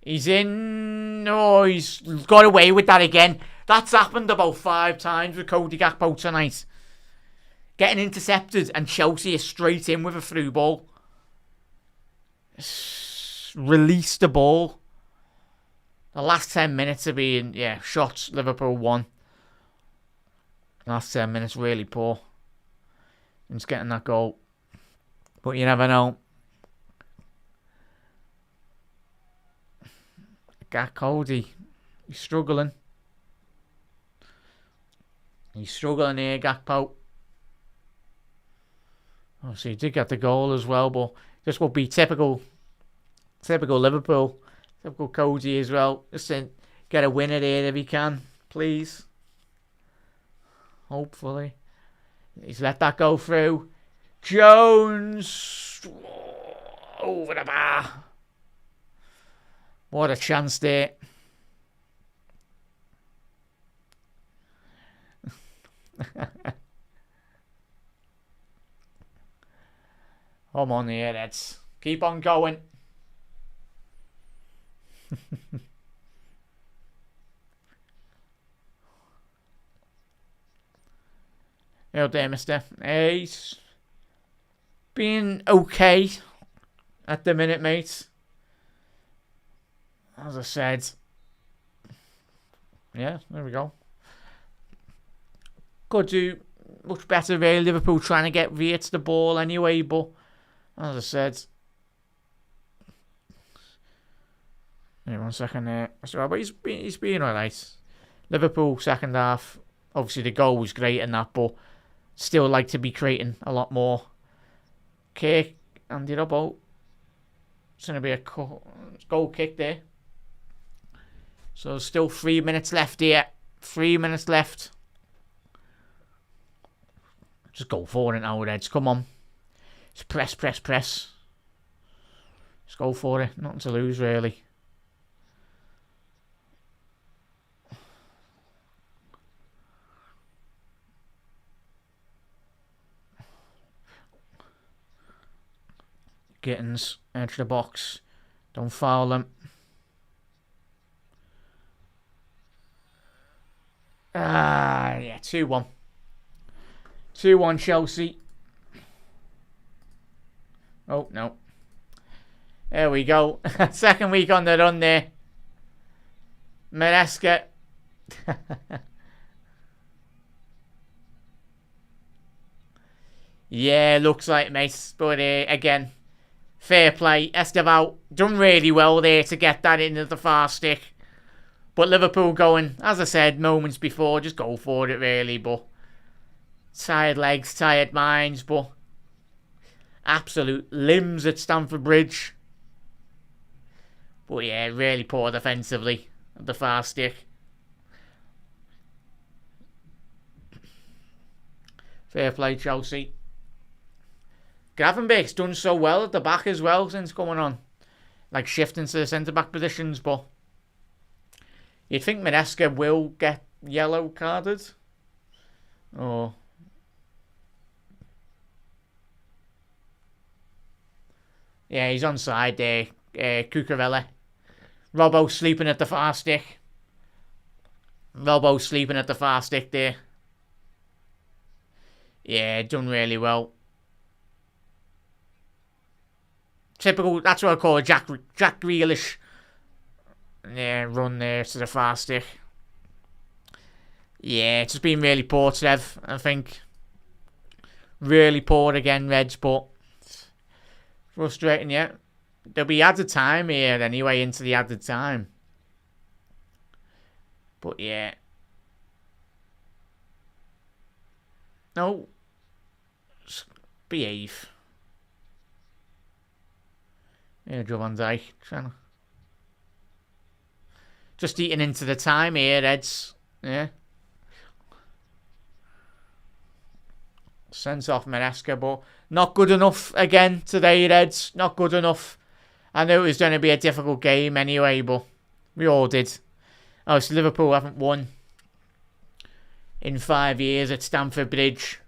He's in. Oh, he's got away with that again. That's happened about 5 times with Cody Gakpo tonight. Getting intercepted and Chelsea is straight in with a through ball. Release the ball. The last 10 minutes have been, shots. Liverpool won. Last 10 minutes really poor. And just getting that goal. But you never know. Gat Cody. He's struggling. He's struggling here, Gakpo. Obviously, he did get the goal as well, but this will be typical Liverpool. Typical Cody as well. Just get a winner here if he can, please. Hopefully. He's let that go through. Jones. Over the bar. What a chance there. Come on here, Reds. Keep on going. Hello there, mister. He's being okay at the minute, mate. As I said. Yeah, there we go. Could do much better, really. Liverpool trying to get Via to the ball anyway, but as I said. Wait 1 second there. So, but he's been alright. Liverpool second half. Obviously, the goal was great in that, but still like to be creating a lot more. Okay, and the other it's going to be a goal kick there. So, still 3 minutes left here. 3 minutes left. Just go for it now, Reds. Come on. Just press. Just go for it. Nothing to lose, really. Gittins, edge of the box. Don't foul them. Yeah, 2-1. 2-1 Chelsea. Oh, no. There we go. Second week on the run there. Maresca. Yeah, looks like, mate. But again, fair play. Estevao done really well there to get that into the far stick. But Liverpool going, as I said moments before, just go for it really. But tired legs, tired minds. But absolute limbs at Stamford Bridge. But yeah, really poor defensively at the far stick. Fair play, Chelsea. Gravenberch's done so well at the back as well since coming on. Like shifting to the centre-back positions, but you'd think Maresca will get yellow carded. Or yeah, he's on side there. Cucurella. Robbo sleeping at the far stick. Robbo sleeping at the far stick there. Yeah, done really well. Typical, that's what I call a Jack Grealish. Yeah, run there to the far stick. Yeah, it's just been really poor today, I think. Really poor again, Reds, but frustrating, yeah. There'll be added time here anyway, into the added time. But yeah. No. Behave. Yeah, Joe Van Dijk. Just eating into the time here, Eds. Yeah. Sent off Maresca, but not good enough again today, Reds. Not good enough. I knew it was going to be a difficult game anyway, but we all did. Oh, so Liverpool haven't won in 5 years at Stamford Bridge.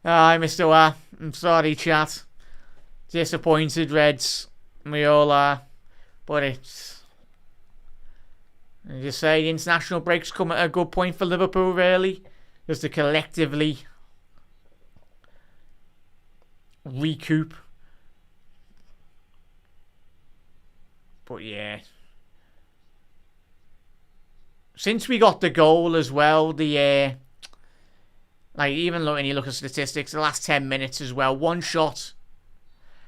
Aye, Mr. Wah. I'm sorry, chat. Disappointed, Reds. We all are. But it's... I just say the international breaks come at a good point for Liverpool, really. Just to collectively recoup But yeah. Since we got the goal as well, like even when you look at statistics, the last 10 minutes as well, one shot,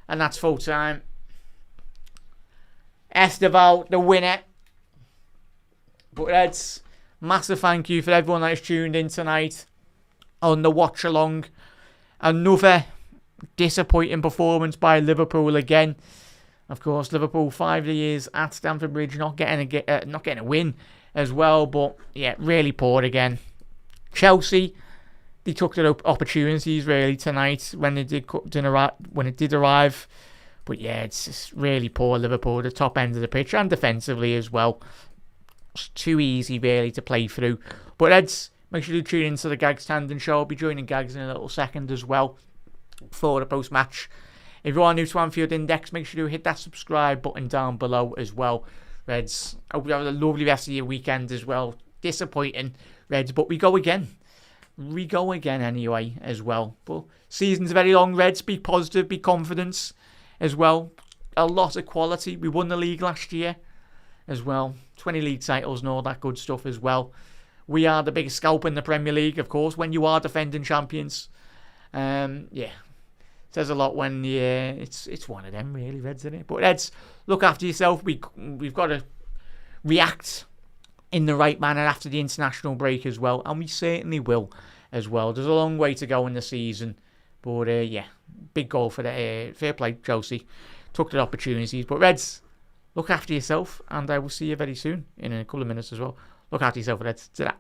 and that's full time. Esteval, the winner. But that's massive thank you for everyone that's tuned in tonight on the watch along. Another disappointing performance by Liverpool again. Of course, Liverpool 5 years at Stamford Bridge, not getting a win as well. But yeah, really poor again. Chelsea, they took their opportunities really tonight when it did arrive. But yeah, it's just really poor Liverpool at the top end of the pitch and defensively as well. It's too easy really to play through. But Eds, make sure you tune into the Gags Tandon show. I'll be joining Gags in a little second as well for the post-match. If you are new to Anfield Index, make sure you hit that subscribe button down below as well. Reds, hope you have a lovely rest of your weekend as well. Disappointing, Reds, but we go again. We go again anyway as well. But season's very long, Reds. Be positive, be confident as well. A lot of quality. We won the league last year as well. 20 league titles and all that good stuff as well. We are the biggest scalp in the Premier League, of course, when you are defending champions. Yeah. Says a lot when it's one of them really, Reds, isn't it? But Reds, look after yourself. We've got to react in the right manner after the international break as well, and we certainly will as well. There's a long way to go in the season, but yeah, big goal for the fair play, Chelsea. Took their opportunities, but Reds, look after yourself, and I will see you very soon in a couple of minutes as well. Look after yourself, Reds. Ta-da.